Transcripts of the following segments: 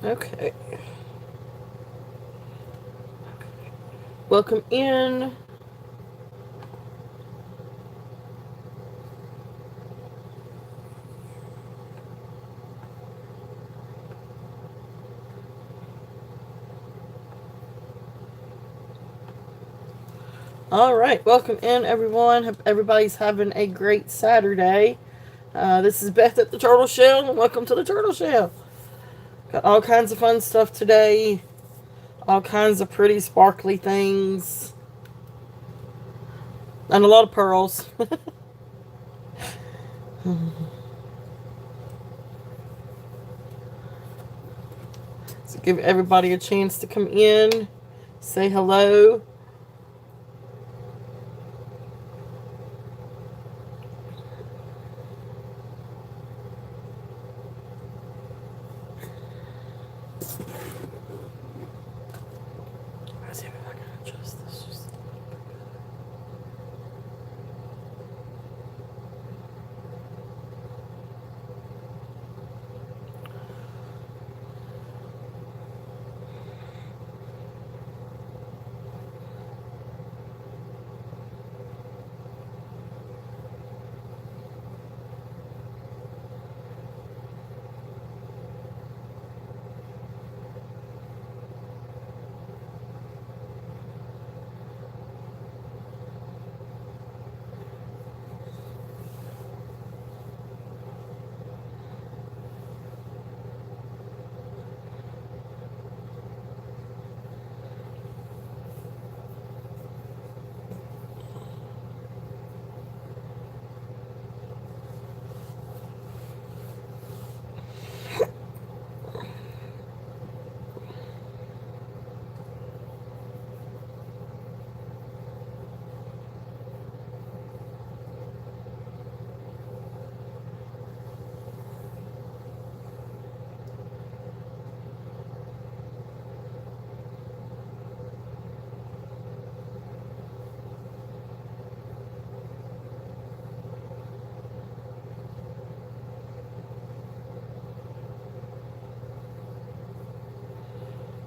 Okay. Welcome in. All right. Welcome in, everyone. Hope everybody's having a great Saturday. This is Beth at the Turtle Shell, and welcome to the Turtle Shell. Got all kinds of fun stuff today. All kinds of pretty, sparkly things. And a lot of pearls. So give everybody a chance to come in, say hello. Let's see if I can adjust this just a little bit.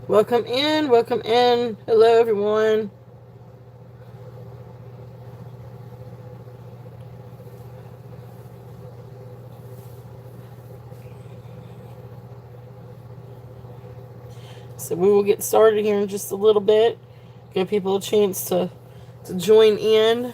Welcome in, welcome in. Hello, everyone. So we will get started here in just a little bit. Give people a chance to join in.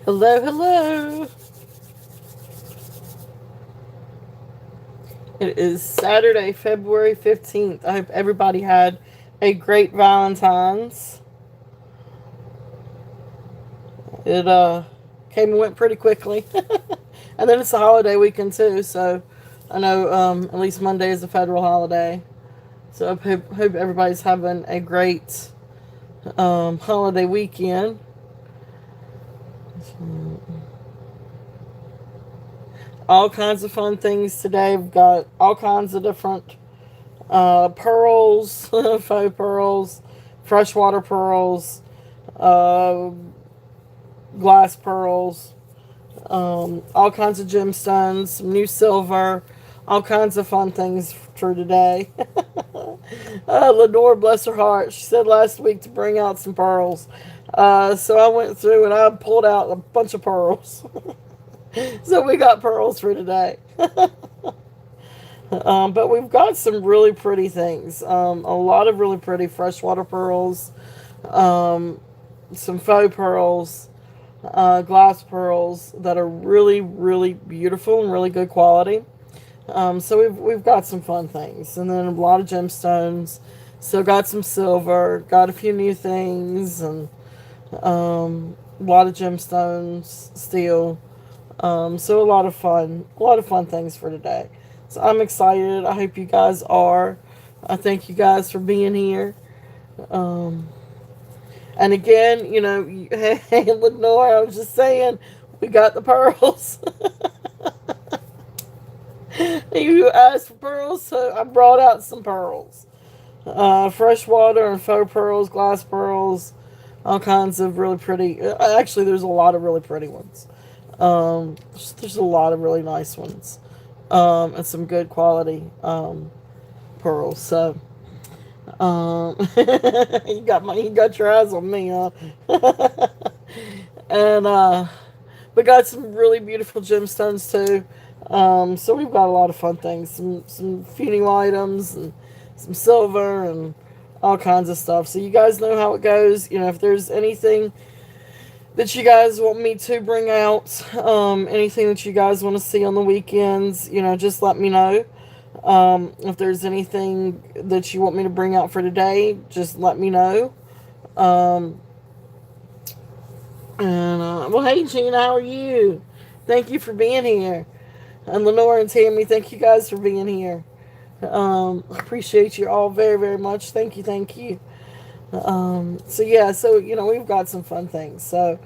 Hello, hello. It is Saturday, February 15th. I hope everybody had a great Valentine's. It came and went pretty quickly. And then it's a holiday weekend too, so I know at least Monday is a federal holiday. So I hope everybody's having a great holiday weekend. All kinds of fun things today. We've got all kinds of different pearls, faux pearls, freshwater pearls, uh, glass pearls, all kinds of gemstones, some new silver, all kinds of fun things for today. Lenore, bless her heart, she said last week to bring out some pearls. So I went through and I pulled out a bunch of pearls. So we got pearls for today. But we've got some really pretty things. A lot of really pretty freshwater pearls, some faux pearls, glass pearls that are really, really beautiful and really good quality. So we've got some fun things, and then a lot of gemstones. Still got some silver. Got a few new things, and a lot of gemstones still. So a lot of fun things for today. So I'm excited. I hope you guys are. I thank you guys for being here. Um, and again, hey, Lenore, I was just saying, we got the pearls. You asked for pearls, so I brought out some pearls. Freshwater and faux pearls, glass pearls, all kinds of really pretty. Actually, there's a lot of really pretty ones. There's a lot of really nice ones, and some good quality pearls. So, you got your eyes on me, huh? And we got some really beautiful gemstones too. So we've got a lot of fun things, some feeding items and some silver and all kinds of stuff. So you guys know how it goes. If there's anything that you guys want me to bring out, anything that you guys want to see on the weekends, just let me know. If there's anything that you want me to bring out for today, just let me know. Um, well, hey, Gina, how are you? Thank you for being here. And Lenore and Tammy, thank you guys for being here. Appreciate you all very, very much. Thank you, thank you. So yeah, we've got some fun things. So,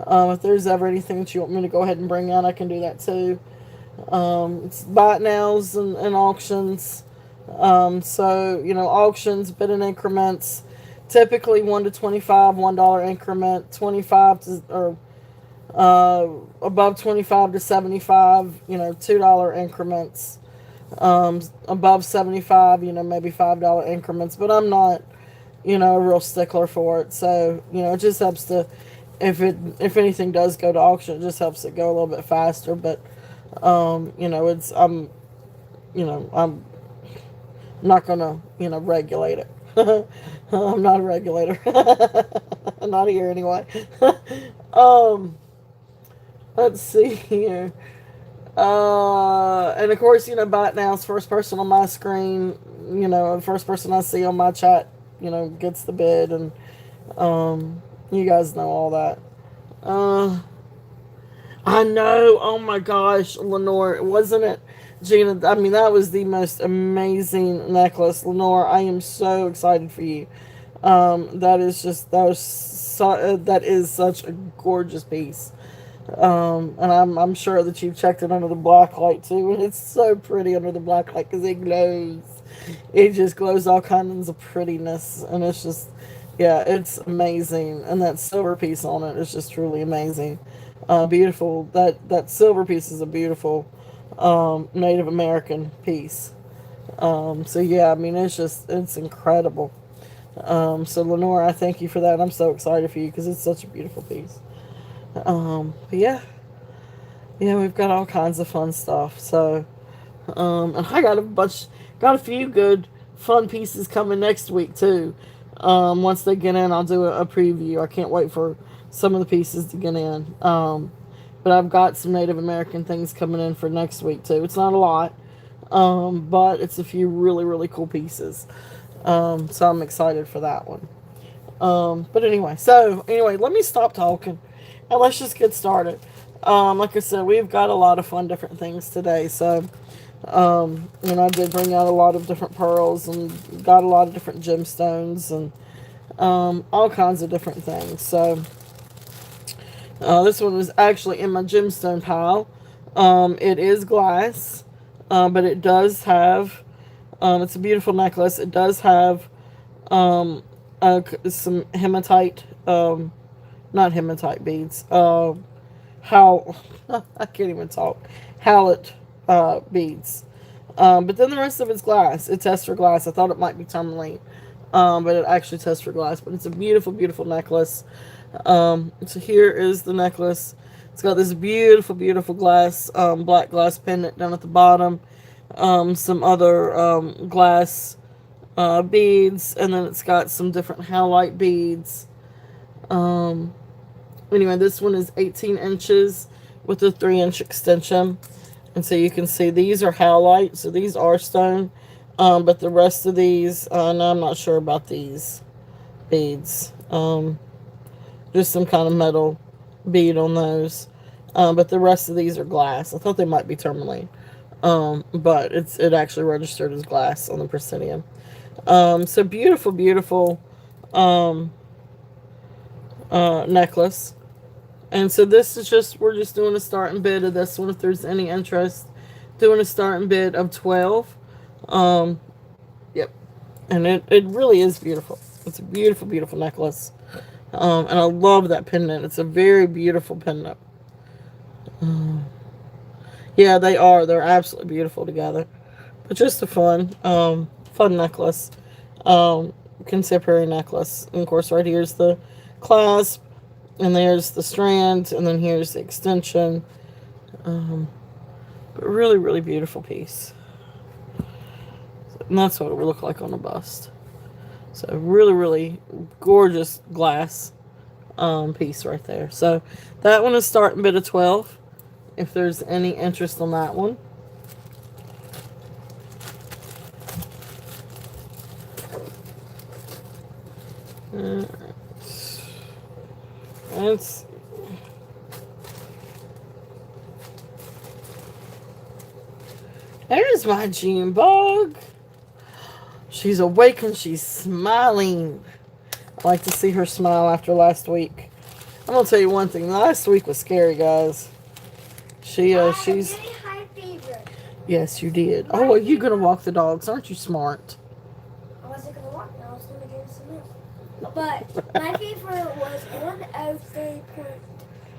if there's ever anything that you want me to go ahead and bring out, I can do that too. It's buy it nows and auctions. Auctions, bid in increments, typically 1 to 25, $1 increment, 25 to, or above 25 to 75, $2 increments. Above 75, maybe $5 increments, but I'm not, a real stickler for it. So, it just helps to, if anything does go to auction, it just helps it go a little bit faster. But, I'm not gonna, regulate it. I'm not a regulator. Not here anyway. Let's see here. And of course, buy it now is first person on my screen. The first person I see on my chat, gets the bid, and you guys know all that. I know. Oh my gosh, Lenore, wasn't it, Gina? I mean, that was the most amazing necklace, Lenore. I am so excited for you. That is such a gorgeous piece. And I'm sure that you've checked it under the black light too, and it's so pretty under the black light because it glows. It just glows all kinds of prettiness, and it's just, yeah, it's amazing. And that silver piece on it is just truly amazing. Beautiful. That silver piece is a beautiful Native American piece. So yeah, I mean, it's incredible. So Lenore, I thank you for that. I'm so excited for you because it's such a beautiful piece. But yeah, we've got all kinds of fun stuff. So, and I got a few good fun pieces coming next week too. Once they get in, I'll do a preview. I can't wait for some of the pieces to get in. But I've got some Native American things coming in for next week too. It's not a lot, but it's a few really, really cool pieces. So I'm excited for that one. But anyway, let me stop talking and let's just get started. Like I said, we've got a lot of fun different things today. So, I did bring out a lot of different pearls and got a lot of different gemstones and all kinds of different things. So, this one was actually in my gemstone pile. It is glass, but it does have, it's a beautiful necklace. It does have some hematite, not hematite beads, how I can't even talk, hallett beads. But then the rest of it's glass. It tests for glass. I thought it might be tourmaline, but it actually tests for glass. But it's a beautiful, beautiful necklace. So here is the necklace. It's got this beautiful, beautiful glass, black glass pendant down at the bottom. Some other glass beads, and then it's got some different halite beads. Anyway, this one is 18 inches with a 3-inch extension. And so you can see these are halite, so these are stone. But the rest of these, no, I'm not sure about these beads. Just some kind of metal bead on those. But the rest of these are glass. I thought they might be tourmaline. But it actually registered as glass on the proscenium. So beautiful, beautiful um, necklace. And so this is we're just doing a starting bid of this one. If there's any interest, doing a starting bid of 12. Um, yep. And it really is beautiful. It's a beautiful, beautiful necklace. And I love that pendant. It's a very beautiful pendant. Yeah, they are. They're absolutely beautiful together. But just a fun necklace. Um, Contemporary necklace. And of course, right here's the clasp, and there's the strand, and then here's the extension. But really, really beautiful piece. And that's what it would look like on a bust. So really, really gorgeous glass piece right there. So that one is starting bid of 12. If there's any interest on that one. That's There's my June bug. She's awake and she's smiling. I like to see her smile after last week. I'm gonna tell you one thing. Last week was scary, guys. She's getting high fever. Yes, you did. Oh, well, you're gonna walk the dogs, aren't you smart? I wasn't gonna walk. I was gonna give some milk. But my fever was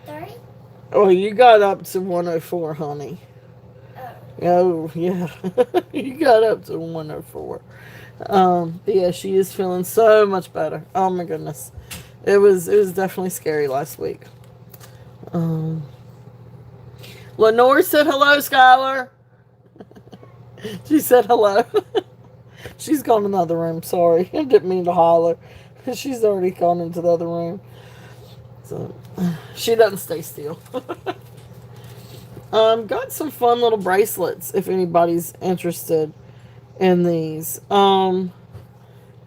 103.3. Oh, you got up to 104, honey. Oh. Oh, yeah. You got up to 104. Yeah, she is feeling so much better. Oh my goodness. It was definitely scary last week. Lenore said hello, Skylar. She said hello. She's gone in the other room. Sorry. I didn't mean to holler. She's already gone into the other room. So she doesn't stay still. Got some fun little bracelets if anybody's interested in these.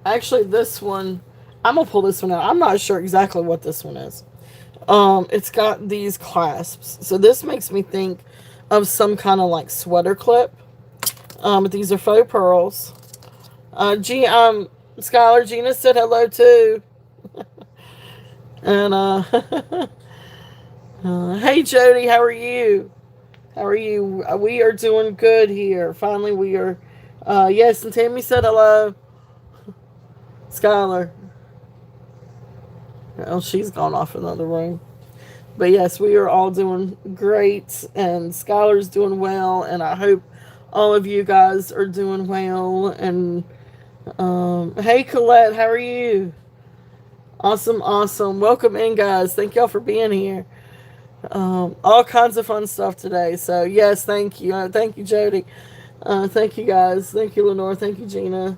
Actually this one, I'm gonna pull this one out. I'm not sure exactly what this one is. It's got these clasps. So this makes me think of some kind of like sweater clip. But these are faux pearls. Skylar, Gina said hello too. And hey Jody, how are you? How are you? We are doing good here. Finally, we are. Yes, and Tammy said hello. Skylar. Oh, she's gone off in another room. But yes, we are all doing great, and Skylar's doing well, and I hope all of you guys are doing well. And hey Colette, how are you? Awesome, awesome. Welcome in, guys. Thank y'all for being here. All kinds of fun stuff today. So yes, thank you. Thank you, Jody. Thank you, guys. Thank you, Lenore. Thank you, Gina.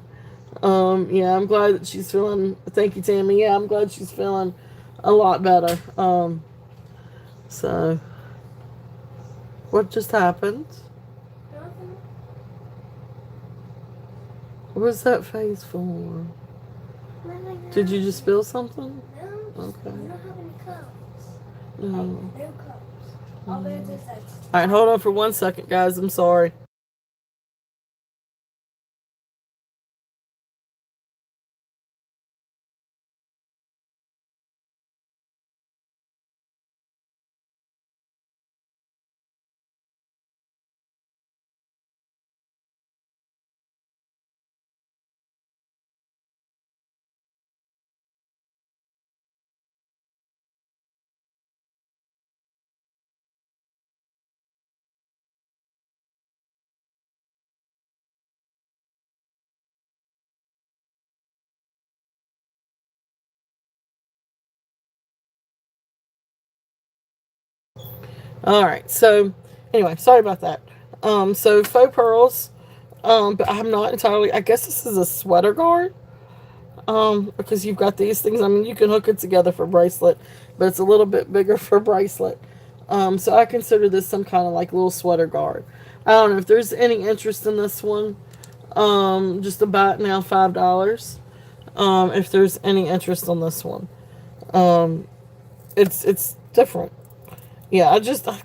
Yeah, I'm glad that she's feeling. Thank you, Tammy. Yeah, I'm glad she's feeling a lot better. So what just happened? Nothing. What was that face for? Did you just spill something? No. Okay. I don't have any cups. No. No cups. All there is that. All right, hold on for 1 second, guys. I'm sorry. All right. So anyway, sorry about that. So faux pearls. But I'm not entirely. I guess this is a sweater guard. because you've got these things. I mean, you can hook it together for bracelet, but it's a little bit bigger for bracelet. So I consider this some kind of like little sweater guard. I don't know if there's any interest in this one. Just about now $5. If there's any interest on this one, um, it's different. Yeah, I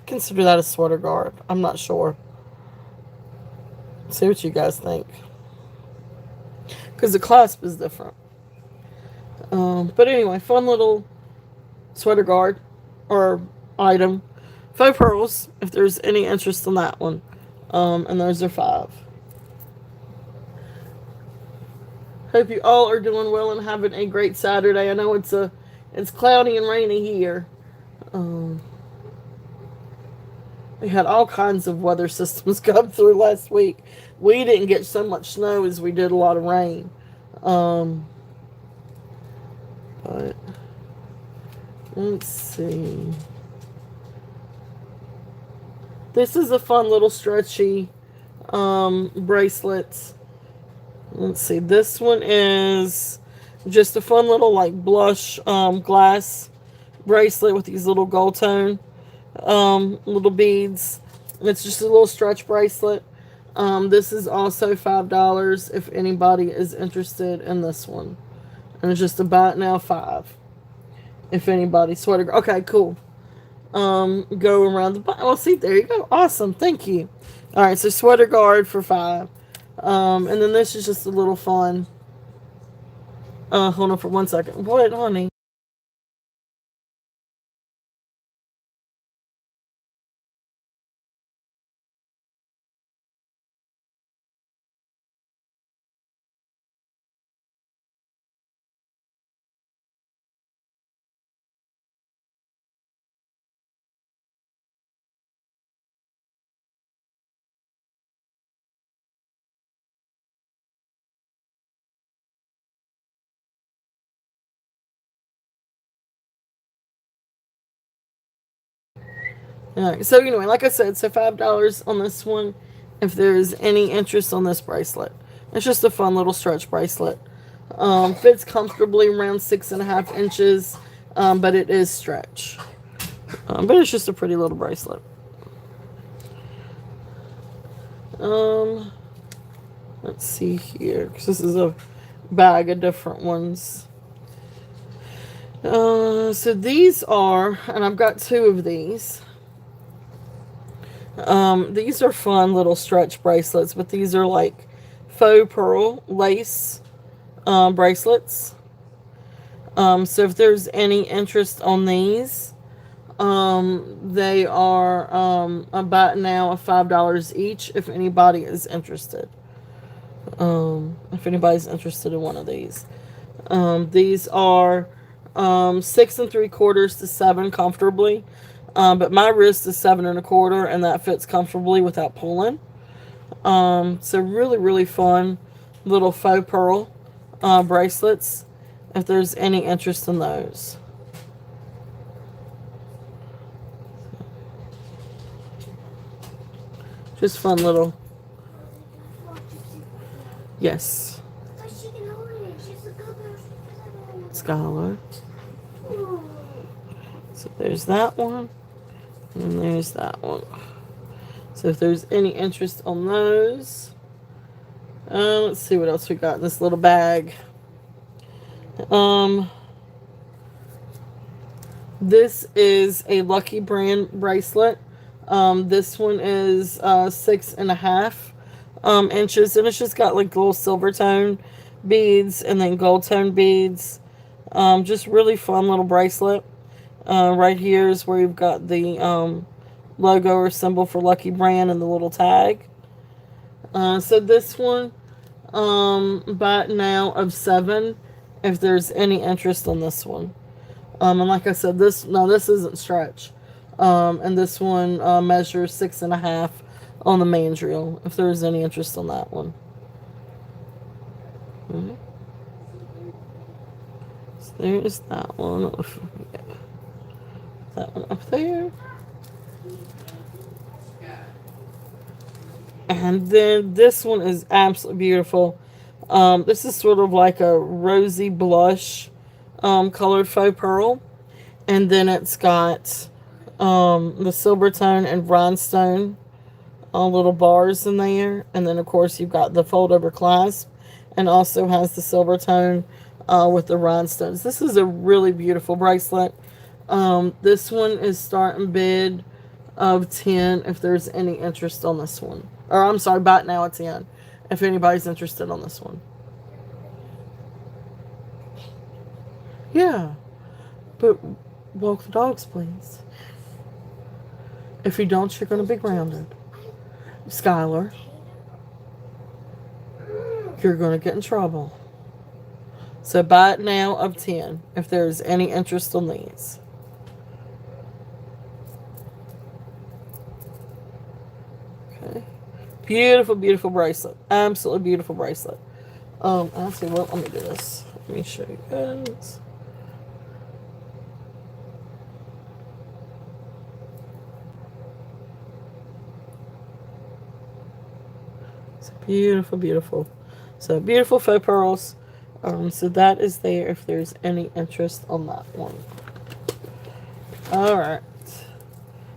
consider that a sweater guard. I'm not sure. See what you guys think, because the clasp is different. But anyway, fun little sweater guard or item. Faux pearls, if there's any interest in that one. And those are 5. Hope you all are doing well and having a great Saturday. I know it's cloudy and rainy here. We had all kinds of weather systems come through last week. We didn't get so much snow as we did a lot of rain. But let's see. This is a fun little stretchy bracelet. Let's see. This one is just a fun little like blush glass bracelet with these little gold tone little beads. It's just a little stretch bracelet. This is also $5 if anybody is interested in this one. And it's just about now 5. If anybody sweater. Okay, cool. Go around the bottom. Well, see, there you go. Awesome. Thank you. All right, so sweater guard for 5. And then this is just a little fun. Hold on for 1 second. What, honey? Alright, so anyway, like I said, so $5 on this one if there's any interest on this bracelet. It's just a fun little stretch bracelet. Fits comfortably around 6.5 inches, but it is stretch. But it's just a pretty little bracelet. Let's see here, because this is a bag of different ones. So these are, and I've got 2 of these. These are fun little stretch bracelets, but these are like faux pearl lace bracelets. So if there's any interest on these, they are about now $5 each if anybody is interested. If anybody's interested in one of these. These are 6 3/4 to 7 comfortably. But my wrist is 7 1/4, and that fits comfortably without pulling. So really, really fun little faux pearl bracelets. If there's any interest in those. Just fun little. Yes. Scholar. So there's that one. And there's that one. So if there's any interest on those. Let's see what else we got in this little bag. This is a Lucky Brand bracelet. This one is 6.5 inches, and it's just got like little silver tone beads and then gold tone beads. Just really fun little bracelet. Right here is where you've got the logo or symbol for Lucky Brand and the little tag. So this one, about now of 7, if there's any interest on this one. And like I said, this isn't stretch. And this one measures 6.5 on the mandrel, if there's any interest on that one. Mm-hmm. So there's that one. That one up there. And then this one is absolutely beautiful. This is sort of like a rosy blush colored faux pearl. And then it's got the silver tone and rhinestone little bars in there. And then, of course, you've got the fold over clasp and also has the silver tone with the rhinestones. This is a really beautiful bracelet. This one is starting bid of 10 if there's any interest on this one. Or, I'm sorry, back now at 10 if anybody's interested on this one. Yeah. But walk the dogs, please. If you don't, you're going to be grounded. Skylar, you're going to get in trouble. So buy it now of 10 if there's any interest on these. Okay. Beautiful, beautiful bracelet. Absolutely beautiful bracelet. Actually, well, let me do this. Let me show you guys. It's beautiful, beautiful. So beautiful faux pearls. So that is there if there's any interest on that one. Alright.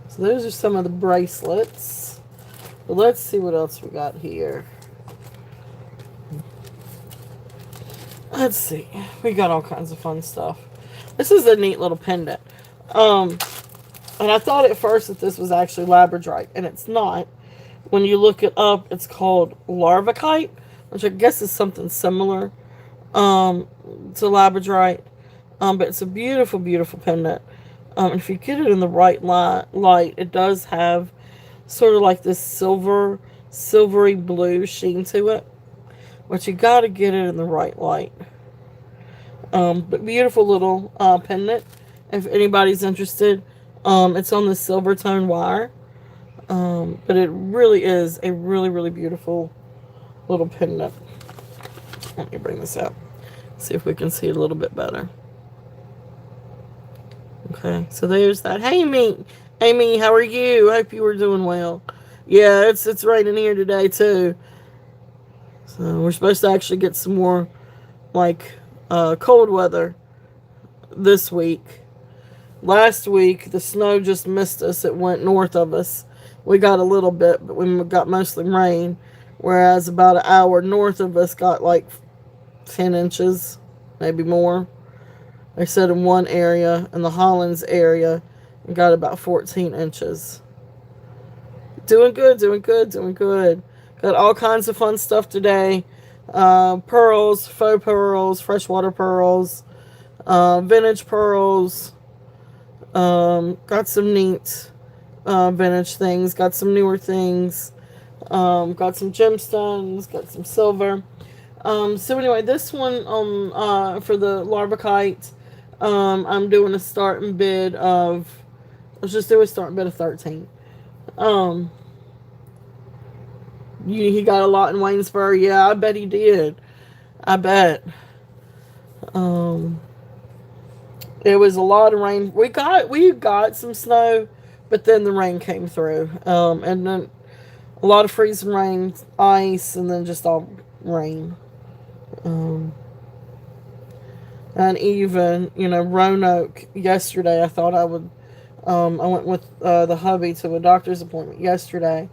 So those are some of the bracelets. But let's see what else we got here. Let's see. We got all kinds of fun stuff. This is a neat little pendant. And I thought at first that this was actually labradorite, and it's not. When you look it up, it's called larvacite, which I guess is something similar to labradorite. But it's a beautiful, beautiful pendant. If you get it in the right light, it does have sort of like this silvery blue sheen to it. But you got to get it in the right light. But beautiful little pendant. If anybody's interested, it's on the silver tone wire. But it really is a really, really beautiful little pendant. Let me bring this out. See if we can see it a little bit better. Okay, so there's that. Hey, Amy, how are you? Hope you were doing well. Yeah, it's raining here today too. So we're supposed to actually get some more like cold weather this week. Last week the snow just missed us. It went north of us. We got a little bit, but we got mostly rain. Whereas about an hour north of us got like 10 inches, maybe more. They said in one area, in the Hollins area, it got about 14 inches. Doing good, doing good, doing good. Got all kinds of fun stuff today. Pearls, faux pearls, freshwater pearls, vintage pearls. Got some neat vintage things. Got some newer things. Got some gemstones. Got some silver. So anyway, this one for the larvacite, I'm doing a starting bid of. Let's just do a starting bid of 13. He got a lot in Waynesboro. Yeah, I bet he did. I bet. It was a lot of rain. We got some snow, but then the rain came through. And then a lot of freezing rain, ice, and then just all rain. And even, Roanoke yesterday, I thought I would, I went with the hubby to a doctor's appointment yesterday,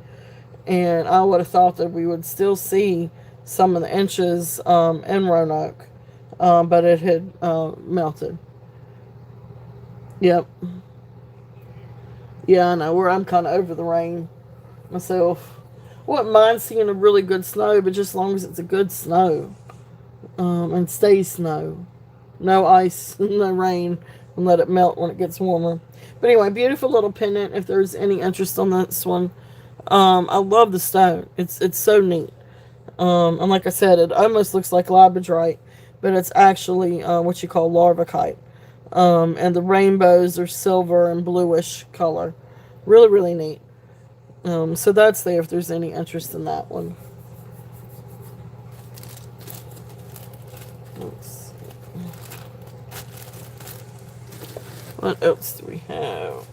and I would have thought that we would still see some of the inches in Roanoke, but it had melted. Yep. Yeah, I know. I'm kind of over the rain myself. I wouldn't mind seeing a really good snow, but just as long as it's a good snow. And stays snow. No ice, no rain, and let it melt when it gets warmer. But anyway, beautiful little pendant if there's any interest on this one. I love the stone. It's so neat. And like I said, it almost looks like labradorite, but it's actually what you call larvacite. And the rainbows are silver and bluish color. Really, really neat. So that's there if there's any interest in that one. Let's see. What else do we have?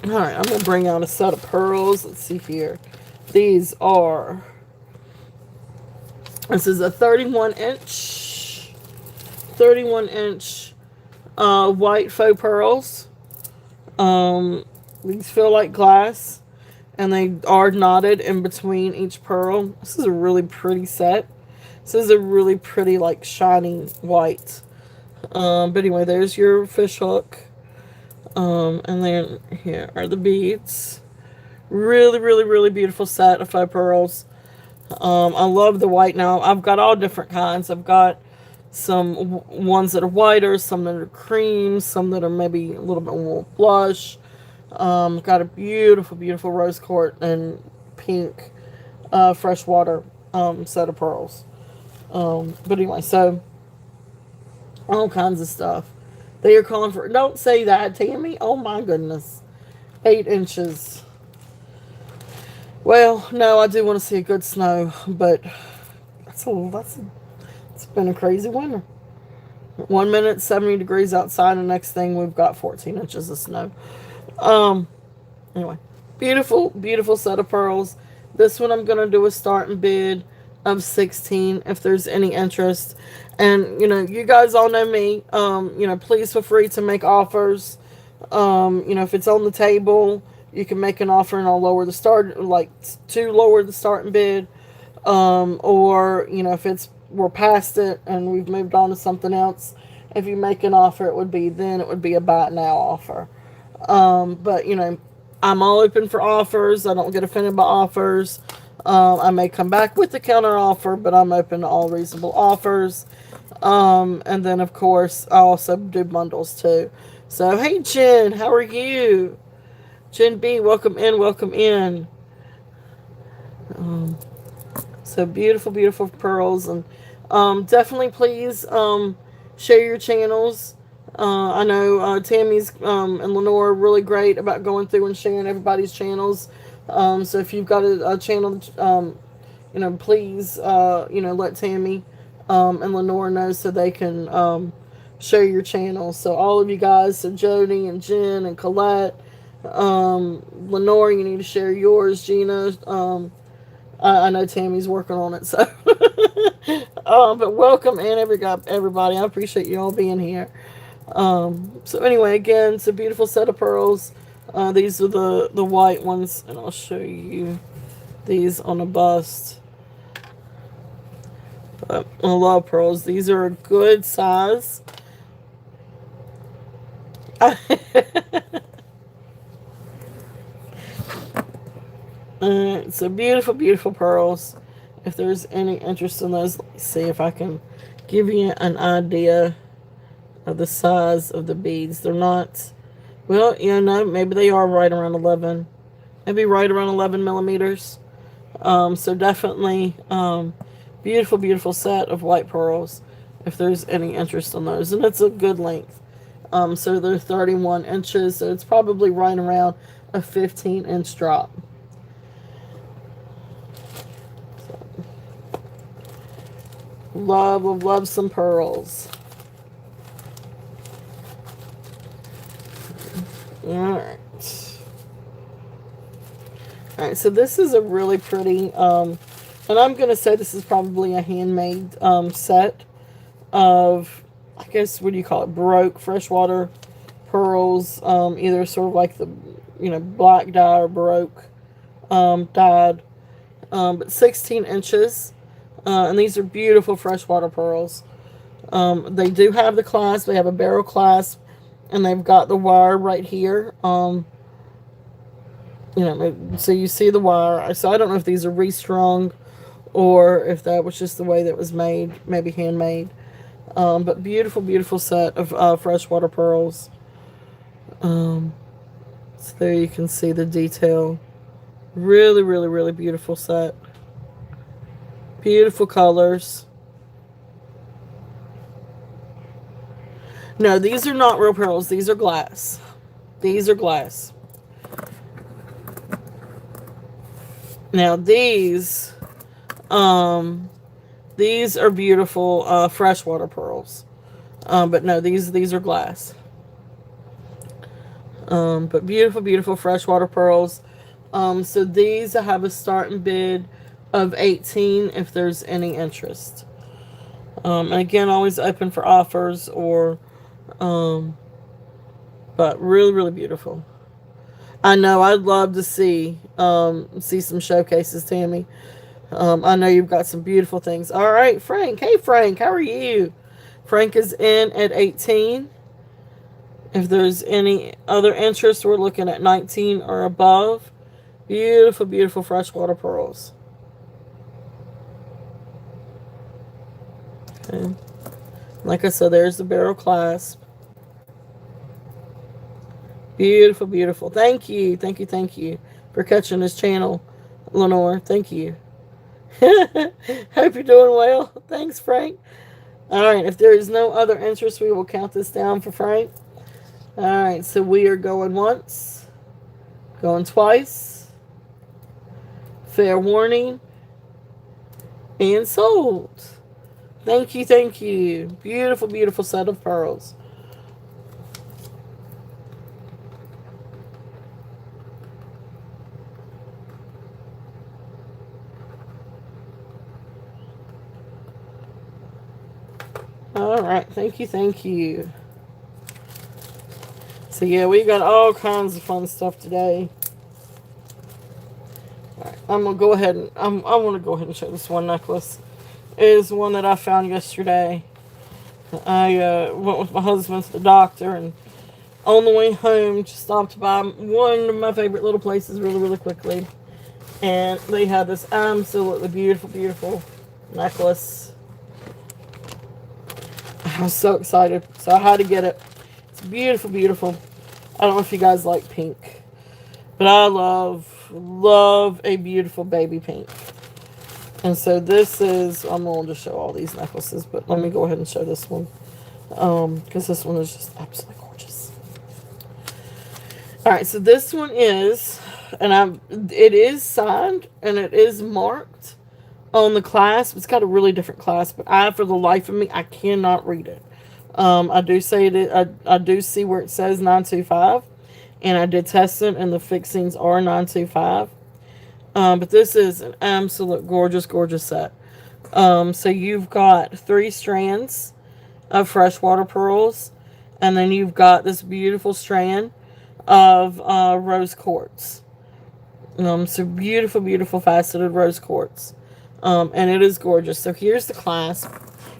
All right, I'm gonna bring out a set of pearls. Let's see here. These are. This is a 31 inch white faux pearls. These feel like glass, and they are knotted in between each pearl. This is a really pretty set. This is a really pretty, like, shiny white. But anyway, there's your fish hook. And then here are the beads. Really, really, really beautiful set of faux pearls. I love the white now. I've got all different kinds. I've got some ones that are whiter, some that are cream, some that are maybe a little bit more blush. Got a beautiful, beautiful rose quartz and pink freshwater set of pearls. But anyway, so all kinds of stuff. They are calling for. Don't say that, Tammy. Oh my goodness, 8 inches. Well, no, I do want to see a good snow, but it's been a crazy winter. 1 minute, 70 degrees outside, and next thing we've got 14 inches of snow. Anyway, beautiful, beautiful set of pearls. This one I'm gonna do a starting bid of 16 if there's any interest. And you guys all know me. Please feel free to make offers. If it's on the table, you can make an offer and I'll lower the starting bid. Or if we're past it and we've moved on to something else, if you make an offer, it would be a buy it now offer. But I'm all open for offers. I don't get offended by offers. I may come back with a counter offer, but I'm open to all reasonable offers. And then of course I also do bundles too. So hey Jen, how are you? Jen B, welcome in, welcome in. So beautiful, beautiful pearls, and definitely please share your channels. I know Tammy's and Lenore are really great about going through and sharing everybody's channels. So if you've got a channel, please let Tammy and Lenore know so they can share your channels. So all of you guys, so Jody and Jen and Colette, Lenore, you need to share yours. Gina, I know Tammy's working on it, so. But welcome in everybody. I appreciate you all being here. So anyway, again, it's a beautiful set of pearls. These are the white ones, and I'll show you these on a bust. But I love pearls. These are a good size. So beautiful, beautiful pearls. If there's any interest in those, let me see if I can give you an idea of the size of the beads. They're not, well, maybe they are right around 11, maybe right around 11 millimeters. So definitely, beautiful, beautiful set of white pearls, if there's any interest in those. And it's a good length. So they're 31 inches, so it's probably right around a 15-inch drop. Love some pearls. Alright, so this is a really pretty, and I'm going to say this is probably a handmade set of, I guess, what do you call it, Baroque freshwater pearls, either sort of like the, black dye or Baroque dyed, but 16 inches. And these are beautiful freshwater pearls. They do have the clasp. They have a barrel clasp, and they've got the wire right here. So you see the wire. So I don't know if these are restrung or if that was just the way that was made, maybe handmade. But beautiful, beautiful set of freshwater pearls. So there you can see the detail. Really, really, really beautiful set. Beautiful colors. No, these are not real pearls. These are glass. These are glass. Now these are beautiful freshwater pearls. But no, these are glass. But beautiful, beautiful freshwater pearls. So these I have a starting bid of 18 if there's any interest. And again, always open for offers or, um, but really, really beautiful. I know I'd love to see some showcases, Tammy. I know you've got some beautiful things. All right, Frank. Hey, Frank, how are you? Frank is in at 18. If there's any other interest, we're looking at 19 or above. Beautiful, beautiful freshwater pearls. Okay. Like I said, there's the barrel clasp. Beautiful, beautiful. Thank you, thank you, thank you for catching this channel, Lenore. Thank you. Hope you're doing well. Thanks, Frank. All right, if there is no other interest, we will count this down for Frank. All right, so we are going once, going twice, fair warning, and sold. Thank you, thank you. Beautiful, beautiful set of pearls. All right, thank you, thank you. So yeah, we got all kinds of fun stuff today. All right, I'm gonna go ahead and I want to go ahead and show this one necklace. It is one that I found yesterday. I went with my husband to the doctor, and on the way home, just stopped by one of my favorite little places really, really quickly, and they had this absolutely beautiful, beautiful necklace. I was so excited, so I had to get it. It's beautiful, beautiful. I don't know if you guys like pink, but I love a beautiful baby pink. And so this is, I'm going to show all these necklaces, but let me go ahead and show this one, because this one is just absolutely gorgeous. All right, so this one is, it is signed and it is marked on the clasp. It's got a really different clasp, but for the life of me, I cannot read it. I do say it. I do see where it says 925, and I did test it, and the fixings are 925. But this is an absolute gorgeous, gorgeous set. So you've got 3 strands of freshwater pearls, and then you've got this beautiful strand of rose quartz. So beautiful, beautiful faceted rose quartz. And it is gorgeous. So here's the clasp.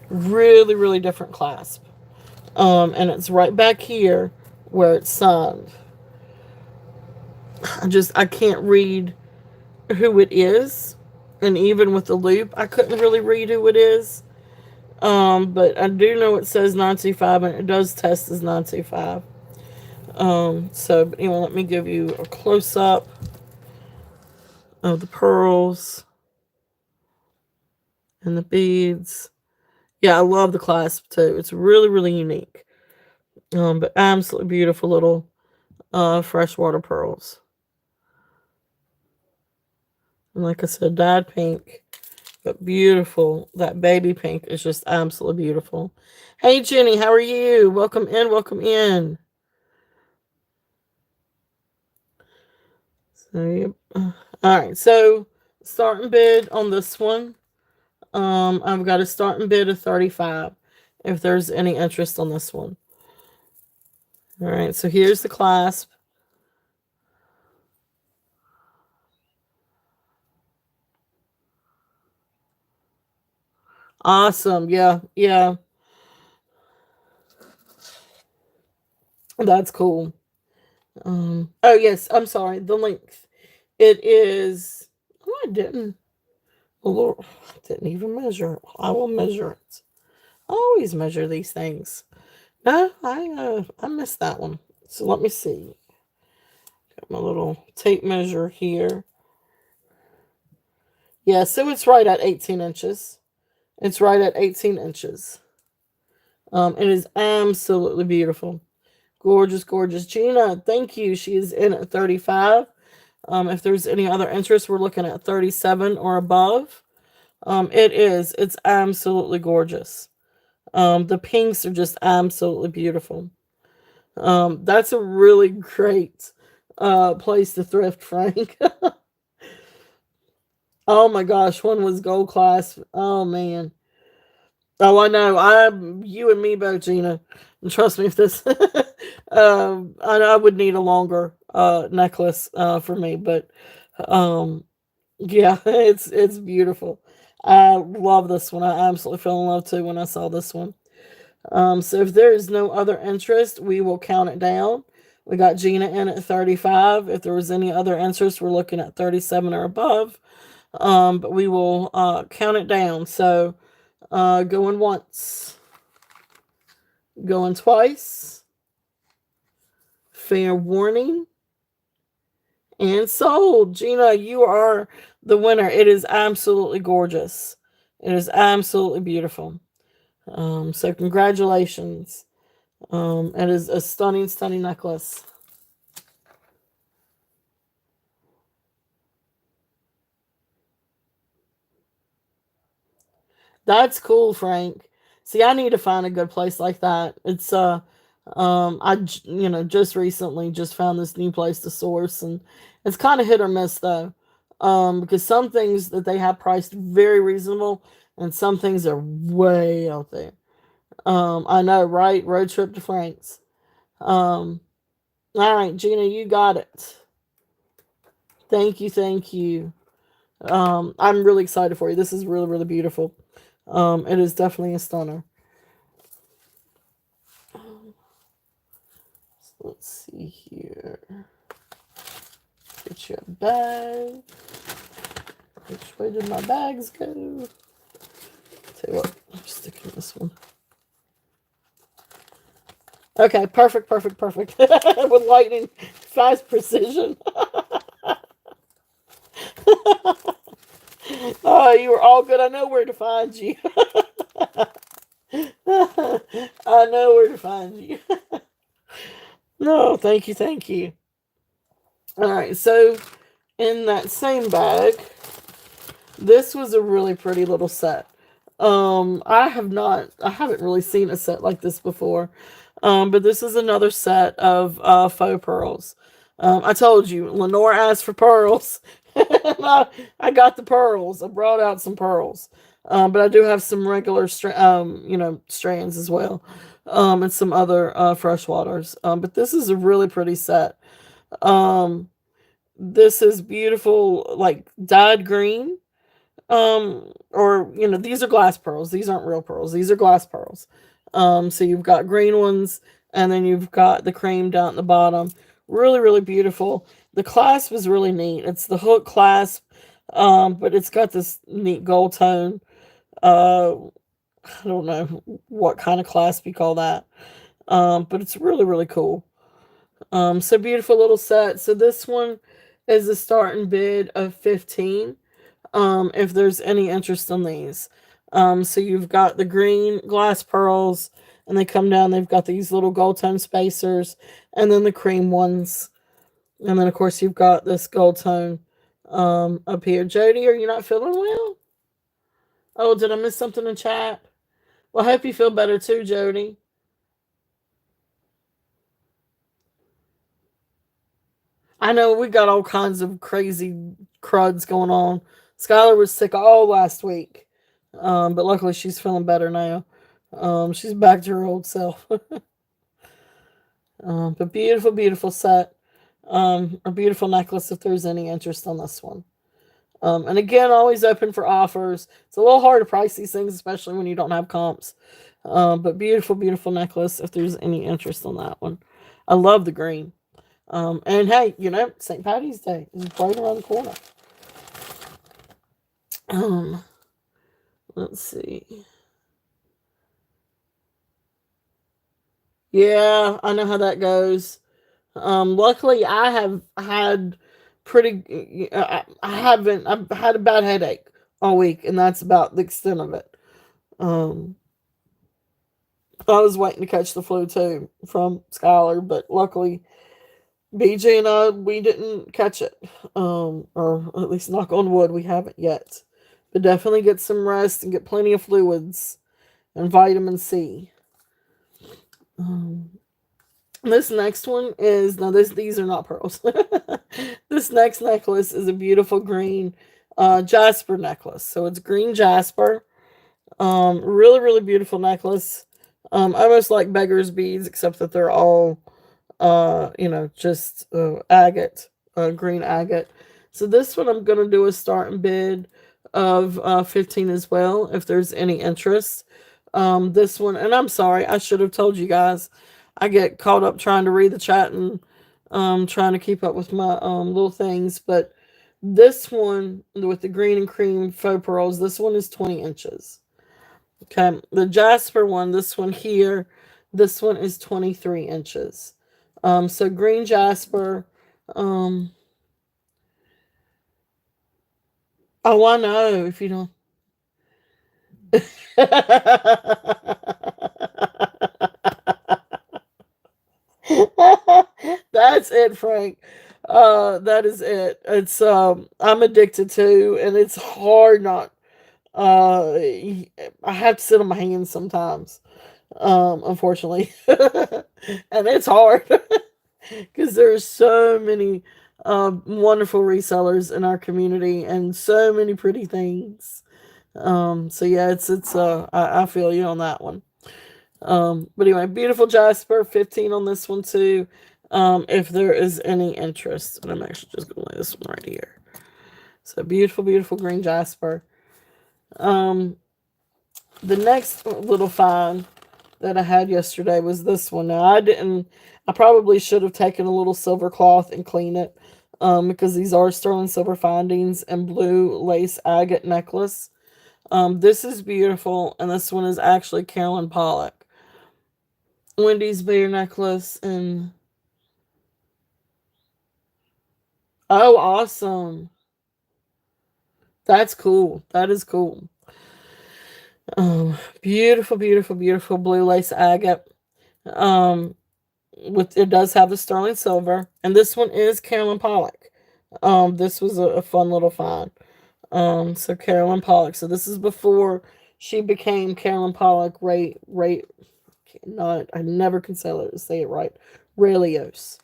Really, really different clasp. And it's right back here where it's signed. I can't read who it is. And even with the loop, I couldn't really read who it is. But I do know it says 925, and it does test as 925. But anyway, let me give you a close-up of the pearls and the beads. Yeah, I love the clasp too. It's really, really unique. But absolutely beautiful little freshwater pearls. And like I said, dyed pink, but beautiful. That baby pink is just absolutely beautiful. Hey, Jenny, how are you? Welcome in, welcome in. So, yep. All right, so starting bid on this one. I've got a starting bid of 35 if there's any interest on this one. All right, so here's the clasp. Awesome. Yeah, yeah. That's cool. Oh yes, I'm sorry. The length. It is, oh, I didn't. Oh, Lord, I didn't even measure it. I will measure it. I always measure these things. No, I missed that one. So let me see. Got my little tape measure here. Yeah, so it's right at 18 inches. It's right at 18 inches. It is absolutely beautiful. Gorgeous, gorgeous. Gina, thank you. She is in at 35. If there's any other interest, we're looking at 37 or above. It's absolutely gorgeous. The pinks are just absolutely beautiful. That's a really great place to thrift, Frank. Oh my gosh, one was gold class. Oh man. Oh, I know. You and me both, Gina. And trust me, if this, I would need a longer necklace for me, but um, yeah, it's beautiful. I love this one. I absolutely fell in love too when I saw this one. So if there is no other interest, we will count it down. We got Gina in at 35. If there was any other interest, we're looking at 37 or above. But we will count it down. So going once, going twice, fair warning, and sold. Gina, you are the winner. It is absolutely gorgeous. It is absolutely beautiful. So congratulations. It is a stunning, stunning necklace. That's cool, Frank. See, I need to find a good place like that. It's just recently just found this new place to source, and it's kind of hit or miss though, because some things that they have priced very reasonable, and some things are way out there. I know, right? Road trip to Frank's. Um, all right, Gina, you got it. Thank you, thank you. I'm really excited for you. This is really, really beautiful. It is definitely a stunner. Let's see here. Get you a bag. Which way did my bags go? Tell you what, I'm sticking this one. Okay, perfect, perfect, perfect. With lightning fast precision. Oh, you were all good. I know where to find you. I know where to find you. No, thank you, thank you. All right, so in that same bag, this was a really pretty little set. I haven't really seen a set like this before. But this is another set of faux pearls. I told you, Lenore asked for pearls. I got the pearls. I brought out some pearls. But I do have some regular, strands as well. And some other fresh waters. But this is a really pretty set. Um, this is beautiful, like dyed green. Or these are glass pearls. These aren't real pearls. These are glass pearls. So you've got green ones, and then you've got the cream down at the bottom. Really, really beautiful. The clasp is really neat. It's the hook clasp, but it's got this neat gold tone. Uh, I don't know what kind of clasp you call that. But it's really, really cool. So beautiful little set. So this one is a starting bid of 15. If there's any interest in these. So you've got the green glass pearls, and they come down. They've got these little gold tone spacers, and then the cream ones, and then of course you've got this gold tone up here. Jody, are you not feeling well? Oh, did I miss something in chat? Well, I hope you feel better too, Jody. I know we got all kinds of crazy cruds going on. Skylar was sick all last week, but luckily she's feeling better now. She's back to her old self. But beautiful, beautiful set. A beautiful necklace if there's any interest on this one. And again, always open for offers. It's a little hard to price these things, especially when you don't have comps. But beautiful, beautiful necklace if there's any interest on that one. I love the green. And hey, St. Patty's Day is right around the corner. Um, let's see. Yeah, I know how that goes. Luckily, I have had I haven't. I've had a bad headache all week, and that's about the extent of it. Um, I was waiting to catch the flu too from Skylar, but luckily, BJ and I we didn't catch it. Or at least knock on wood, we haven't yet. But definitely get some rest and get plenty of fluids and vitamin C. Um, This next one is, now these are not pearls. This next necklace is a beautiful green jasper necklace. So it's green jasper. Really, really beautiful necklace. Almost like beggar's beads, except that they're all just agate, green agate. So this one I'm gonna do a starting bid of 15 as well, if there's any interest. This one, and I'm sorry, I should have told you guys. I get caught up trying to read the chat and trying to keep up with my little things. But this one with the green and cream faux pearls, this one is 20 inches. Okay, the jasper one, this one here, this one is 23 inches. So green jasper. Oh, I know. If you don't. That's it, Frank. That is it. It's I'm addicted to, and it's hard not. I have to sit on my hands sometimes. Unfortunately, and it's hard because there's so many wonderful resellers in our community and so many pretty things. So yeah, I feel you on that one. But anyway, beautiful jasper, 15 on this one too. If there is any interest, and I'm actually just gonna lay this one right here. So beautiful, beautiful green jasper. The next little find that I had yesterday was this one. Now I probably should have taken a little silver cloth and clean it, because these are sterling silver findings and blue lace agate necklace. This is beautiful, and this one is actually Carolyn Pollock. Wendy's bear necklace, and oh, awesome. That's cool. That is cool. Beautiful, beautiful, beautiful blue lace agate. With it does have the sterling silver, and this one is Carolyn Pollock. This was a fun little find. So Carolyn Pollock. So this is before she became Carolyn Pollock. Not I never can say it right. Relios.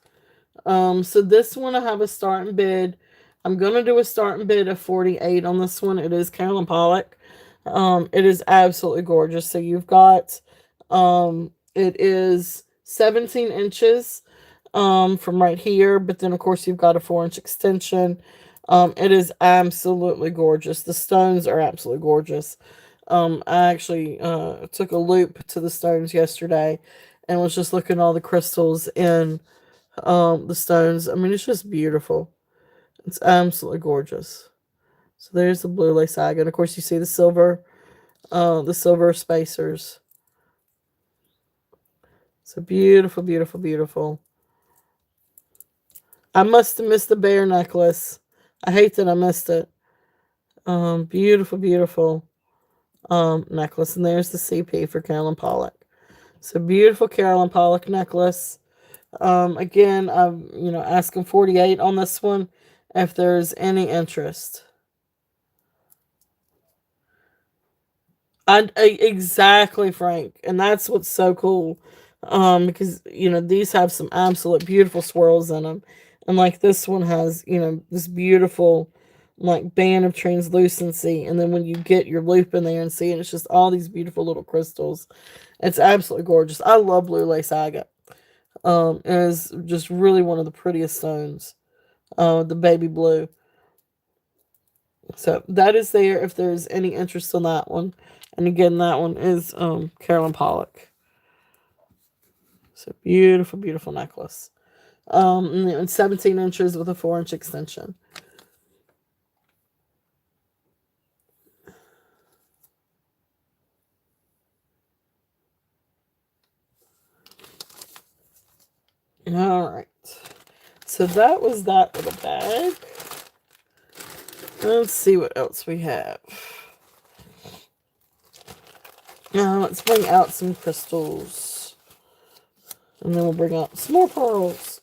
So this one I have a starting bid. I'm gonna do a starting bid of 48 on this one. It is Carolyn Pollock. It is absolutely gorgeous. So you've got it is 17 inches from right here, but then of course you've got a 4-inch extension. It is absolutely gorgeous. The stones are absolutely gorgeous. I actually took a loop to the stones yesterday and was just looking at all the crystals in the stones. I mean, it's just beautiful. It's absolutely gorgeous. So there's the blue lace agate. And of course, you see the silver spacers. So beautiful, beautiful, beautiful. I must have missed the bear necklace. I hate that I missed it. Beautiful, beautiful necklace. And there's the CP for Carolyn Pollock. So beautiful Carolyn Pollock necklace. Again, I'm asking 48 on this one if there's any interest. Exactly, Frank, and that's what's so cool. Because these have some absolute beautiful swirls in them, and like this one has this beautiful like band of translucency, and then when you get your loop in there and see it, it's just all these beautiful little crystals. It's absolutely gorgeous. I love blue lace agate. It is just really one of the prettiest stones. The baby blue. So that is there if there's any interest in that one. And again, that one is Carolyn Pollock. So beautiful, beautiful necklace. And 17 inches with a 4-inch extension. All right. So that was that little bag. Let's see what else we have. Now let's bring out some crystals. And then we'll bring out some more pearls.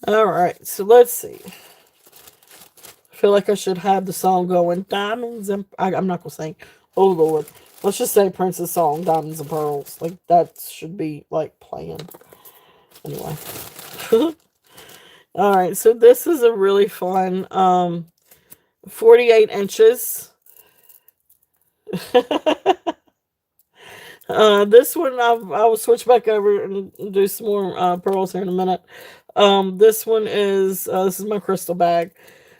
Alright, so let's see. I feel like I should have the song going. Diamonds and... I'm not going to sing. Oh, Lord. Let's just say Prince's song, Diamonds and Pearls. Like, that should be, like, playing. Anyway. All right, so this is a really fun 48 inches. This one I will switch back over and do some more pearls here in a minute. This one is this is my crystal bag.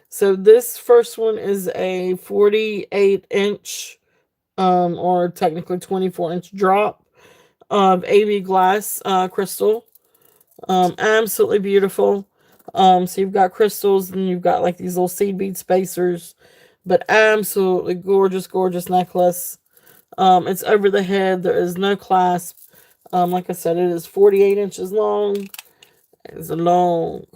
So this first one is a 48 inch or technically 24-inch drop of AB glass crystal. Absolutely beautiful. So you've got crystals and you've got like these little seed bead spacers, but absolutely gorgeous, gorgeous necklace. It's over the head. There is no clasp. Like I said, it is 48 inches long. It's long.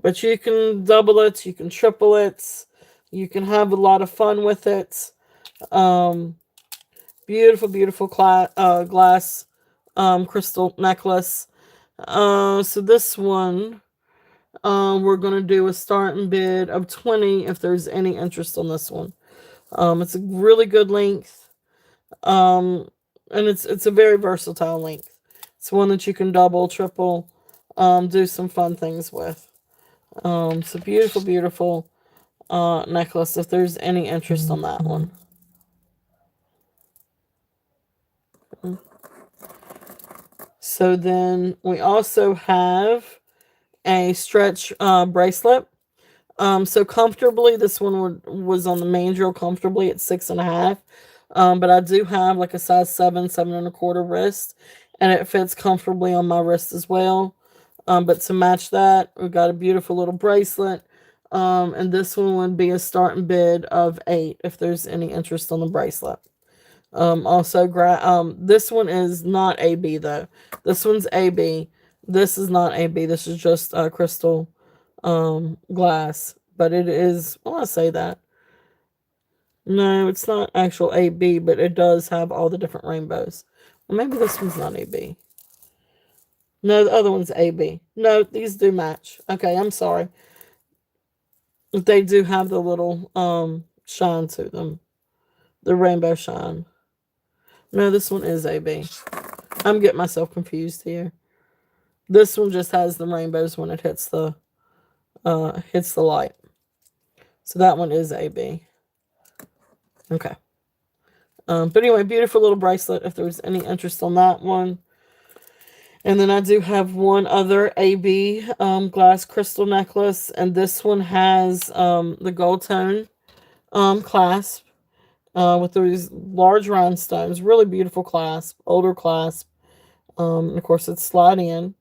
But you can double it. You can triple it. You can have a lot of fun with it. Beautiful, beautiful glass crystal necklace. So this one, we're going to do a starting bid of 20 if there's any interest on this one. It's a really good length. And it's a very versatile length. It's one that you can double, triple, do some fun things with. It's a beautiful, beautiful necklace if there's any interest on that one. So then we also have a stretch bracelet. So comfortably, this one was on the main drill comfortably at 6.5. But I do have like a size 7, 7.25 wrist, and it fits comfortably on my wrist as well. But to match that, we've got a beautiful little bracelet. And this one would be a starting bid of 8 if there's any interest on the bracelet. Also, this one is not AB though. This one's AB. This is not AB. This is just crystal glass. But it is, well, I say that. No, it's not actual AB, but it does have all the different rainbows. Well, maybe this one's not AB. No, the other one's AB. No, these do match. Okay, I'm sorry. They do have the little shine to them. The rainbow shine. No, this one is AB. I'm getting myself confused here. This one just has the rainbows when it hits the light. So that one is AB. Okay. But anyway, beautiful little bracelet if there's any interest on that one. And then I do have one other AB glass crystal necklace. And this one has the gold tone clasp with these large rhinestones. Really beautiful clasp. Older clasp. And of course, it's slide in.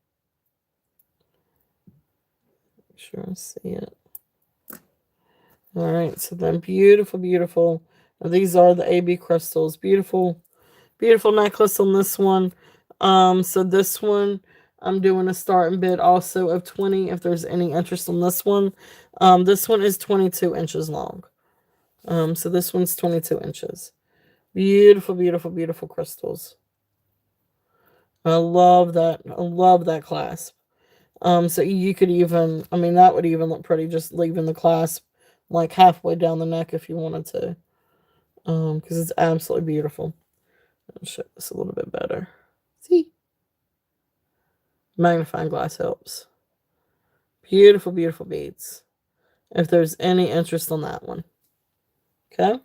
Make sure I see it. All right. So then beautiful, beautiful. Now, these are the AB crystals. Beautiful, beautiful necklace on this one. So this one, I'm doing a starting bid also of 20 if there's any interest on this one. This one is 22 inches long. So this one's 22 inches. Beautiful, beautiful, beautiful crystals. I love that. I love that clasp. So you could even, I mean, that would even look pretty just leaving the clasp like halfway down the neck if you wanted to. Because it's absolutely beautiful. I'll show this a little bit better. See? Magnifying glass helps. Beautiful, beautiful beads. If there's any interest on that one. Okay?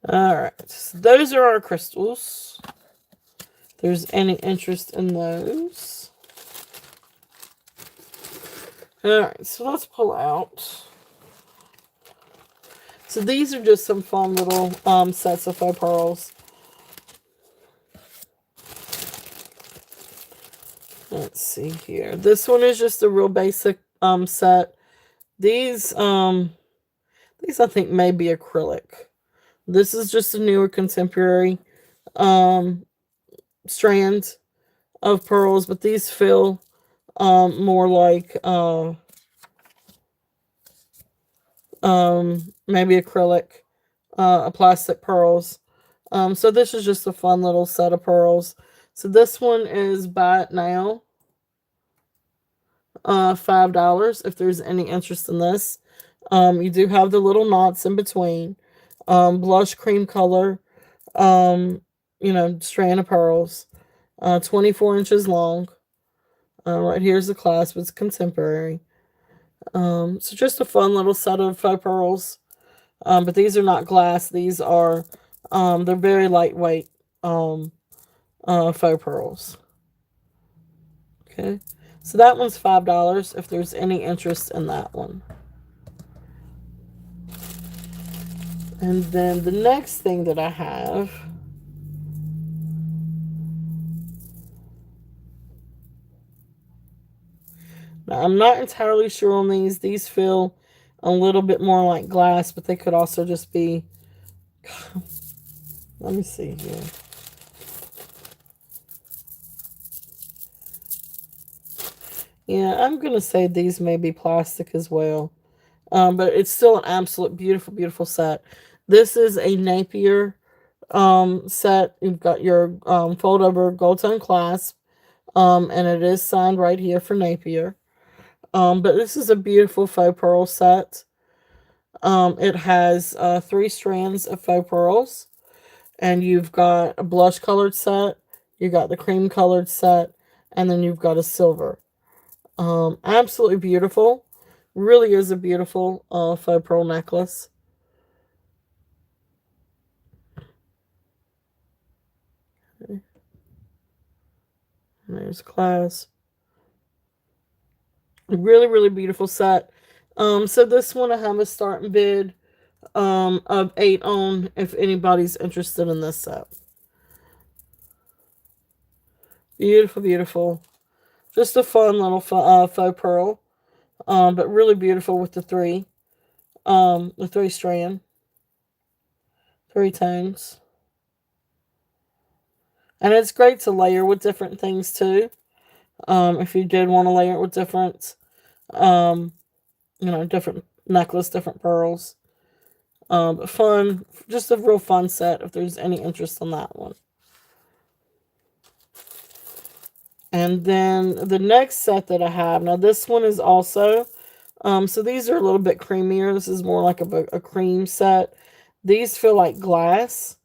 Alright. So those are our crystals. If there's any interest in those. Alright, so let's pull out. So these are just some fun little sets of faux pearls. Let's see here. This one is just a real basic set. These I think may be acrylic. This is just a newer contemporary strand of pearls, but these feel more like maybe acrylic, plastic pearls. So this is just a fun little set of pearls. So this one is buy it now. $5 if there's any interest in this. You do have the little knots in between. Blush cream color, strand of pearls. 24 inches long. Right here's the clasp. It's contemporary. So just a fun little set of faux pearls. But these are not glass. These are, they're very lightweight faux pearls. Okay. So that one's $5 if there's any interest in that one. And then the next thing that I have, now I'm not entirely sure on these. These feel a little bit more like glass, but they could also just be, let me see here. Yeah, I'm going to say these may be plastic as well. But it's still an absolute beautiful, beautiful set. This is a Napier set. You've got your fold over gold tone clasp. And it is signed right here for Napier. But this is a beautiful faux pearl set. It has 3 strands of faux pearls. And you've got a blush colored set. You got the cream colored set. And then you've got a silver. Absolutely beautiful. Really is a beautiful faux pearl necklace. Okay. There's class. Really, really beautiful set. So this one I have a starting bid of 8 on if anybody's interested in this set. Beautiful, beautiful. Just a fun little faux pearl. But really beautiful with the 3 strand, 3 tones. And it's great to layer with different things too. If you did want to layer it with different, different necklace, different pearls. But fun, just a real fun set if there's any interest in that one. And then the next set that I have, now this one is also, so these are a little bit creamier. This is more like a cream set. These feel like glass,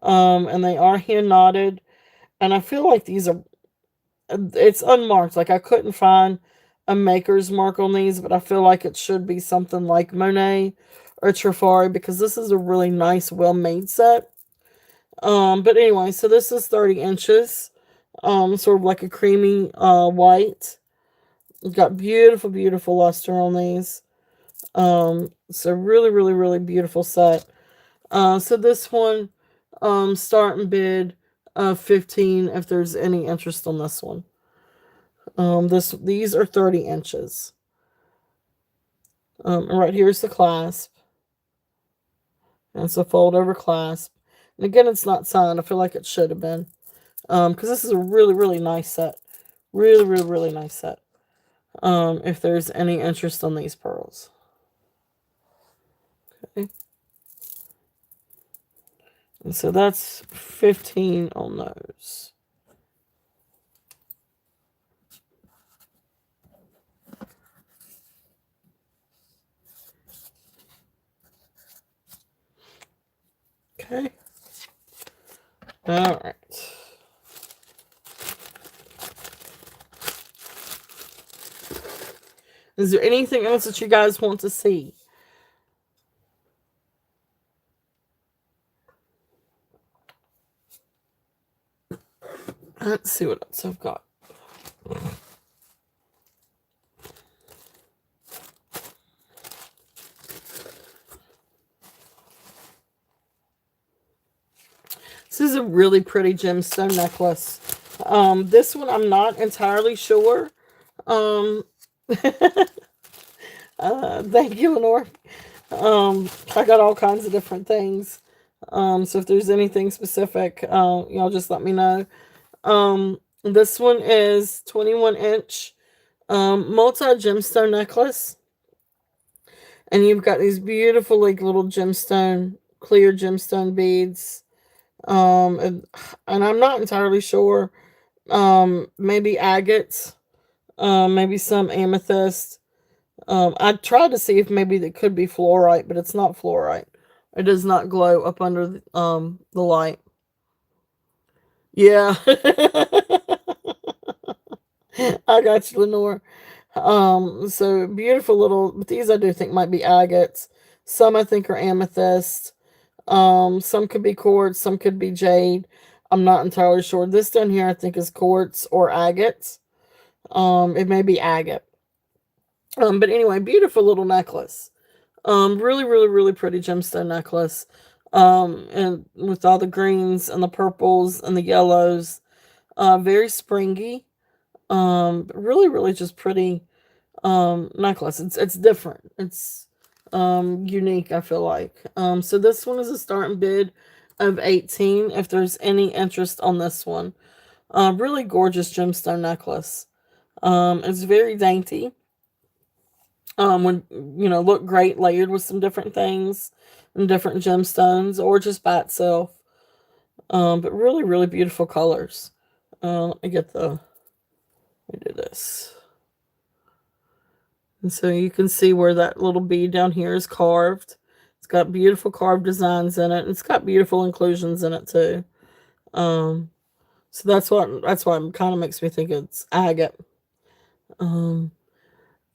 and they are hand knotted. And I feel like these are, it's unmarked. Like I couldn't find a maker's mark on these, but I feel like it should be something like Monet or Trifari because this is a really nice, well-made set. But anyway, so this is 30 inches. Sort of like a creamy white. It's got beautiful, beautiful luster on these. So really, really, really beautiful set. So this one, starting bid of 15 if there's any interest on this one. These are 30 inches. And right here's the clasp. And it's a fold over clasp. And again, it's not signed. I feel like it should have been. Because this is a really, really nice set. Really, really, really nice set. If there's any interest on these pearls. Okay. And so that's 15 on those. Okay. All right. Is there anything else that you guys want to see? Let's see what else I've got. This is a really pretty gemstone necklace. This one I'm not entirely sure. Thank you, Lenore. I got all kinds of different things. So if there's anything specific, y'all just let me know. This one is 21-inch multi-gemstone necklace. And you've got these beautiful, like, little gemstone, clear gemstone beads. And I'm not entirely sure. Maybe agates. Maybe some amethyst. I tried to see if maybe that could be fluorite, but it's not fluorite. It does not glow up under the light. Yeah. I got you, Lenore. So beautiful little, but these I do think might be agates. Some I think are amethyst. Some could be quartz, some could be jade. I'm not entirely sure. This down here I think is quartz or agates. It may be agate. But anyway, beautiful little necklace. Really, really, really pretty gemstone necklace. And with all the greens and the purples and the yellows. Very springy. Really, really just pretty necklace. It's different. It's unique, I feel like. So this one is a starting bid of 18 if there's any interest on this one. Really gorgeous gemstone necklace. It's very dainty. Would look great layered with some different things and different gemstones or just by itself. But really, really beautiful colors. Let me get the let me do this. And so you can see where that little bead down here is carved. It's got beautiful carved designs in it. And it's got beautiful inclusions in it too. Um, so that's why it kind of makes me think it's agate. Um,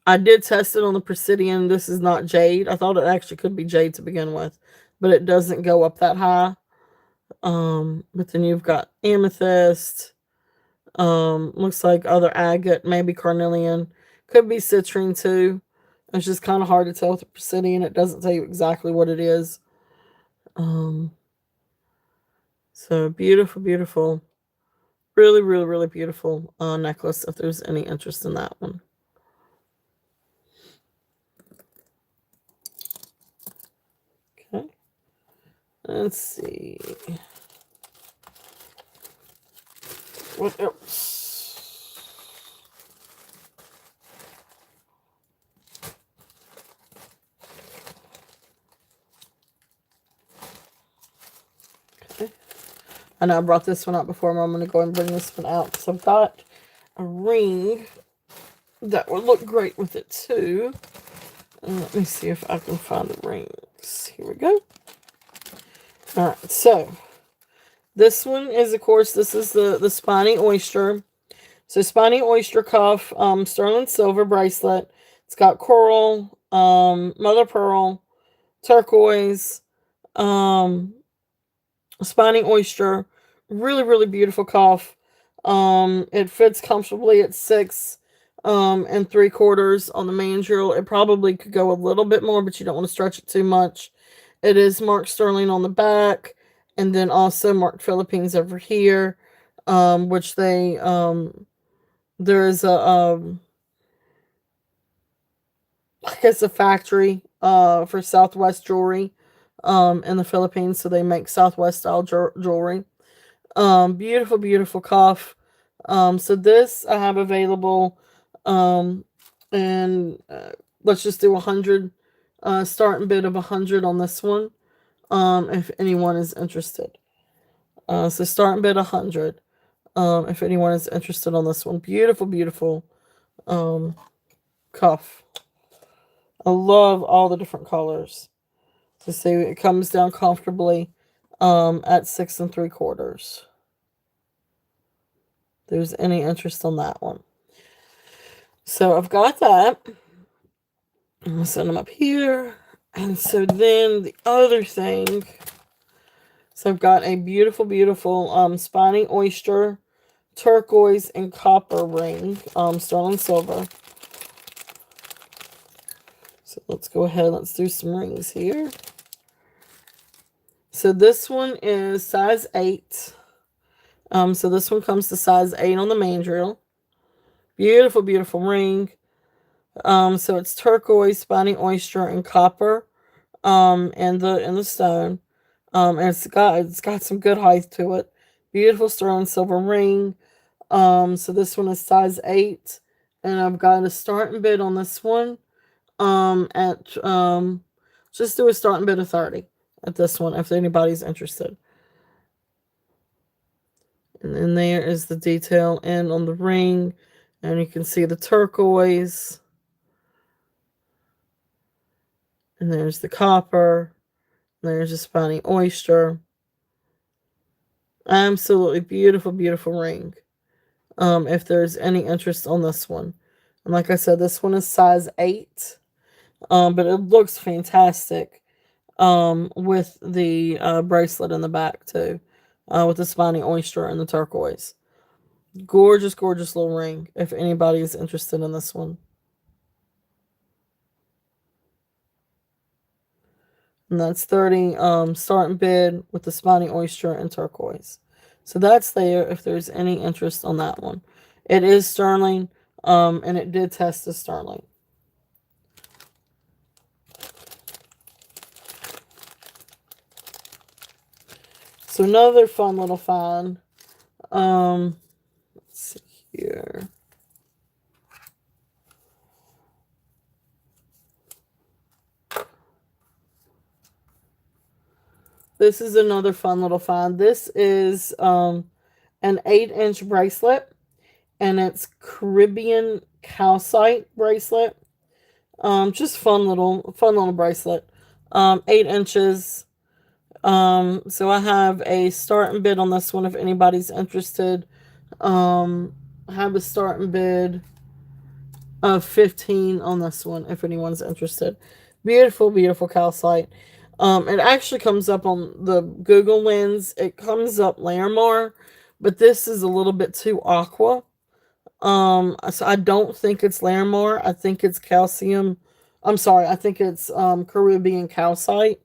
I did test it on the Presidian. This is not jade. I thought it actually could be jade to begin with, but it doesn't go up that high. But then you've got amethyst. Looks like other agate, maybe carnelian, could be citrine too. It's just kind of hard to tell with the Presidian. It doesn't tell you exactly what it is. Um, so beautiful, beautiful, really, really, really beautiful necklace. If there's any interest in that one, okay. Let's see what else. Okay. I know I brought this one out before, but I'm going to go and bring this one out because I've got a ring that would look great with it too. Let me see if I can find the rings. Here we go. All right, so this one is, of course, this is the spiny oyster. So spiny oyster cuff, sterling silver bracelet. It's got coral, mother pearl, turquoise, um, spiny oyster. Really, really beautiful cuff. It fits comfortably at 6 and 3/4 on the mandrel. It probably could go a little bit more, but you don't want to stretch it too much. It is marked sterling on the back, and then also marked Philippines over here, which there is I guess a factory for Southwest jewelry in the Philippines, so they make Southwest style jewelry. Beautiful, beautiful cuff. So this I have available, um, and let's just do 100. Starting bid of 100 on this one. If anyone is interested. So starting bid 100. If anyone is interested on this one, beautiful, beautiful um, cuff. I love all the different colors. To see it comes down comfortably at 6 and 3/4. There's any interest on that one. So I've got that. I'm gonna send them up here. And so then the other thing. So I've got a beautiful, beautiful spiny oyster, turquoise, and copper ring, sterling silver. So let's go ahead. Let's do some rings here. So this one is size 8. So this one comes to size 8 on the mandrel. Beautiful, beautiful ring. So it's turquoise, spiny oyster, and copper. In the stone. And it's got some good height to it. Beautiful sterling silver ring. So this one is size 8, and I've got a starting bid on this one. At just do a starting bid of 30 at this one if anybody's interested. And then there is the detail end on the ring, and you can see the turquoise. And there's the copper. There's the spiny oyster. Absolutely beautiful, beautiful ring. If there's any interest on this one. And like I said, this one is size 8. But it looks fantastic. With the bracelet in the back too. With the spiny oyster and the turquoise. Gorgeous, gorgeous little ring. If anybody is interested in this one. And that's 30 starting bid with the spiny oyster and turquoise. So that's there if there's any interest on that one. It is sterling, and it did test as sterling. So another fun little find. Let's see here. This is another fun little find. This is an 8-inch bracelet, and it's Caribbean calcite bracelet. Just fun little bracelet. 8 inches. So I have a starting bid on this one if anybody's interested. I have a starting bid of 15 on this one if anyone's interested. Beautiful, beautiful calcite. It actually comes up on the Google lens. It comes up Larimar, but this is a little bit too aqua. So I don't think it's Larimar. I think it's calcium. I'm sorry. I think it's Caribbean calcite.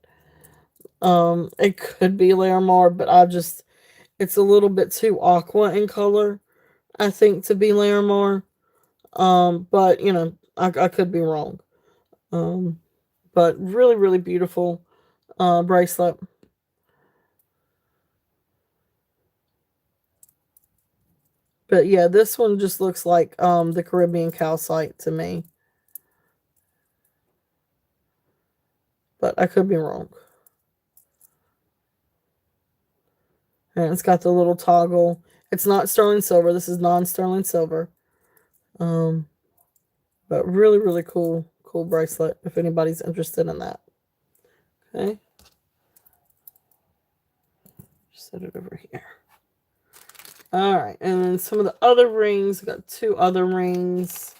It could be Larimar, but it's a little bit too aqua in color. I think to be Larimar. But I could be wrong. Um, but really, really beautiful bracelet. But yeah, this one just looks like the Caribbean calcite to me. But I could be wrong. And it's got the little toggle. It's not sterling silver. This is non-sterling silver. Um, but really, really cool bracelet if anybody's interested in that. Okay. Just set it over here. All right, and then some of the other rings. I got 2 other rings.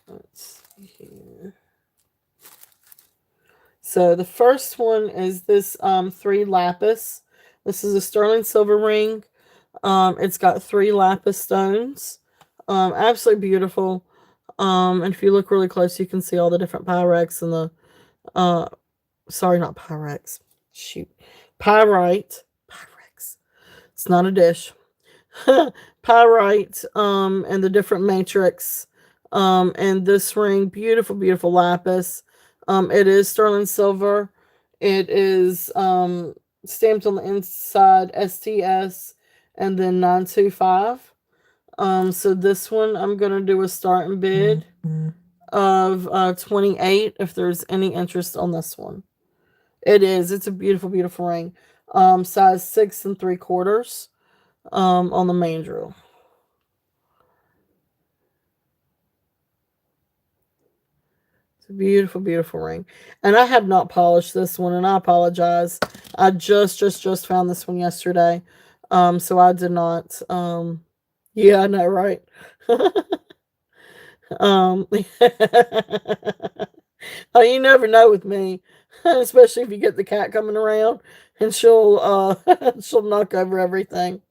Let's see here. So the first one is this 3 lapis. This is a sterling silver ring. It's got 3 lapis stones. Absolutely beautiful. And if you look really close, you can see all the different pyrex and the sorry, not pyrex. Shoot. Pyrite. Pyrex. It's not a dish. Pyrite, and the different matrix. And this ring, beautiful, beautiful lapis. It is sterling silver. It is stamped on the inside STS and then 925. So this one I'm gonna do a starting bid of 28 if there's any interest on this one. It's a beautiful, beautiful ring. Size 6 3/4 on the main drill. It's a beautiful, beautiful ring. And I have not polished this one, and I apologize. I just found this one yesterday. So I did not yeah, I know, right? um Oh, you never know with me, especially if you get the cat coming around and she'll knock over everything.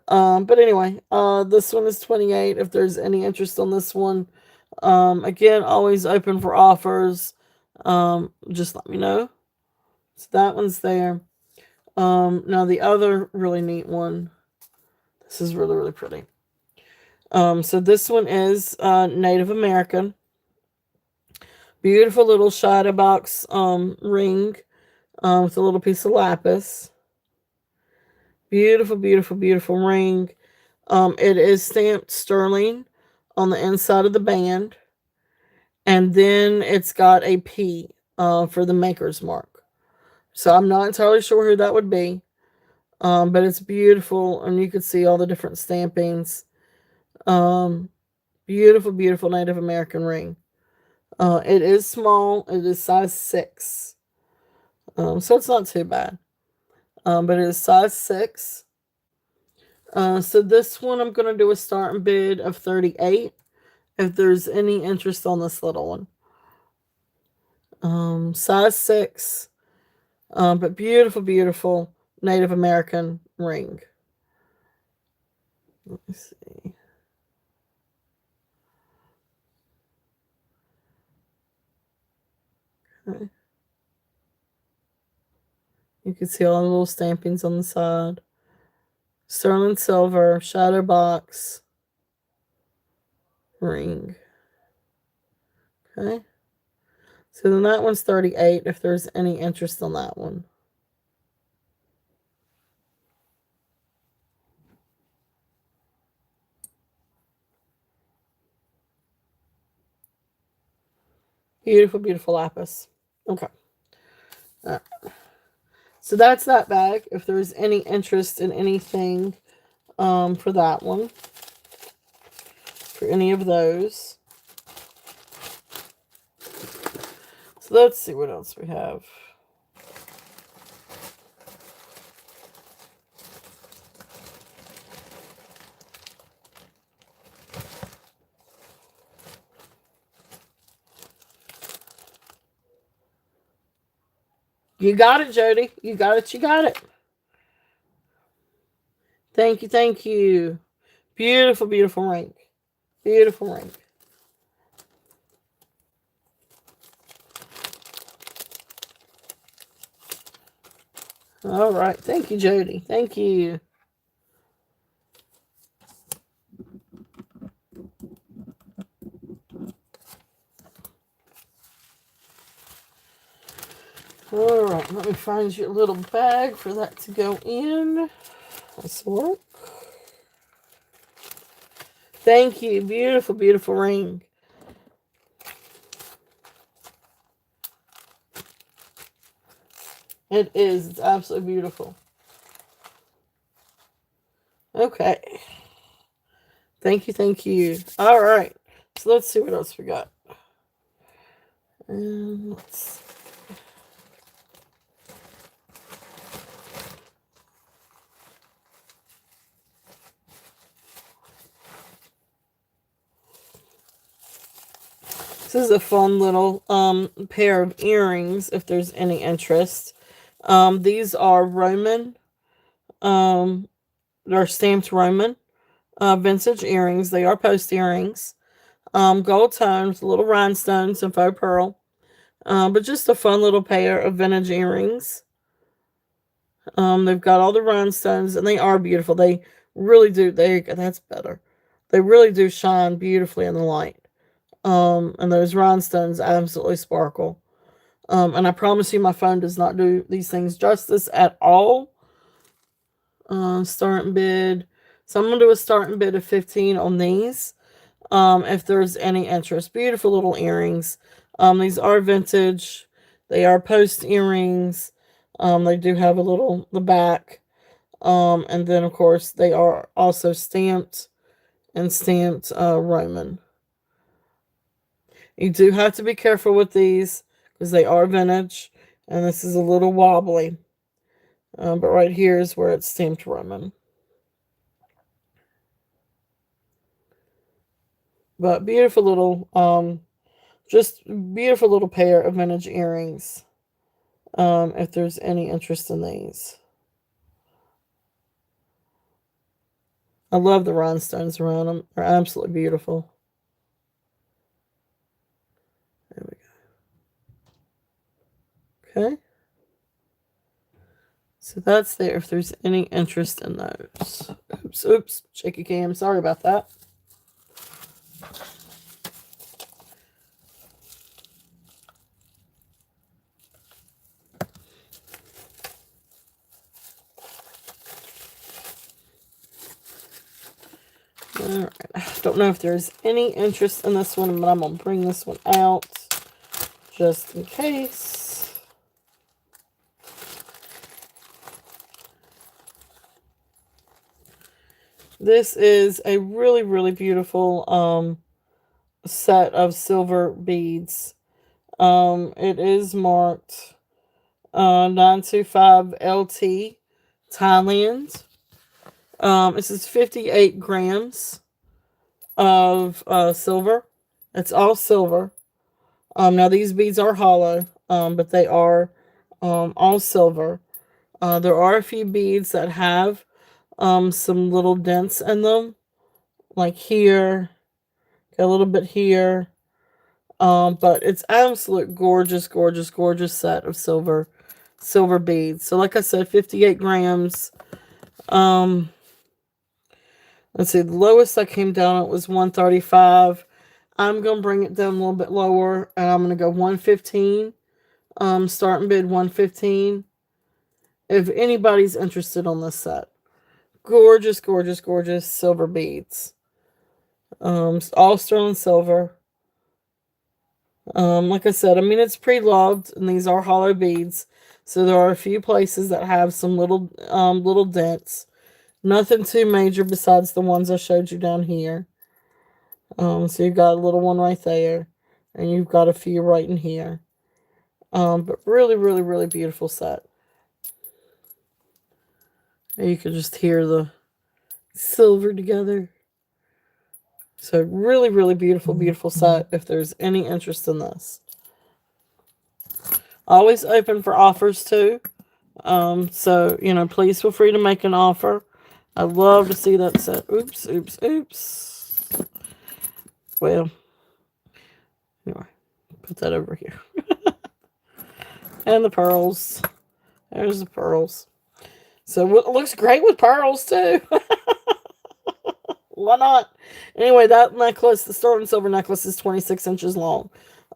But anyway, this one is 28 if there's any interest on this one. Again, always open for offers. Just let me know. So that one's there. Now the other really neat one. This is really, really pretty. So this one is Native American. Beautiful little shadow box ring with a little piece of lapis. Beautiful, beautiful, beautiful ring. It is stamped sterling on the inside of the band. And then it's got a P for the maker's mark. So I'm not entirely sure who that would be. But it's beautiful, and you can see all the different stampings. Beautiful, beautiful Native American ring. It is small. It is size 6. So it's not too bad. But it is size 6. So this one I'm going to do a starting bid of 38 if there's any interest on this little one. Size 6, but beautiful, beautiful Native American ring. Let me see. Okay. You can see all the little stampings on the side. Sterling silver, shadow box, ring. Okay. So then that one's 38 if there's any interest on that one. Beautiful, beautiful lapis. Okay. All right. So that's that bag. If there's any interest in anything for that one, for any of those. So let's see what else we have. You got it, Jody. You got it. You got it. Thank you. Thank you. Beautiful, beautiful ring. Beautiful ring. All right. Thank you, Jody. Thank you. All right. Let me find you a little bag for that to go in. This work. Thank you. Beautiful, beautiful ring. It is. It's absolutely beautiful. Okay. Thank you. Thank you. All right. So let's see what else we got. And let's. This is a fun little pair of earrings if there's any interest. These are Roman. They're stamped Roman vintage earrings. They are post earrings. Gold tones, little rhinestones, and faux pearl. But just a fun little pair of vintage earrings. They've got all the rhinestones, and they are beautiful. They really do. That's better. They really do shine beautifully in the light. And those rhinestones absolutely sparkle. And I promise you, my phone does not do these things justice at all. Starting bid. So I'm gonna do a starting bid of 15 on these. If there's any interest. Beautiful little earrings. These are vintage. They are post earrings. They do have the back. And then of course they are also stamped Roman. You do have to be careful with these because they are vintage, and this is a little wobbly. But right here is where it's stamped Roman. But beautiful little, just beautiful little pair of vintage earrings. If there's any interest in these. I love the rhinestones around them. They're absolutely beautiful. There we go. Okay. So that's there if there's any interest in those. Oops. Shaky cam. Sorry about that. Alright. Don't know if there's any interest in this one, but I'm going to bring this one out just in case. This is a really, really beautiful set of silver beads. It is marked 925 LT, Thailand. This is 58 grams of silver. It's all silver. Now these beads are hollow, but they are all silver. There are a few beads that have some little dents in them, like here, a little bit here. But it's absolute gorgeous, gorgeous, gorgeous set of silver beads. So like I said, 58 grams. Um, let's see, the lowest I came down at was 135. I'm gonna bring it down a little bit lower, and I'm gonna go 115. Starting bid 115. If anybody's interested on this set, gorgeous, gorgeous, gorgeous silver beads. All sterling silver. Like I said, I mean, it's pre-loved, and these are hollow beads, so there are a few places that have some little dents. Nothing too major besides the ones I showed you down here. So you've got a little one right there, and you've got a few right in here. But really, really, really beautiful set. And you can just hear the silver together. So really, really beautiful, beautiful set if there's any interest in this. Always open for offers too. So, please feel free to make an offer. I'd love to see that set. Oops, oops, oops. Well, anyway, put that over here. And the pearls. There's the pearls. So it looks great with pearls too. Why not? Anyway, that necklace, the sterling silver necklace, is 26 inches long.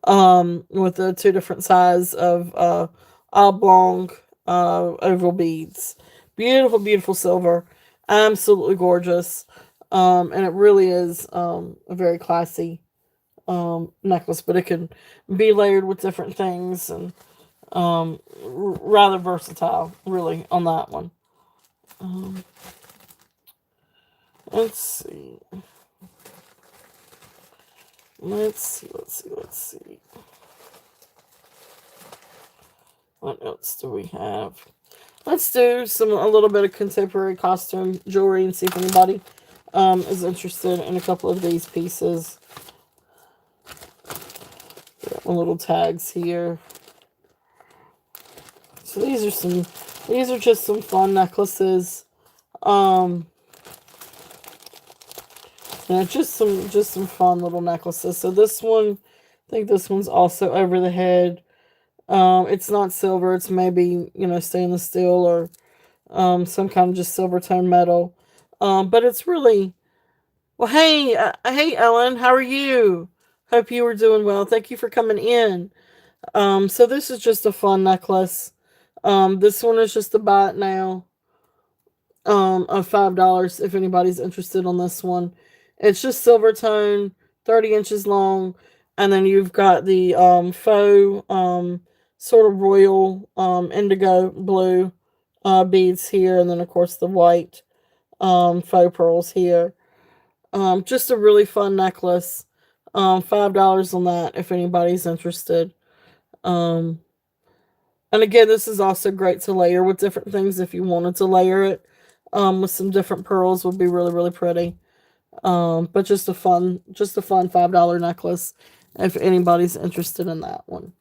With the two different size of oblong oval beads. Beautiful, beautiful silver. Absolutely gorgeous. And it really is a very classy necklace, but it can be layered with different things, and rather versatile, really, on that one. Let's see. Let's see. What else do we have? Let's do a little bit of contemporary costume jewelry and see if anybody is interested in a couple of these pieces. Got my little tags here. So these are just some fun necklaces. Just some fun little necklaces. So this one, I think this one's also over the head. It's not silver. It's maybe, stainless steel or some kind of just silver tone metal. But it's really, well, hey, Ellen, how are you? Hope you were doing well. Thank you for coming in. So this is just a fun necklace. This one is just a buy it now. Of $5 if anybody's interested on this one. It's just silver tone, 30 inches long, and then you've got the faux sort of royal indigo blue beads here, and then of course the white faux pearls here. Just a really fun necklace. $5 on that if anybody's interested. And again, this is also great to layer with different things if you wanted to layer it. With some different pearls would be really, really pretty. But just a fun $5 necklace if anybody's interested in that one.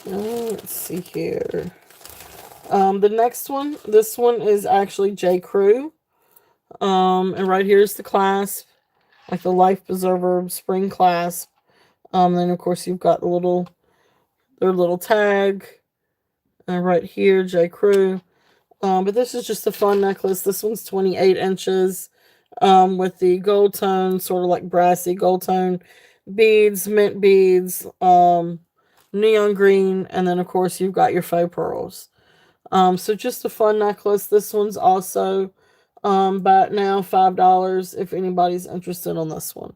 Let's see here. The next one, this one is actually J. Crew. And right here is the clasp, like the Life Preserver spring clasp. Then of course you've got their little tag. Right here, J. Crew. But this is just a fun necklace. This one's 28 inches with the gold tone, sort of like brassy gold tone beads, mint beads, neon green, and then of course you've got your faux pearls. So just a fun necklace. This one's also about now $5 if anybody's interested on this one.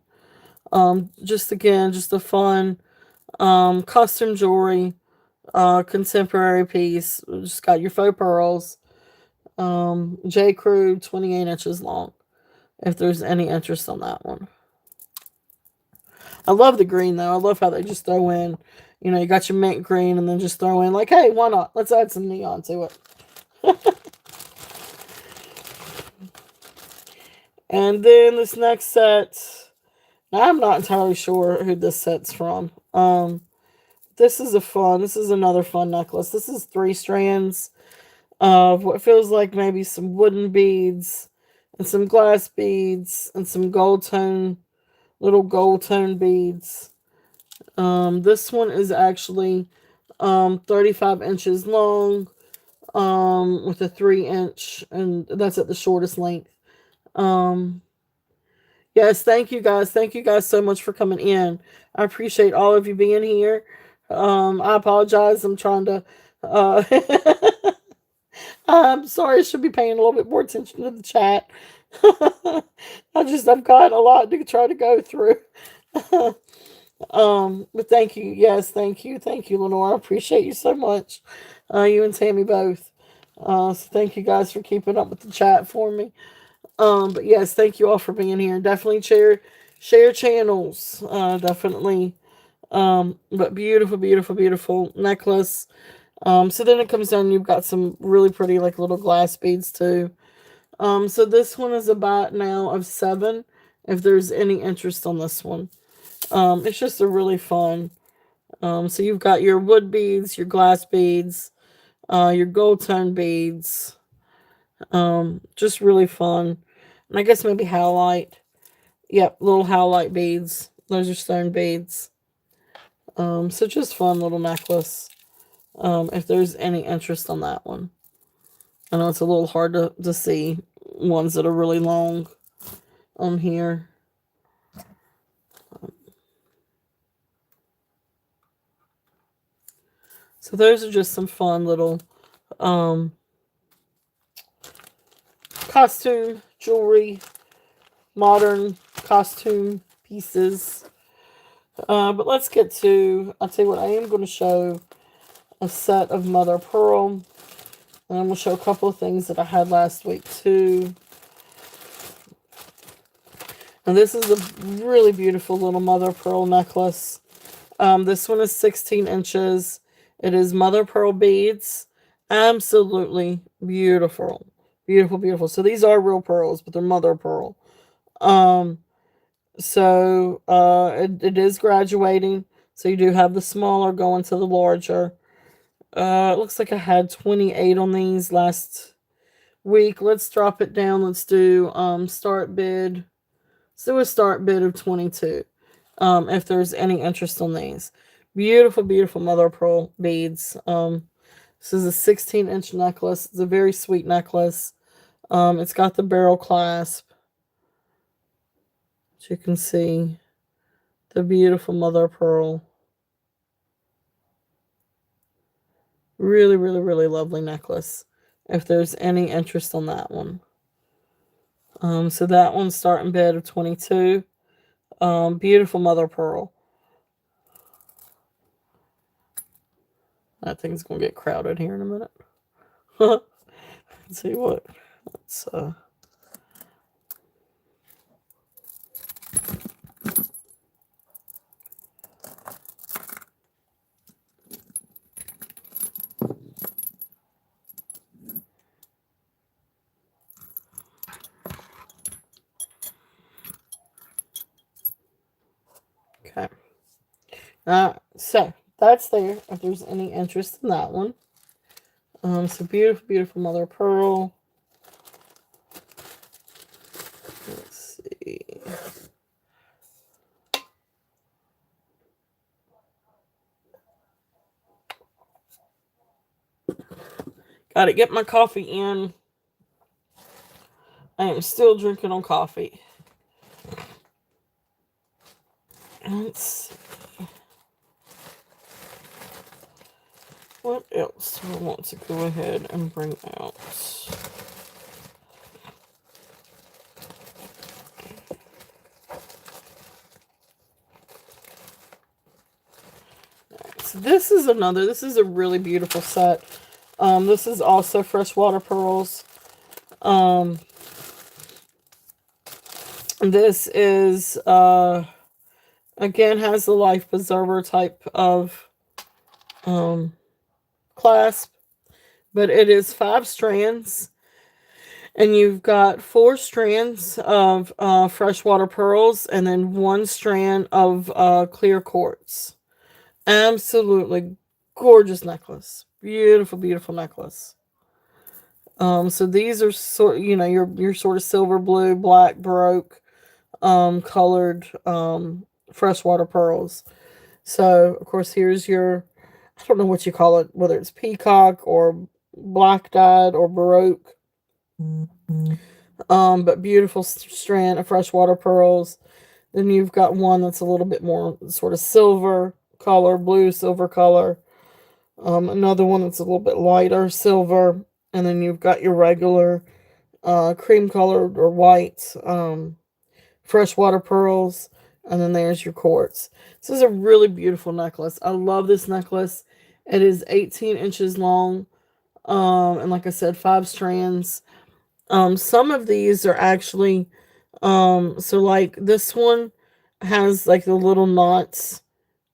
Just a fun custom jewelry, contemporary piece. Just got your faux pearls. J. Crew, 28 inches long, if there's any interest on that one. I love the green though. I love how they just throw in, you know, you got your mint green, and then just throw in like, hey, why not? Let's add some neon to it. And then this next set, now I'm not entirely sure who this set's from. This is another fun necklace. This is 3 strands of what feels like maybe some wooden beads and some glass beads and some little gold tone beads. This one is actually 35 inches long, with a 3-inch, and that's at the shortest length. Yes, thank you guys. Thank you guys so much for coming in. I appreciate all of you being here. I apologize. I'm trying to. Uh, I'm sorry. I should be paying a little bit more attention to the chat. I've got a lot to try to go through. But thank you. Yes, thank you. Thank you, Lenore. I appreciate you so much. You and Tammy both. So thank you guys for keeping up with the chat for me. But yes, thank you all for being here. Definitely share channels. Definitely. But beautiful, beautiful, beautiful necklace. So then it comes down, you've got some really pretty like little glass beads too. So this one is about now of 7, if there's any interest on this one. It's just a really fun. So you've got your wood beads, your glass beads, your gold tone beads. Just really fun. And I guess maybe howlite. Yep, little howlite beads. Those are stone beads. So just fun little necklace. If there's any interest on that one. I know it's a little hard to see ones that are really long on here. So those are just some fun little costume jewelry, modern costume pieces. But let's get to, I'll tell you what, I am going to show a set of mother of pearl. And I'm going to show a couple of things that I had last week too. And this is a really beautiful little mother of pearl necklace. This one is 16 inches. It is mother of pearl beads. Absolutely beautiful. Beautiful, beautiful. So these are real pearls, but they're mother of pearl. It is graduating. So you do have the smaller going to the larger. It looks like I had 28 on these last week. Let's drop it down. Let's do start bid. Let's do a start bid of 22. If there's any interest on these. Beautiful, beautiful mother of pearl beads. This is a 16-inch necklace. It's a very sweet necklace. It's got the barrel clasp. As you can see, the beautiful mother of pearl. Really, really, really lovely necklace. If there's any interest on that one. So that one's starting bid of 22. Beautiful mother of pearl. That thing's gonna get crowded here in a minute. Let's see what. Let's okay. So that's there. If there's any interest in that one. So beautiful, beautiful mother of pearl. Let's see. Gotta get my coffee in. I am still drinking on coffee. Let's see. What else do I want to go ahead and bring out? So this is a really beautiful set. This is also freshwater pearls. This is, again, has the life preserver type of clasp, but it is 5 strands, and you've got 4 strands of freshwater pearls, and then 1 strand of clear quartz. Absolutely gorgeous necklace. Beautiful, beautiful necklace. So these are your sort of silver, blue, black, baroque, colored, freshwater pearls. So of course here's your, I don't know what you call it, whether it's peacock or black dyed or baroque. But beautiful strand of freshwater pearls. Then you've got one that's a little bit more sort of silver color, blue silver color. Another one that's a little bit lighter silver, and then you've got your regular cream colored or white freshwater pearls, and then there's your quartz. This is a really beautiful necklace. I love this necklace. It is 18 inches long, and like I said, 5 strands. Some of these are actually, so like this one has like the little knots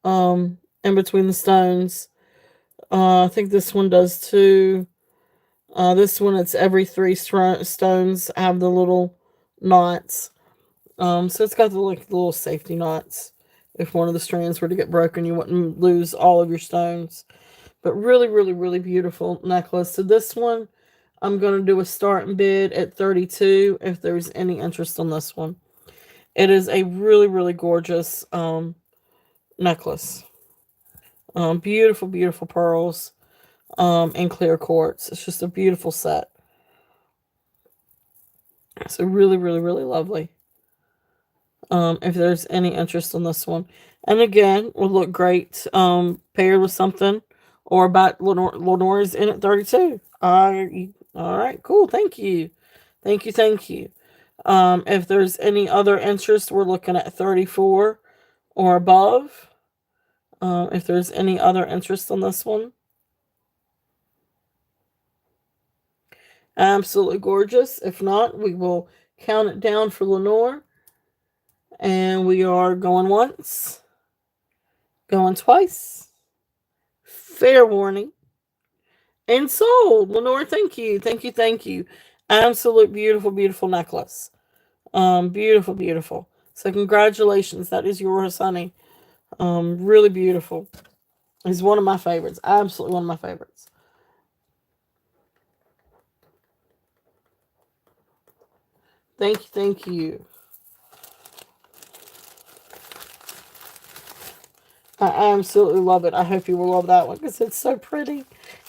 in between the stones. I think this one does too. This one, it's every 3 stones have the little knots. So it's got the like the little safety knots. If one of the strands were to get broken, you wouldn't lose all of your stones. But really, really, really beautiful necklace. So this one, I'm going to do a starting bid at 32 if there's any interest on this one. It is a really, really gorgeous necklace. Beautiful, beautiful pearls and clear quartz. It's just a beautiful set. So really, really, really lovely. If there's any interest on this one. And again, would look great paired with something, or about Lenore's in at 32. All right, cool. Thank you. Thank you. Thank you. If there's any other interest, we're looking at 34 or above. If there's any other interest on this one. Absolutely gorgeous. If not, we will count it down for Lenore. And we are going once, going twice. Fair warning. And sold. Lenore, thank you. Thank you. Thank you. Absolute beautiful, beautiful necklace. Beautiful, beautiful. So congratulations. That is yours, honey. Really beautiful. It's one of my favorites. Absolutely one of my favorites. Thank you. Thank you. I absolutely love it. I hope you will love that one because it's so pretty.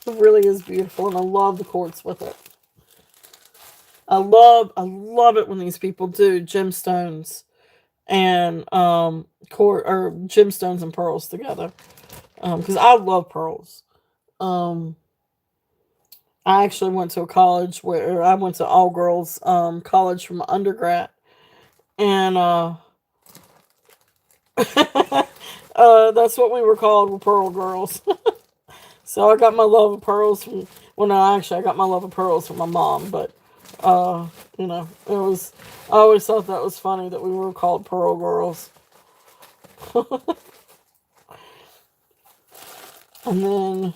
It really is beautiful, and I love the quartz with it. I love it when these people do gemstones and gemstones and pearls together. Because I love pearls. Um, I actually went to a college where I went to all girls college from undergrad, and that's what we were called, were pearl girls. So I got my love of pearls from, well, no, actually, I got my love of pearls from my mom, but, it was, I always thought that was funny that we were called pearl girls. And then,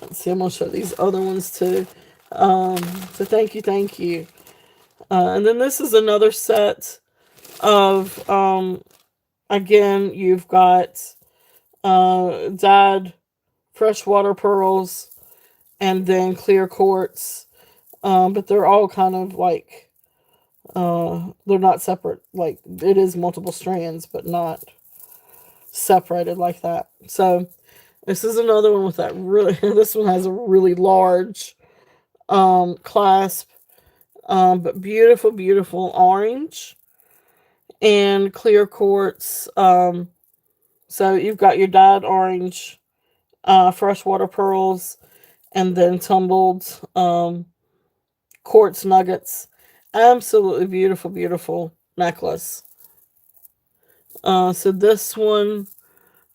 let's see, I'm going to show these other ones too. So thank you, thank you. And then this is another set of, again, you've got dyed freshwater pearls and then clear quartz. But they're all kind of like, they're not separate. Like, it is multiple strands, but not separated like that. So, this is another one with that really, this one has a really large clasp, but beautiful, beautiful orange and clear quartz. So, you've got your dyed orange freshwater pearls and then tumbled quartz nuggets. Absolutely beautiful, beautiful necklace. So this one,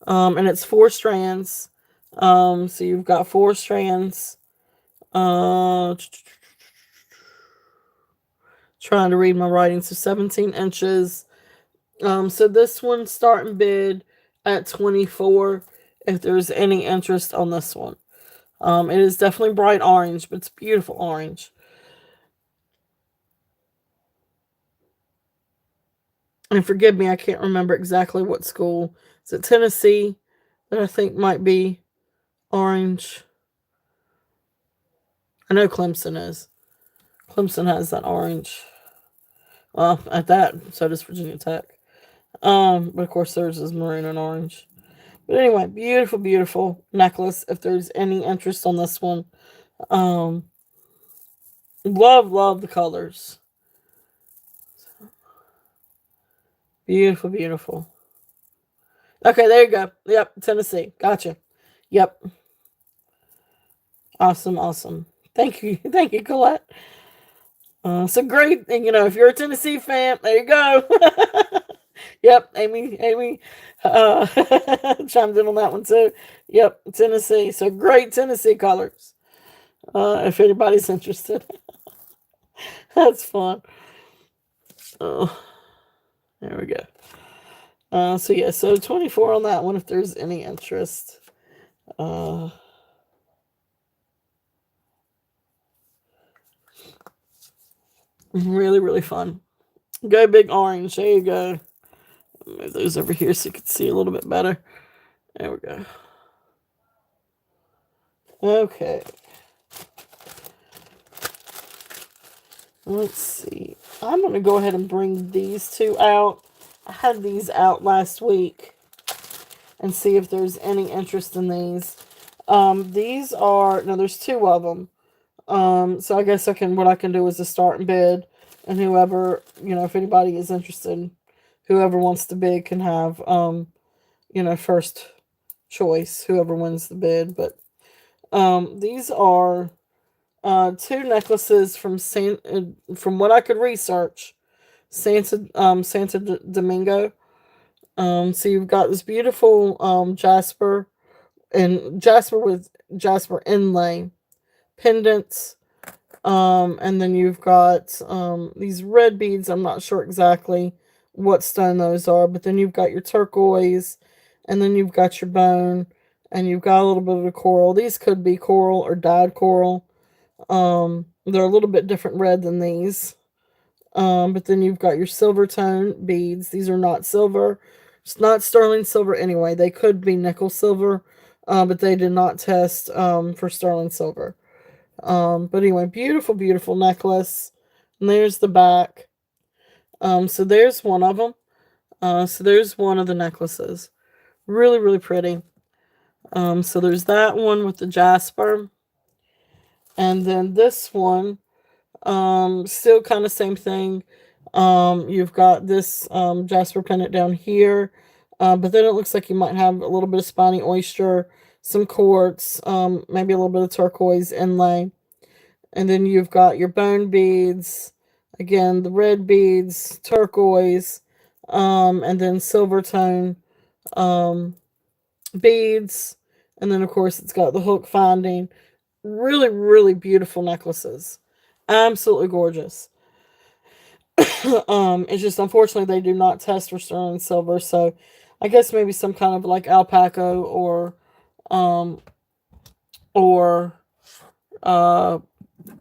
and it's 4 strands. So you've got 4 strands. Trying to read my writing. So 17 inches. So this one starting bid at 24 if there's any interest on this one. It is definitely bright orange, but it's beautiful orange. And forgive me, I can't remember exactly what school. Is it Tennessee that I think might be orange? I know Clemson is. Clemson has that orange. Well, at that, so does Virginia Tech. But of course theirs is maroon and orange. But anyway, beautiful, beautiful necklace. If there's any interest on this one, um, love the colors. Beautiful, beautiful. Okay, there you go. Yep, Tennessee. Gotcha. Yep. Awesome, awesome. Thank you, thank you, Colette. So great, and if you're a Tennessee fan, there you go. Yep, Amy, uh, chimed in on that one too. Yep, Tennessee. So great Tennessee colors. If anybody's interested, that's fun. Oh, there we go. So yeah, so 24 on that one. If there's any interest. Really, really fun. Go big orange. There you go. Move those over here so you can see a little bit better. There we go. Okay. Let's see. I'm going to go ahead and bring these two out. I had these out last week and see if there's any interest in these. These are, no, there's two of them. So I guess what I can do is a start and bid, and whoever, if anybody is interested, whoever wants to bid can have, first choice, whoever wins the bid. But, these are, two necklaces from from what I could research, Santa Domingo. So you've got this beautiful, Jasper with Jasper inlay pendants. And then you've got these red beads. I'm not sure exactly what stone those are, but then you've got your turquoise, and then you've got your bone, and you've got a little bit of the coral. These could be coral or dyed coral. They're a little bit different red than these. But then you've got your silver tone beads. These are not silver. It's not sterling silver anyway. They could be nickel silver, but they did not test for sterling silver. But anyway, beautiful, beautiful necklace. And there's the back. So there's one of them. So there's one of the necklaces. Really, really pretty. So there's that one with the jasper. And then this one, still kind of same thing. You've got this jasper pendant down here. But then it looks like you might have a little bit of spiny oyster, some quartz, maybe a little bit of turquoise inlay. And then you've got your bone beads, again, the red beads, turquoise, and then silver tone beads. And then, of course, it's got the hook finding. Really, really beautiful necklaces. Absolutely gorgeous. It's just, unfortunately, they do not test for sterling silver. So I guess maybe some kind of like alpaca or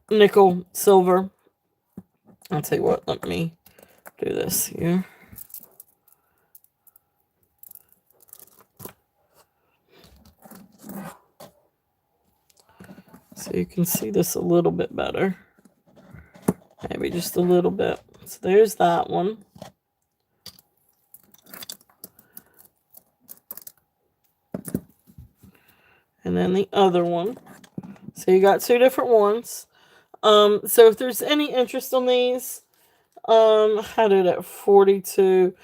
nickel silver. I'll tell you what, let me do this here. So you can see this a little bit better. Maybe just a little bit. So there's that one. And then the other one. So you got two different ones. So if there's any interest on these, had it at 42.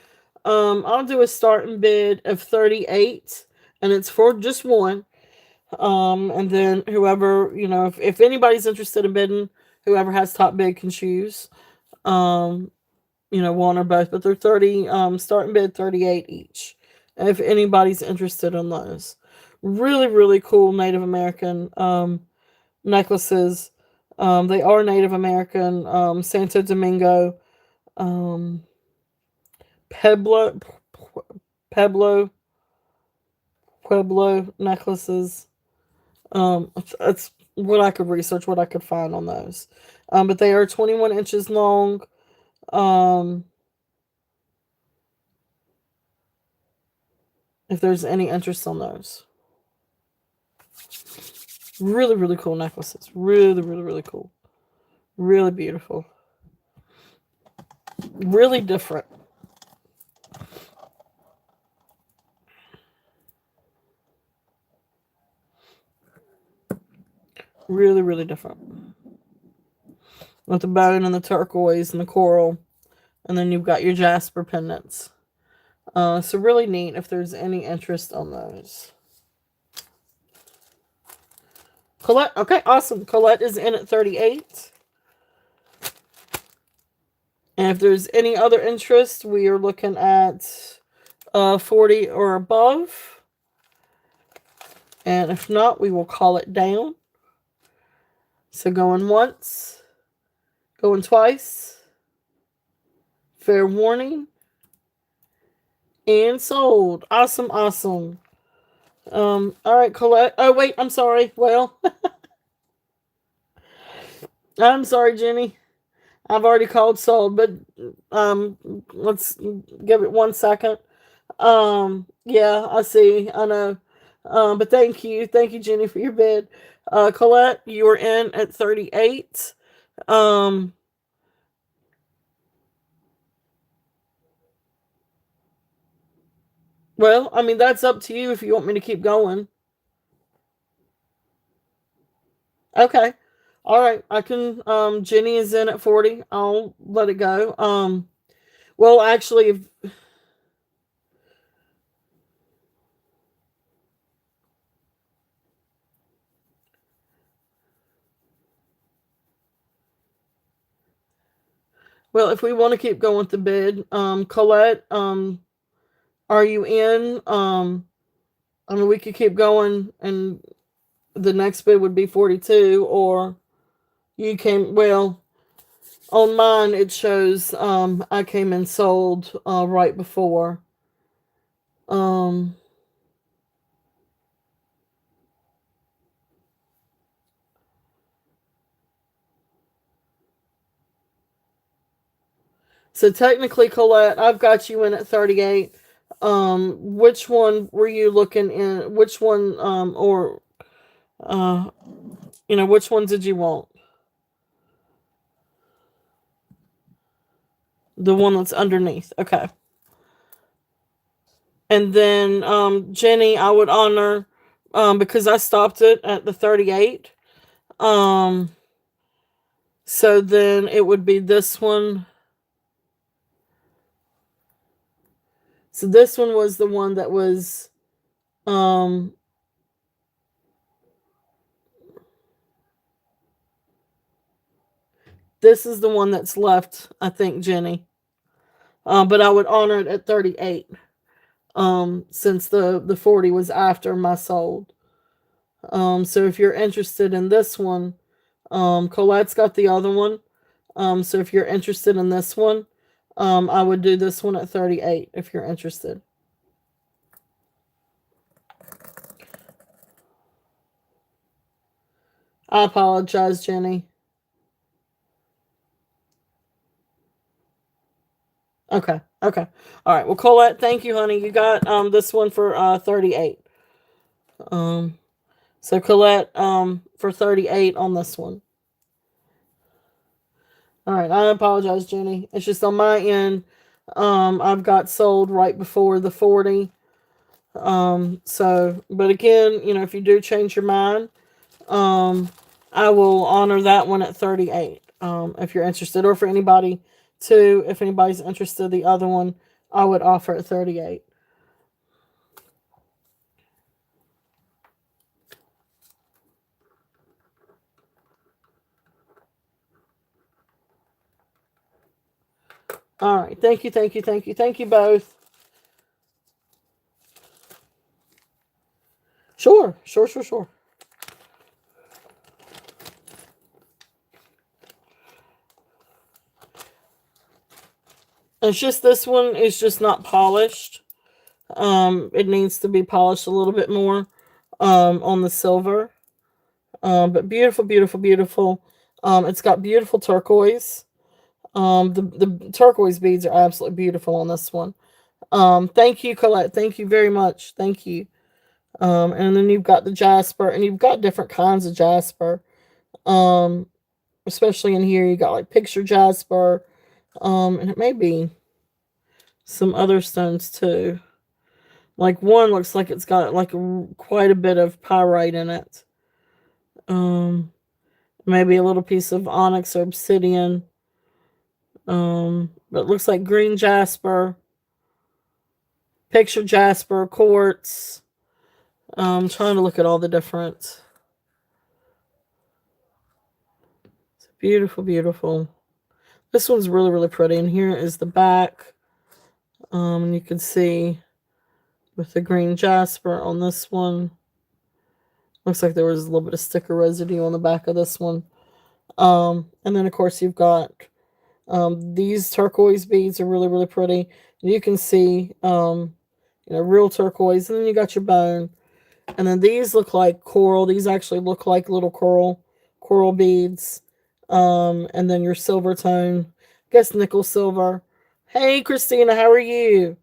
I'll do a starting bid of 38, and it's for just one. And then whoever, if anybody's interested in bidding, whoever has top bid can choose. One or both, but they're 30, starting bid 38 each. And if anybody's interested in those. Really, really cool Native American necklaces. They are Native American, Santo Domingo, Pueblo, Pueblo necklaces. That's what I could research, what I could find on those. But they are 21 inches long. If there's any interest on those. Really, really cool necklaces. Really, really, really cool. Really beautiful. Really different. Really, really different. With the bone and the turquoise and the coral. And then you've got your jasper pendants. So really neat if there's any interest on those. Colette, okay, awesome. Colette is in at 38. And if there's any other interest, we are looking at 40 or above. And if not, we will call it down. So going once, going twice, fair warning, and sold. Awesome, awesome. All right, Colette. Oh, wait, I'm sorry. Well, I'm sorry, Jenny. I've already called sold, but let's give it 1 second. Yeah, I see. I know. But thank you, Jenny, for your bid. Colette, you are in at 38. Well, I mean, that's up to you if you want me to keep going. Okay. All right. I can, Jenny is in at 40. I'll let it go. Well, actually, if we want to keep going with the bid, Colette, are you in? I mean, we could keep going, and the next bid would be 42, or you came, well, on mine it shows I came and sold right before. Um, so technically, Colette, I've got you in at 38. Which one were you looking in? Which one, or uh, which ones did you want? The one that's underneath. Okay. And then Jenny, I would honor because I stopped it at the 38. Um, so then it would be this one. So this one was the one that was this is the one that's left, I think, Jenny. But I would honor it at 38. Since the 40 was after my sold. So if you're interested in this one, Colette's got the other one. So if you're interested in this one, I would do this one at 38 if you're interested. I apologize, Jenny. Okay. Okay. All right. Well, Colette, thank you, honey. You got this one for 38. Um so Colette for 38 on this one. All right. I apologize, Jenny. It's just on my end. I've got sold right before the 40. So, but again, if you do change your mind, I will honor that one at 38. If you're interested, or for anybody too, if anybody's interested, the other one I would offer at 38. All right. Thank you. Thank you. Thank you. Thank you both. Sure. Sure. Sure. Sure. It's just this one is just not polished. It needs to be polished a little bit more on the silver. But beautiful, beautiful, beautiful. It's got beautiful turquoise. The turquoise beads are absolutely beautiful on this one. Thank you, Colette. Thank you very much. Thank you. And then you've got the jasper, and you've got different kinds of jasper. Um, Especially in here, you got like picture jasper. And it may be some other stones too. Like one looks like it's got like quite a bit of pyrite in it. Um, Maybe a little piece of onyx or obsidian. But it looks like green jasper, picture jasper, quartz. Trying to look at all the different. It's beautiful, beautiful. This one's really, really pretty. And here is the back. You can see with the green jasper on this one. Looks like there was a little bit of sticker residue on the back of this one. And then of course you've got these turquoise beads are really, really pretty. You can see real turquoise, and then you got your bone. And then these look like coral. These actually look like little coral beads. And then your silver tone, I guess nickel silver. Hey Christina, how are you?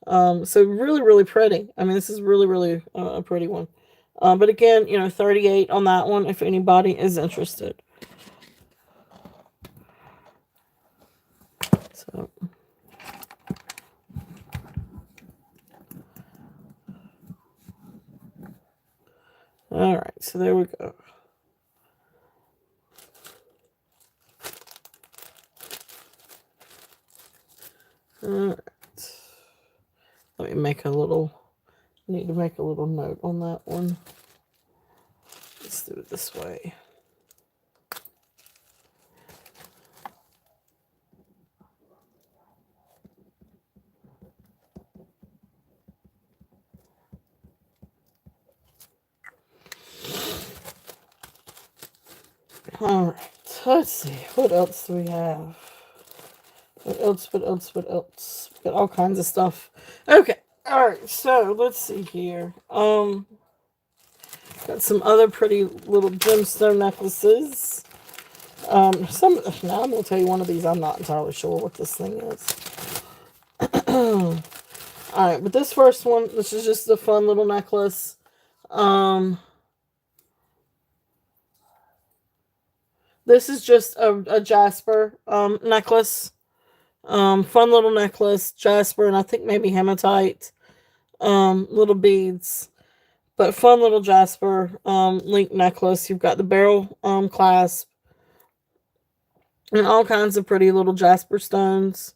So really, really pretty. I mean, this is really, really a pretty one. But again, 38 on that one if anybody is interested. So all right, so there we go. All right. Let me make a little. Need to make a little note on that one. Let's do it this way. All right. Let's see. What else do we have? What else? What else? What else? We got all kinds of stuff. Okay. All right. So let's see here. Got some other pretty little gemstone necklaces. Now I'm gonna tell you one of these. I'm not entirely sure what this thing is. All right, but this first one, this is just a fun little necklace. This is just a jasper necklace. Fun little necklace, jasper, and I think maybe hematite. Little beads, but fun little jasper link necklace. You've got the barrel clasp, and all kinds of pretty little jasper stones.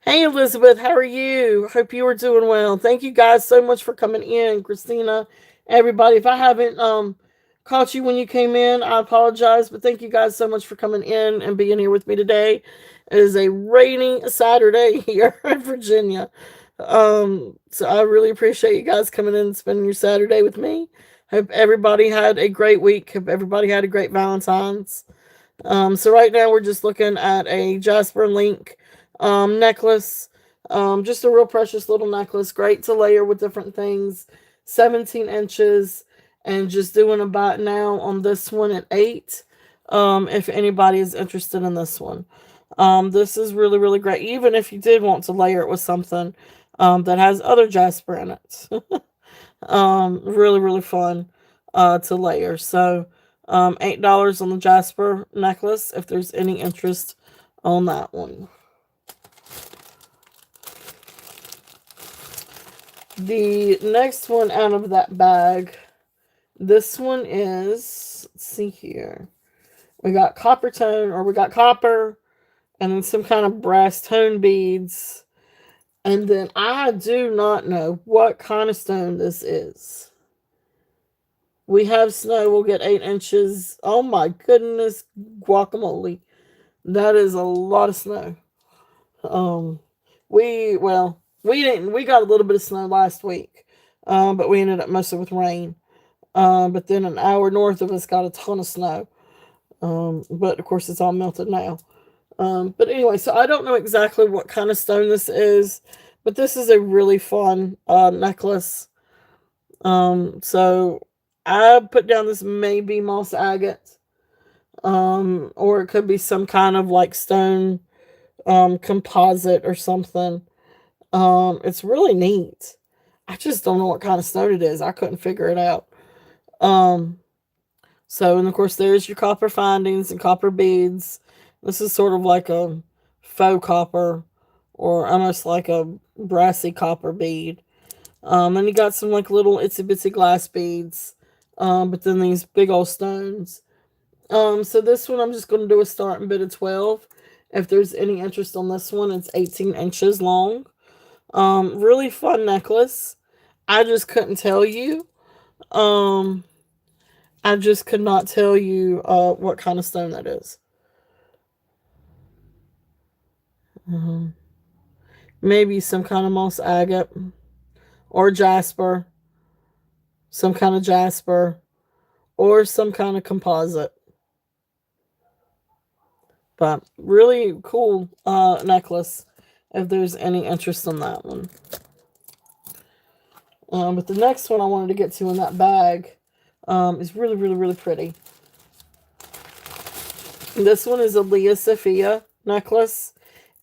Hey Elizabeth, how are you? Hope you are doing well. Thank you guys so much for coming in, Christina, everybody. If I haven't caught you when you came in, I apologize, but thank you guys so much for coming in and being here with me today. It is a rainy Saturday here in Virginia. So I really appreciate you guys coming in and spending your Saturday with me. Hope everybody had a great week. Hope everybody had a great Valentine's. So right now we're just looking at a Jasper Link necklace. Just a real precious little necklace. Great to layer with different things. 17 inches. And just doing a buy now on this one at 8. If anybody is interested in this one. This is really, really great. Even if you did want to layer it with something that has other jasper in it. Really, really fun to layer. So $8 on the jasper necklace if there's any interest on that one. The next one out of that bag, this one is, let's see here. We got copper tone, or we got copper, and then some kind of brass tone beads. And then I do not know what kind of stone this is. We have snow. We'll get 8 inches. Oh my goodness, guacamole. That is a lot of snow. We got a little bit of snow last week. But we ended up mostly with rain. But then an hour north of us got a ton of snow. But of course it's all melted now. But anyway, so I don't know exactly what kind of stone this is, But this is a really fun necklace. So I put down this may be moss agate. Or it could be some kind of like stone composite or something. It's really neat. I just don't know what kind of stone it is. I couldn't figure it out. Um, so, and of course, there's your copper findings and copper beads. This is sort of like a faux copper or almost like a brassy copper bead. And you got some like little itsy bitsy glass beads. But then these big old stones. So this one I'm just going to do a starting bid of 12. If there's any interest on this one, it's 18 inches long. Really fun necklace. I just couldn't tell you. Um, I just could not tell you what kind of stone that is. Um, Maybe some kind of moss agate or jasper, some kind of jasper, or some kind of composite. But really cool necklace if there's any interest in that one. But the next one I wanted to get to in that bag is really, really, really pretty. This one is a Leah Sophia necklace.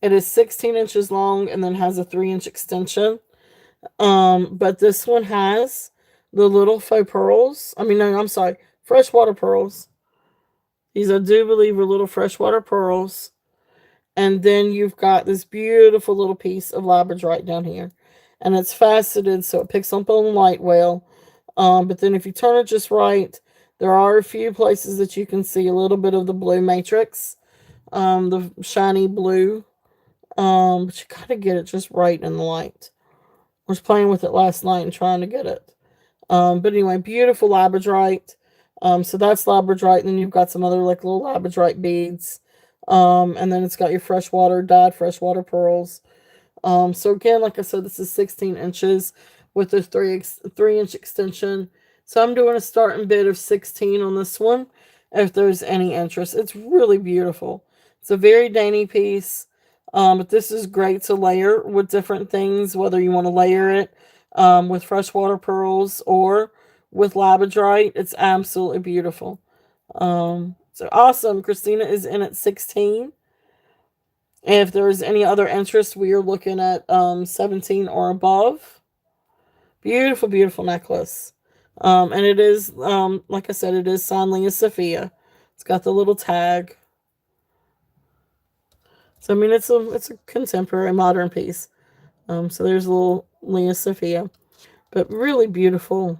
It is 16 inches long and then has a 3-inch extension. But this one has the little faux pearls. I mean, no, I'm sorry, freshwater pearls. These I do believe are little freshwater pearls. And then you've got this beautiful little piece of labradorite down here. And it's faceted so it picks up on light well. But then if you turn it just right, there are a few places that you can see a little bit of the blue matrix. The shiny blue. But you gotta get it just right in the light. I was playing with it last night and trying to get it. But anyway, beautiful labradorite. So that's labradorite. And then you've got some other like little labradorite beads. And then it's got your freshwater dyed freshwater pearls. So again, like I said, this is 16 inches with a 3-inch extension. So I'm doing a starting bid of 16 on this one if there's any interest. It's really beautiful. It's a very dainty piece. But this is great to layer with different things, whether you want to layer it with freshwater pearls or with labradorite. It's absolutely beautiful. So awesome. Christina is in at 16. If there's any other interest, we are looking at 17 or above. Beautiful, beautiful necklace. And it is, like I said, it is signed Leah Sophia. It's got the little tag. So I mean, it's a contemporary, modern piece. So there's a little Leah Sophia, but really beautiful.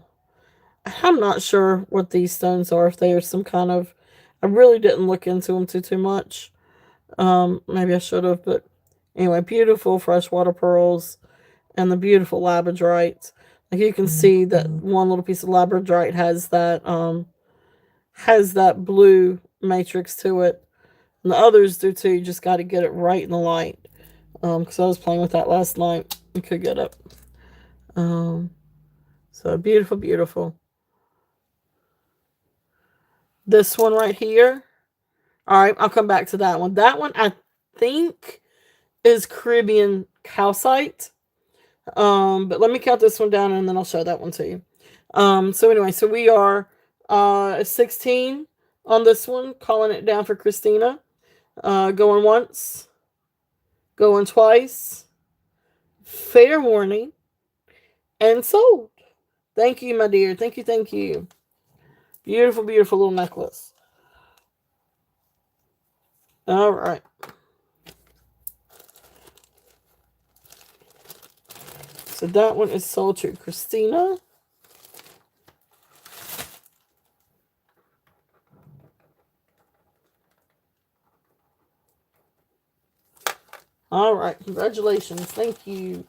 I'm not sure what these stones are. If they are some kind of, I really didn't look into them too much. Maybe I should have, but anyway, beautiful freshwater pearls and the beautiful labradorite. Like you can see that one little piece of labradorite has that blue matrix to it. And the others do too. You just got to get it right in the light. Because I was playing with that last night and could get it. So beautiful, beautiful. This one right here. All right, I'll come back to that one. That one I think is Caribbean calcite. But let me count this one down and then I'll show that one to you. So anyway, so we are 16 on this one, calling it down for Christina. Going once, going twice, fair warning, and sold. Thank you, my dear. Thank you, thank you. Beautiful, beautiful little necklace. All right. So that one is sold to Christina. All right. Congratulations. Thank you.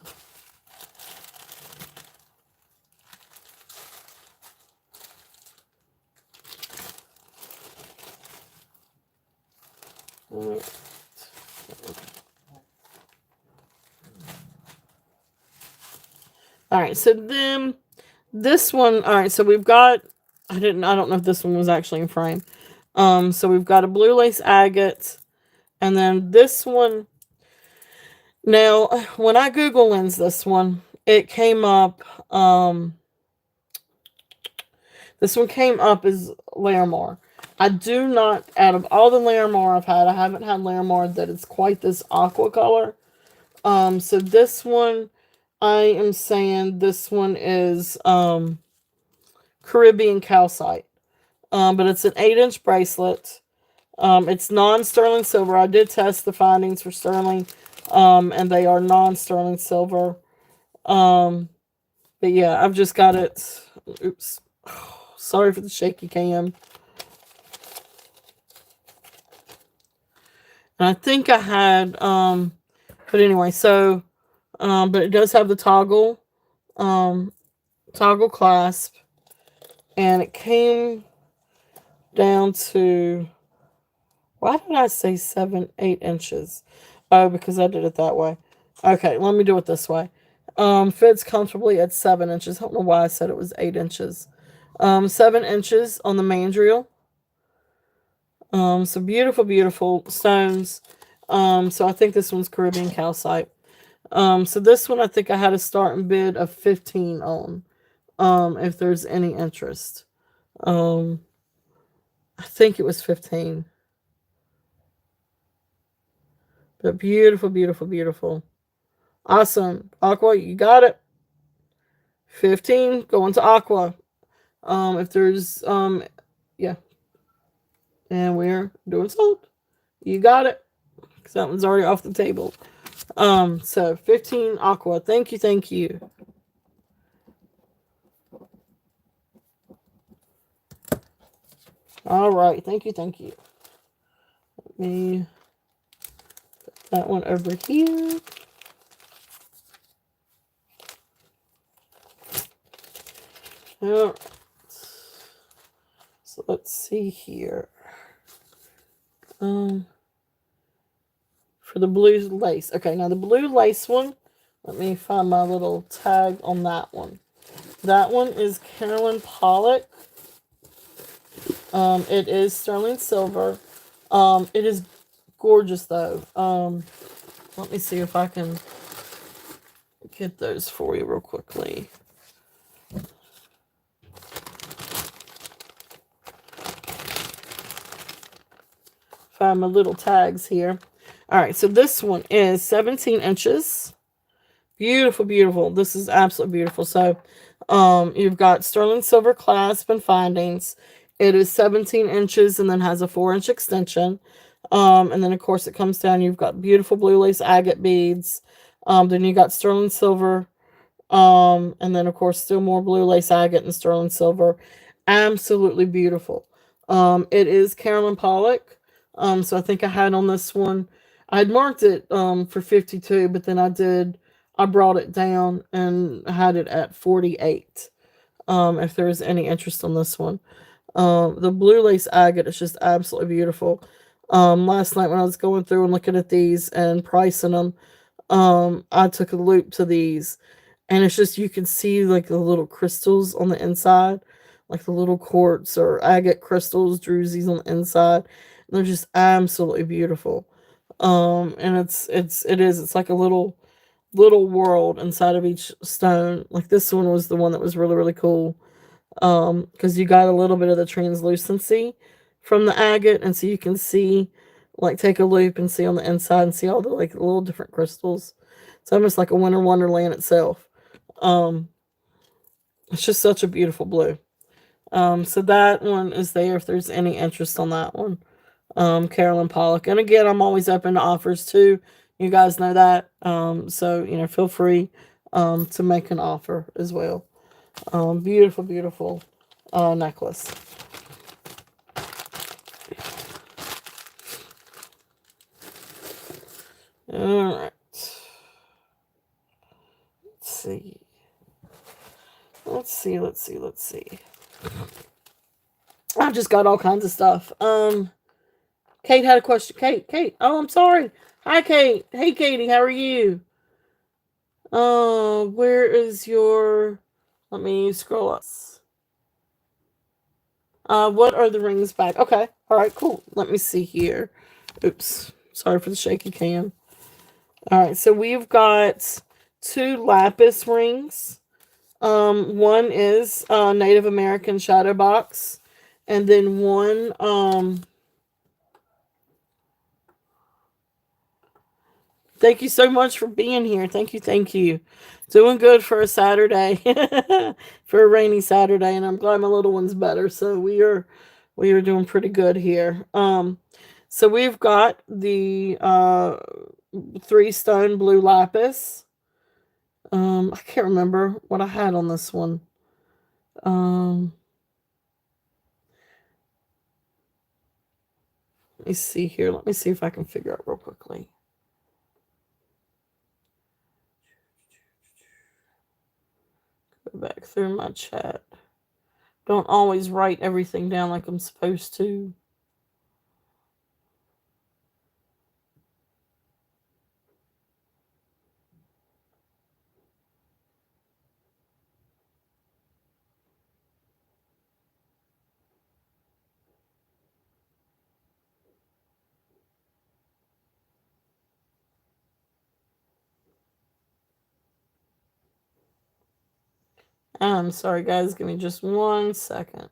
All right. All right, so then this one, all right, so we've got, I don't know if this one was actually in frame. So we've got a blue lace agate, and then this one Now, when I Google lens this one, it came up, this one came up as Larimar. I do not, out of all the Larimar I've had, I haven't had Larimar that is quite this aqua color. So this one, I am saying this one is Caribbean calcite. But it's an 8-inch bracelet. It's non-sterling silver. I did test the findings for sterling, and they are non-sterling silver. But yeah, I've just got it. Oops. Sorry for the shaky cam. And I think I had, but anyway, so, but it does have the toggle clasp, and it came down to, why did I say 8 inches? Oh, because I did it that way. Okay, let me do it this way. Fits comfortably at 7 inches. I don't know why I said it was 8 inches. 7 inches on the mandrel. So beautiful, beautiful stones. So I think this one's Caribbean calcite. So this one I think I had a starting bid of 15 on. If there's any interest. I think it was 15. But beautiful, beautiful, beautiful. Awesome. Aqua, you got it. 15 going to Aqua. If there's yeah. And we're doing sold. You got it. Because that one's already off the table. So 15 Aqua. Thank you, thank you. Alright, thank you, thank you. Let me put that one over here. Alright. So let's see here. For the blue lace. Okay, now the blue lace one, let me find my little tag on that one. That one is Carolyn Pollock. It is sterling silver. It is gorgeous though. Let me see if I can get those for you real quickly. Find my little tags here. Alright, so this one is 17 inches. Beautiful, beautiful. This is absolutely beautiful. So, you've got sterling silver clasp and findings. It is 17 inches and then has a 4-inch extension. And then, of course, it comes down. You've got beautiful blue lace agate beads. Then you got sterling silver. And then, of course, still more blue lace agate and sterling silver. Absolutely beautiful. It is Carolyn Pollock. So I think I had on this one, I had marked it for 52, but then I brought it down and had it at 48. If there is any interest on this one. The blue lace agate is just absolutely beautiful. Last night when I was going through and looking at these and pricing them, I took a loop to these, and it's just, you can see like the little crystals on the inside, like the little quartz or agate crystals, drusies on the inside. And they're just absolutely beautiful. And it's like a little world inside of each stone. Like this one was the one that was really, really cool. Because you got a little bit of the translucency from the agate, and so you can see, like, take a loop and see on the inside and see all the like little different crystals. It's almost like a winter wonderland itself. It's just such a beautiful blue. So that one is there if there's any interest on that one. Carolyn Pollock. And again, I'm always open to offers too. You guys know that. So, feel free to make an offer as well. Beautiful, beautiful necklace. All right. Let's see. I've just got all kinds of stuff. Kate had a question. Kate. Oh, I'm sorry. Hi, Kate. Hey, Katie. How are you? Where is your... Let me scroll up. What are the rings back? Okay. All right, cool. Let me see here. Oops. Sorry for the shaky cam. All right, so we've got 2 lapis rings. One is Native American shadow box, and then one thank you so much for being here. Thank you, thank you. Doing good for a Saturday, for a rainy Saturday, and I'm glad my little one's better. So we are doing pretty good here. So we've got the 3 stone blue lapis. I can't remember what I had on this one. Um, Let me see here. Let me see if I can figure out real quickly. Go back through my chat. Don't always write everything down like I'm supposed to. I'm sorry, guys. Give me just 1 second.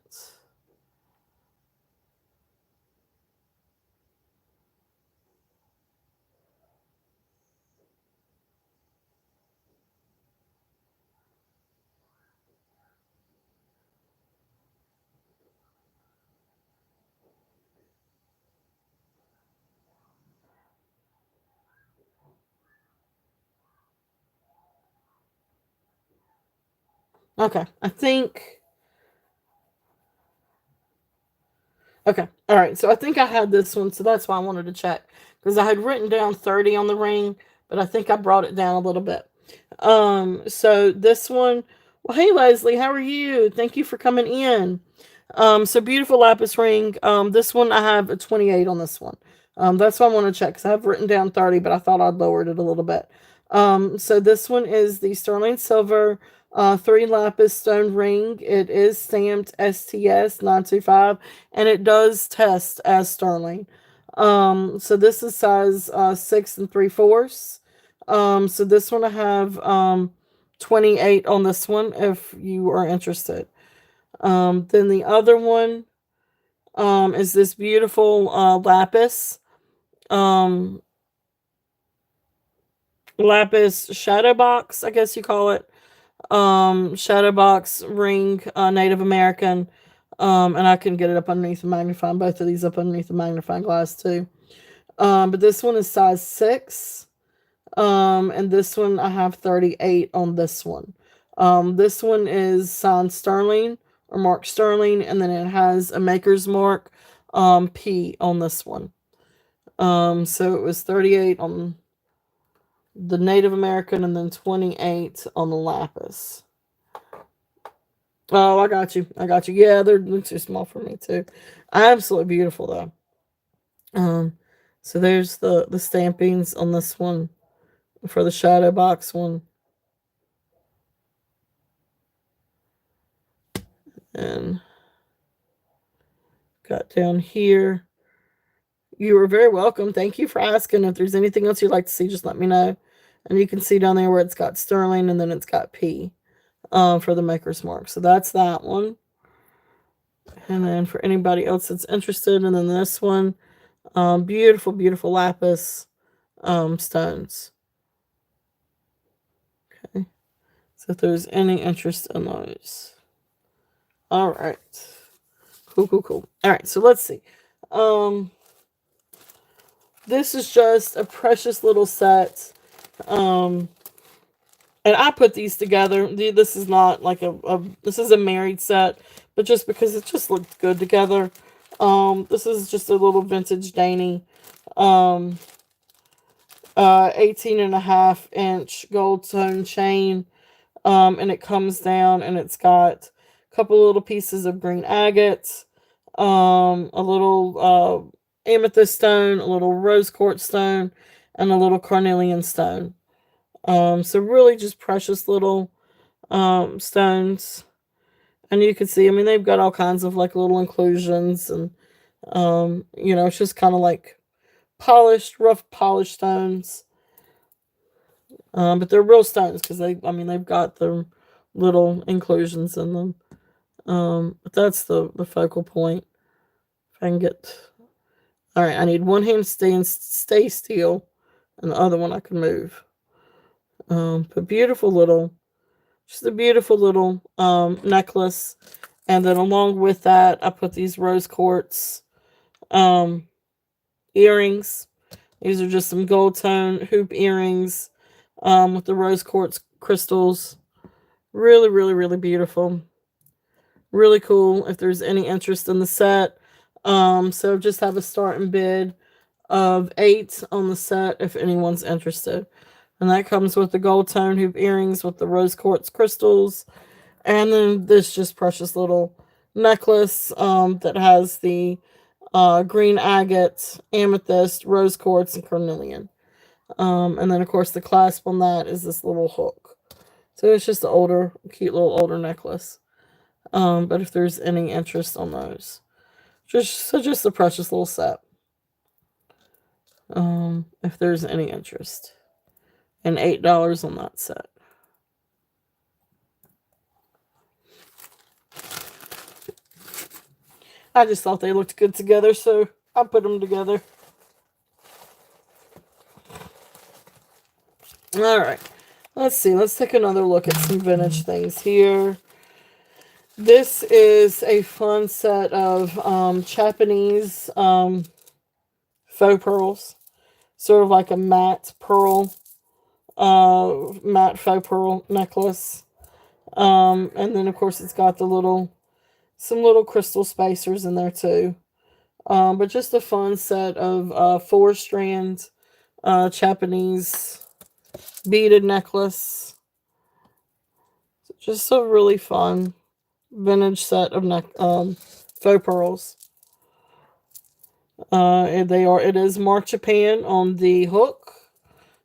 Okay, I think. Okay, all right. So I think I had this one, so that's why I wanted to check because I had written down 30 on the ring, but I think I brought it down a little bit. So this one. Well, hey Leslie, how are you? Thank you for coming in. So beautiful lapis ring. This one I have a 28 on this one. That's why I want to check because I have written down 30, but I thought I'd lowered it a little bit. So this one is the sterling silver 3 lapis stone ring. It is stamped STS 925, and it does test as sterling. So this is size 6 3/4. So this one I have 28 on this one if you are interested. Then the other one is this beautiful lapis. Um, Lapis shadow box, I guess you call it. Shadow box ring, Native American. And I can get it up underneath the magnifying, both of these up underneath the magnifying glass too. But this one is size 6. And this one I have 38 on this one. This one is signed sterling or marked sterling, and then it has a maker's mark P on this one. So it was 38 on the Native American and then 28 on the lapis. Oh, I got you. I got you. Yeah, they're too small for me too. Absolutely beautiful though. So there's the stampings on this one for the shadow box one. And got down here. You are very welcome. Thank you for asking. If there's anything else you'd like to see, just let me know. And you can see down there where it's got sterling and then it's got P for the maker's mark. So that's that one. And then for anybody else that's interested, and then this one, beautiful, beautiful lapis stones. Okay. So if there's any interest in those. All right. Cool, cool, cool. All right, so let's see. This is just a precious little set. And I put these together. This is not like this is a married set, but just because it just looked good together. This is just a little vintage dainty. 18.5-inch gold tone chain. And it comes down and it's got a couple little pieces of green agate, a little amethyst stone, a little rose quartz stone, and a little carnelian stone. So really just precious little stones. And you can see, I mean, they've got all kinds of like little inclusions and it's just kind of like polished, rough polished stones. But they're real stones because they've got their little inclusions in them. But that's the focal point. If I can get, all right, I need one hand to stay still, and the other one I can move. But just a beautiful little necklace, and then along with that, I put these rose quartz um, earrings. These are just some gold tone hoop earrings with the rose quartz crystals. Really, really, really beautiful. Really cool. If there's any interest in the set, so just have a starting bid of 8 on the set if anyone's interested. And that comes with the gold tone hoop earrings with the rose quartz crystals, and then this just precious little necklace that has the green agate, amethyst, rose quartz, and carnelian. And then of course the clasp on that is this little hook. So it's just an cute little older necklace. But if there's any interest on those, just a precious little set. If there's any interest, and $8 on that set. I just thought they looked good together, so I put them together. All right, let's see. Let's take another look at some vintage things here. This is a fun set of Japanese faux pearls, sort of like a matte faux pearl necklace. And then of course it's got some little crystal spacers in there too. But just a fun set of 4-strand Japanese beaded necklace. Just a really fun vintage set of faux pearls. It is marked Japan on the hook.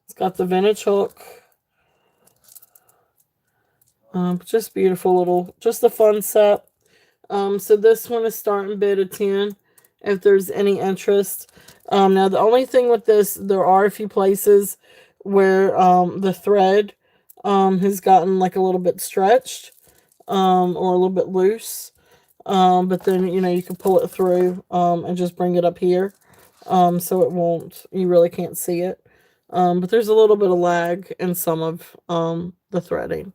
It's got the vintage hook. Just beautiful just a fun set. So this one is starting bid at 10 if there's any interest. Now the only thing with this, there are a few places where the thread has gotten like a little bit stretched or a little bit loose. But then you can pull it through and just bring it up here. So you really can't see it. But there's a little bit of lag in some of the threading.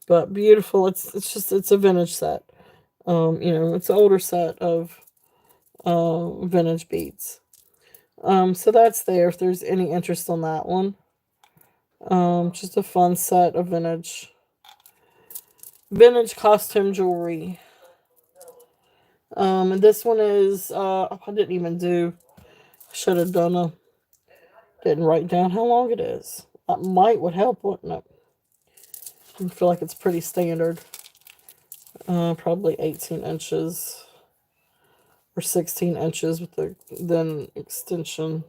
But beautiful. It's a vintage set. It's an older set of vintage beads. So that's there if there's any interest on that one. Just a fun set of vintage costume jewelry. And this one is I didn't write down how long it is. That would help, wouldn't it? I feel like it's pretty standard. Probably 18 inches or 16 inches with the then extension.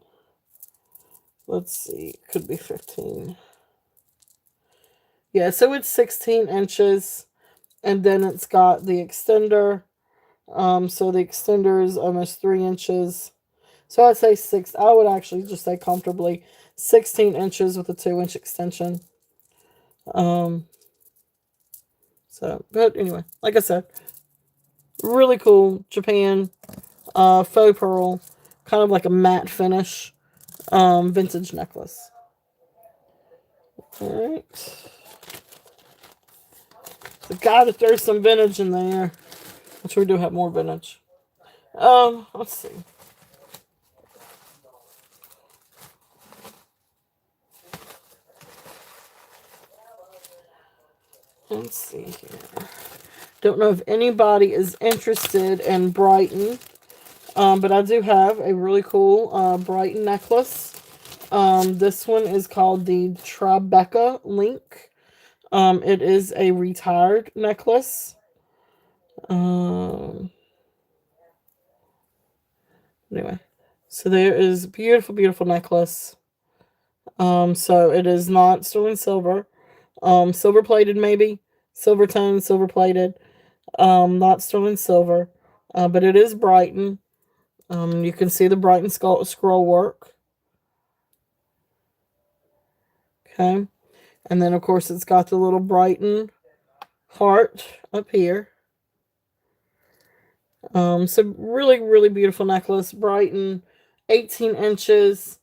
Let's see, could be 15. Yeah, so it's 16 inches, and then it's got the extender. So the extender is almost 3 inches. So I'd say I would actually just say comfortably 16 inches with a 2-inch extension. But anyway, like I said, really cool Japan faux pearl, kind of like a matte finish vintage necklace. All right. So gotta throw some vintage in there, which we do have more vintage. Let's see. Let's see here. Don't know if anybody is interested in Brighton, but I do have a really cool Brighton necklace. This one is called the Tribeca Link. It is a retired necklace. Anyway, so there is beautiful, beautiful necklace. So it is not sterling silver. Silver plated maybe. Silver tone, silver plated. Not sterling silver. But it is Brighton. You can see the Brighton scroll work. Okay. And then, of course, it's got the little Brighton heart up here. So really, really beautiful necklace. Brighton, 18 inches.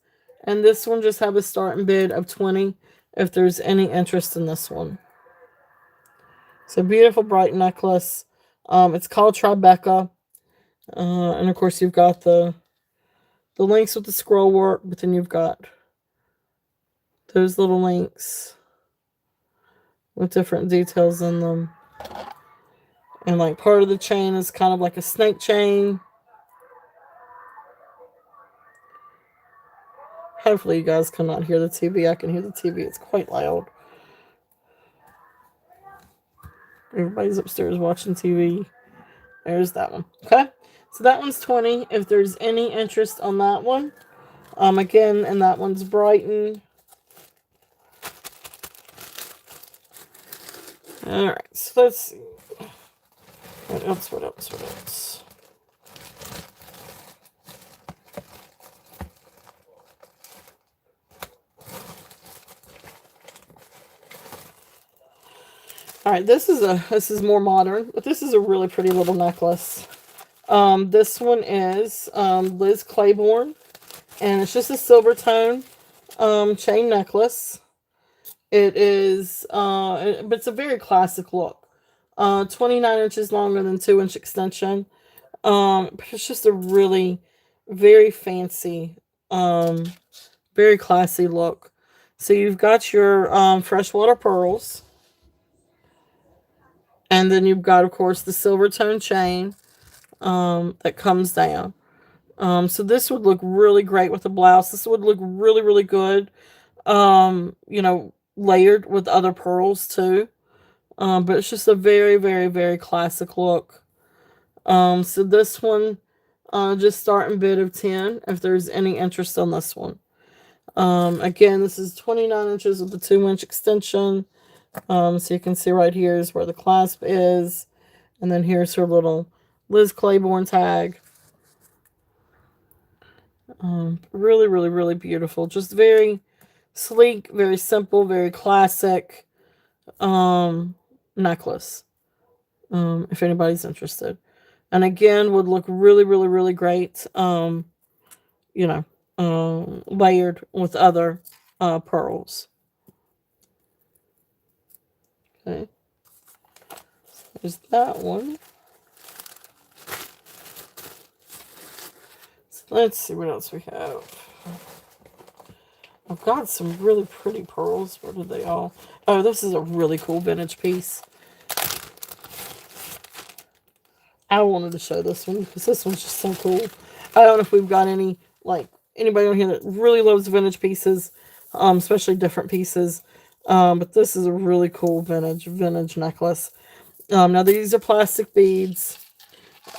And this one just have a starting bid of 20 if there's any interest in this one. So beautiful Brighton necklace. It's called Tribeca. And of course you've got the links with the scroll work, but then you've got those little links with different details in them. And like part of the chain is kind of like a snake chain. Hopefully you guys cannot hear the TV. I can hear the TV. It's quite loud. Everybody's upstairs watching TV. There's that one. Okay. So that one's 20. If there's any interest on that one. Again, and that one's Brighton. Alright, so let's see. What else? Alright, this is more modern, but this is a really pretty little necklace. This one is Liz Claiborne, and it's just a silver tone chain necklace. It is, but it's a very classic look. 29 inches longer than 2-inch extension. But it's just a really very fancy, very classy look. So you've got your freshwater pearls. And then you've got, of course, the silver tone chain that comes down. So this would look really great with a blouse. This would look really, really good, layered with other pearls too. But it's just a very, very, very classic look. So this one, just starting bid of 10 if there's any interest on this one. Again, this is 29 inches with the 2-inch extension. So you can see right here is where the clasp is. And then here's her little Liz Claiborne tag. Really, really, really beautiful. Just very sleek, very simple, very classic necklace. If anybody's interested. And again, would look really, really, really great, layered with other pearls. Okay. There's that one. So let's see what else we have. I've got some really pretty pearls. Where did they all? Oh, this is a really cool vintage piece. I wanted to show this one because this one's just so cool. I don't know if we've got anybody on here that really loves vintage pieces, especially different pieces. But this is a really cool vintage necklace. Now these are plastic beads.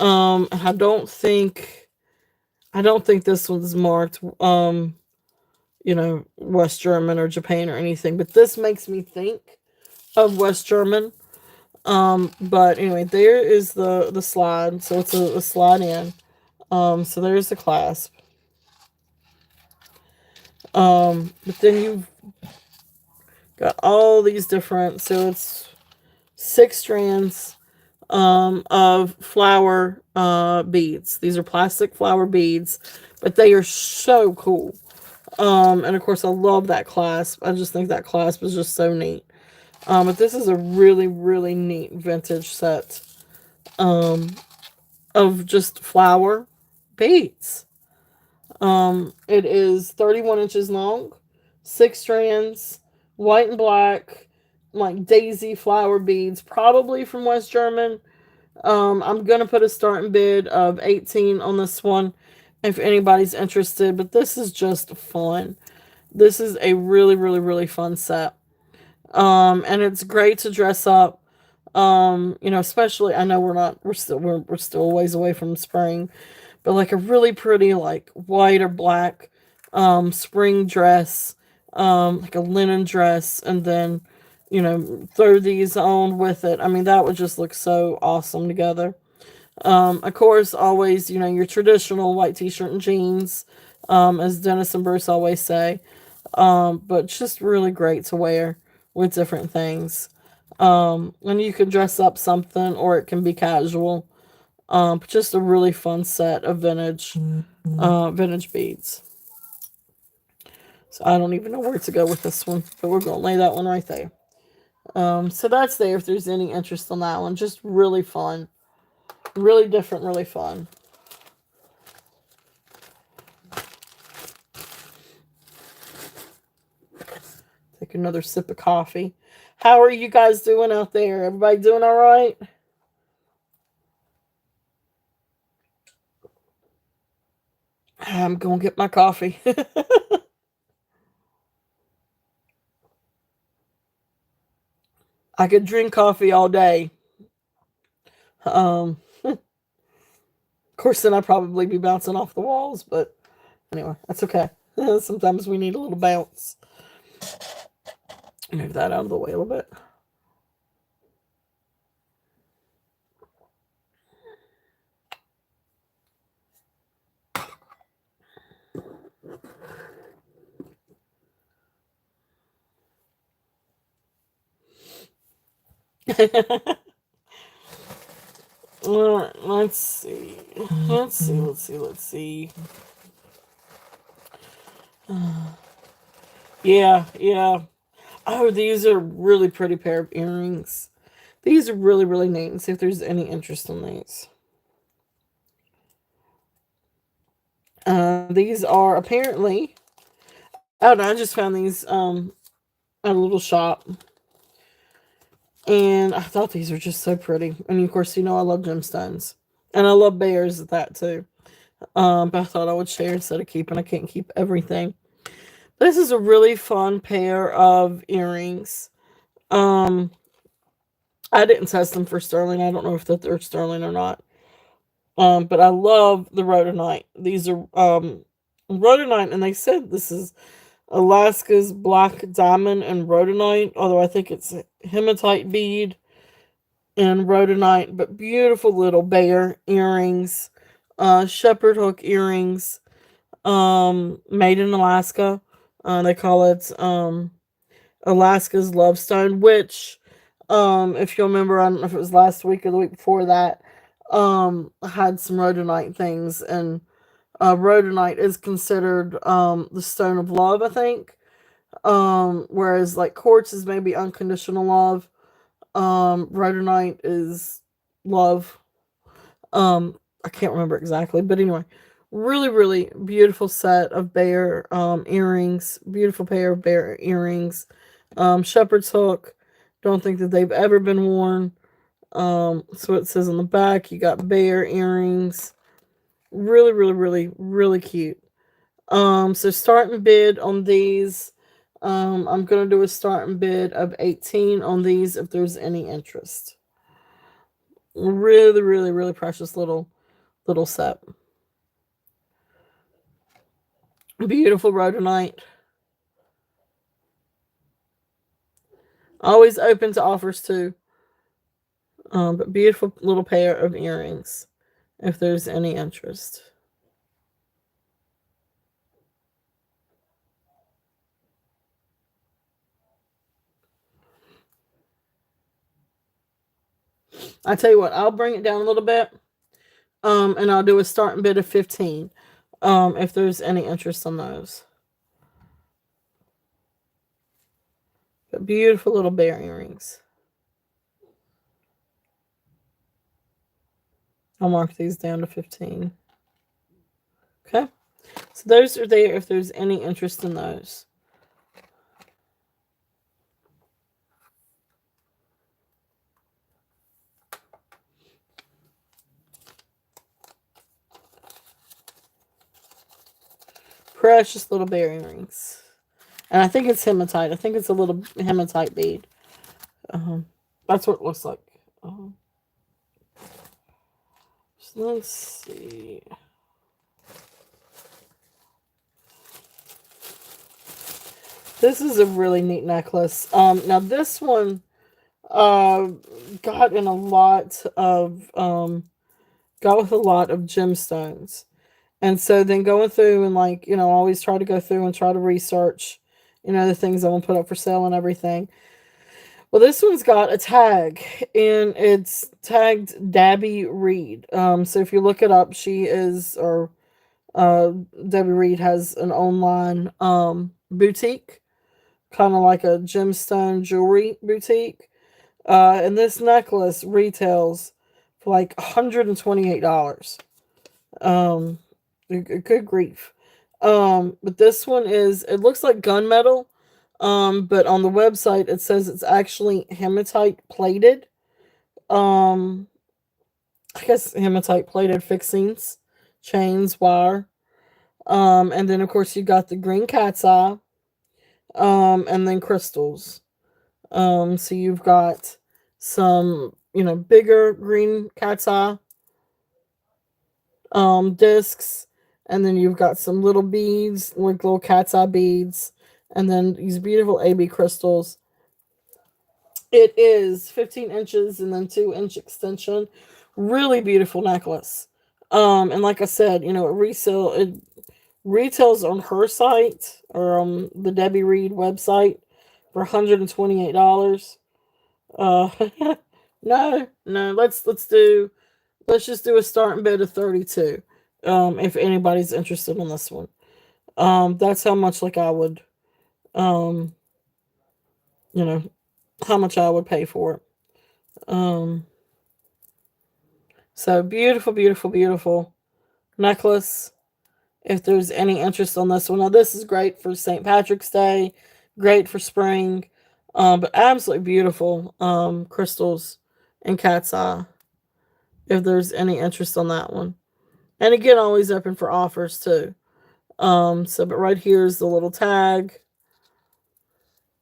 I don't think this one's marked, West German or Japan or anything, but this makes me think of West German. But anyway, there is the slide. So it's a slide in. So there's the clasp. But then you've got all these different, so it's 6 strands of flower beads. These are plastic flower beads, but they are so cool. And of course I love that clasp. I just think that clasp is just so neat. But this is a really, really neat vintage set of just flower beads. It is 31 inches long, 6 strands, white and black, like daisy flower beads, probably from West German. I'm going to put a starting bid of 18 on this one if anybody's interested, but this is just fun. This is a really, really, really fun set. And it's great to dress up. Especially, I know we're still a ways away from spring, but like a really pretty, like white or black, spring dress, like a linen dress, and then, throw these on with it. I mean, that would just look so awesome together. Of course, always, your traditional white t-shirt and jeans, as Dennis and Bruce always say. But it's just really great to wear with different things. And you can dress up something or it can be casual. But just a really fun set of vintage beads. So I don't even know where to go with this one, but we're going to lay that one right there. So that's there if there's any interest on that one. Just really fun. Really different, really fun. Take another sip of coffee. How are you guys doing out there? Everybody doing all right? I'm going to get my coffee. I could drink coffee all day. Of course, then I'd probably be bouncing off the walls, but anyway, that's okay. Sometimes we need a little bounce. Move that out of the way a little bit. Let's see. Let's see. Yeah. Oh, these are really pretty pair of earrings. These are really, really neat. And see if there's any interest in these. These are apparently. Oh no, I just found these at a little shop. And I thought these were just so pretty. And of course, I love gemstones. And I love bears at that too. But I thought I would share instead of keeping. I can't keep everything. This is a really fun pair of earrings. Um, I didn't test them for sterling. I don't know if that they're sterling or not. But I love the rhodonite. These are rhodonite, and they said this is Alaska's black diamond and rhodonite. Although I think it's hematite bead and rhodonite, but beautiful little bear earrings, shepherd hook earrings, made in Alaska. They call it Alaska's Love Stone, which, if you'll remember, I don't know if it was last week or the week before that, had some rhodonite things, and rhodonite is considered the stone of love, I think. Whereas like quartz is maybe unconditional love. Rhodonite is love. I can't remember exactly, but anyway, really, really beautiful set of bear earrings. Beautiful pair of bear earrings. Shepherd's hook. Don't think that they've ever been worn. So it says on the back, you got bear earrings. Really, really, really, really cute. So starting bid on these. I'm gonna do a starting bid of 18 on these if there's any interest. Really, really, really precious little set. Beautiful rhodonite. Always open to offers too. But beautiful little pair of earrings if there's any interest. I tell you what, I'll bring it down a little bit. And I'll do a starting bid of 15. If there's any interest on those. But beautiful little bear earrings. I'll mark these down to 15. Okay. So those are there if there's any interest in those. Precious little bear earrings. And I think it's hematite. I think it's a little hematite bead. That's what it looks like. So let's see. This is a really neat necklace. Now this one got in a lot of got with a lot of gemstones. And so then going through and always try to go through and try to research the things I'm gonna put up for sale and everything. Well, this one's got a tag, and it's tagged Dabby Reed. So if you look it up, she is, or Debbie Reed has an online boutique, kind of like a gemstone jewelry boutique. And this necklace retails for like $128. Um, good grief. But this one it looks like gunmetal. But on the website it says it's actually hematite plated. Um, I guess hematite plated fixings, chains, wire. And then of course you got the green cat's eye. And then crystals. So you've got some, bigger green cat's eye discs, and then you've got some little beads, like little cat's eye beads, and then these beautiful AB crystals. It is 15 inches and then 2-inch extension. Really beautiful necklace. And like I said, it retails on her site, or the Debbie Reed website, for $128. Uh, no, let's just do a starting bid of 32. If anybody's interested in this one. That's how much, like, I would, um, you know, how much I would pay for it. Um, so beautiful, beautiful, beautiful necklace. If there's any interest on this one, now this is great for St. Patrick's Day, great for spring, but absolutely beautiful crystals and cat's eye. If there's any interest on that one, and again, always open for offers too. But right here is the little tag.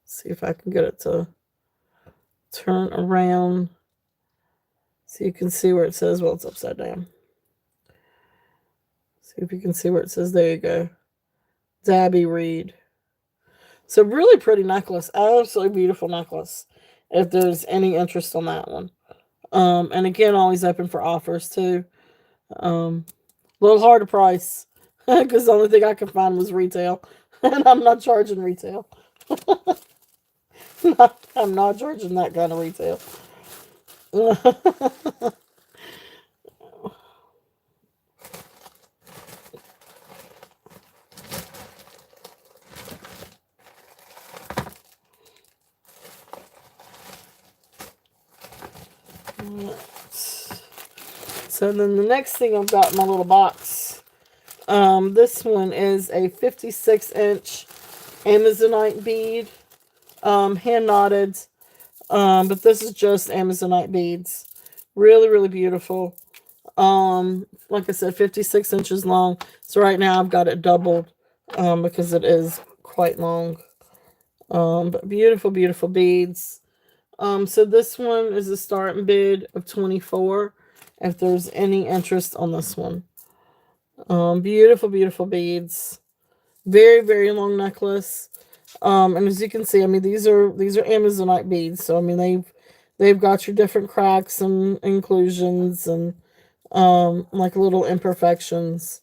See if I can get it to turn around so you can see where it says. Well, it's upside down. See if you can see where it says. There you go, Dabby Reed. So really pretty necklace, absolutely beautiful necklace. If there's any interest on that one, and again, always open for offers too. A little hard to price because the only thing I could find was retail, and I'm not charging retail. I'm not charging that kind of retail. So then the next thing I've got in my little box, this one is a 56-inch Amazonite bead, hand knotted, but this is just Amazonite beads. Really, really beautiful. Like I said, 56 inches long. So right now I've got it doubled, because it is quite long. But beautiful, beautiful beads. So this one is a starting bid of 24. If there's any interest on this one. Beautiful, beautiful beads. Very, very long necklace. And as you can see, I mean, these are Amazonite beads. So I mean, they've got your different cracks and inclusions and like little imperfections.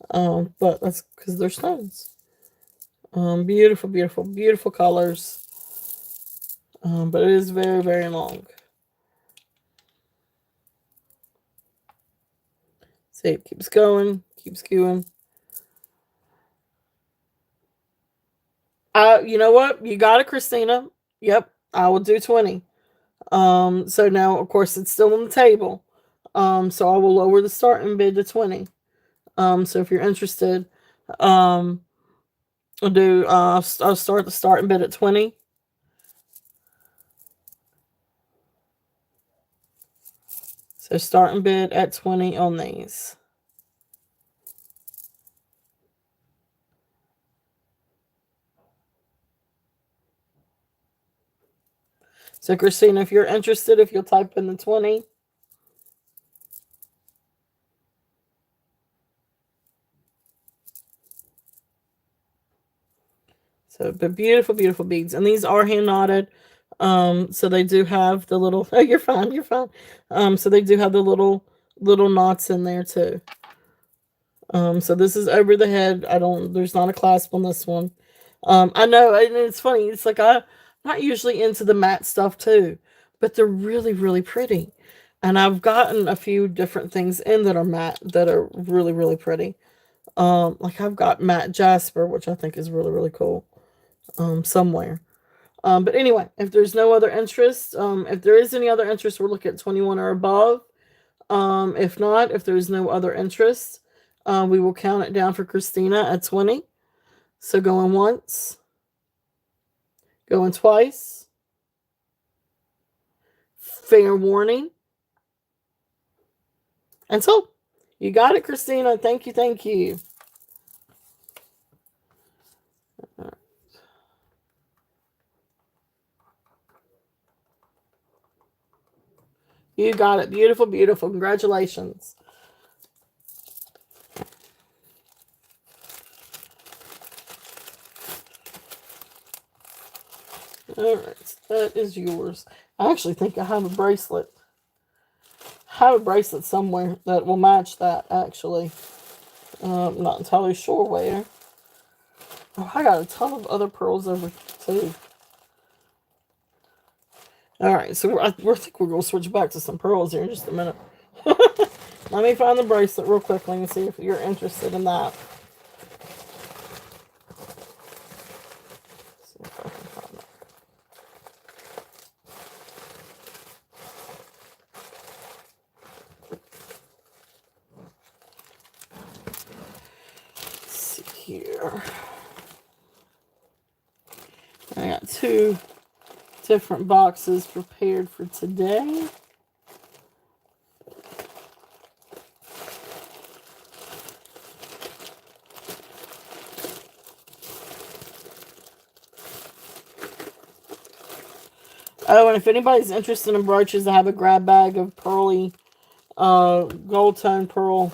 But that's because they're stones. Beautiful, beautiful, beautiful colors. But it is very, very long. See, it keeps going, keeps going. You know what? You got it, Christina. Yep, I will do 20. So now, of course, it's still on the table. So I will lower the starting bid to 20. So if you're interested, I'll start the starting bid at 20. So starting bid at 20 on these. So Christina, if you're interested, if you'll type in the 20. So, but beautiful, beautiful beads. And these are hand knotted. So they do have the little, oh, you're fine, you're fine. So they do have the little knots in there too. So this is over the head. There's not a clasp on this one. I know, and it's funny. It's like I'm not usually into the matte stuff too, but they're really, really pretty. And I've gotten a few different things in that are matte that are really, really pretty. Like I've got matte jasper, which I think is really, really cool. Somewhere. But anyway, if there's no other interest, if there is any other interest, we're looking at 21 or above. If not, if there's no other interest, we will count it down for Christina at 20. So going once, going twice. Fair warning. And so, you got it, Christina. Thank you, thank you. You got it. Beautiful, beautiful. Congratulations. All right, that is yours. I actually think I have a bracelet. I have a bracelet somewhere that will match that, actually. I'm not entirely sure where. Oh, I got a ton of other pearls over too. All right, so I think we're going to switch back to some pearls here in just a minute. Let me find the bracelet real quickly and see if you're interested in that. See if I can find that. Let's see here. I got two different boxes prepared for today. Oh, and if anybody's interested in brooches, I have a grab bag of pearly, gold tone pearl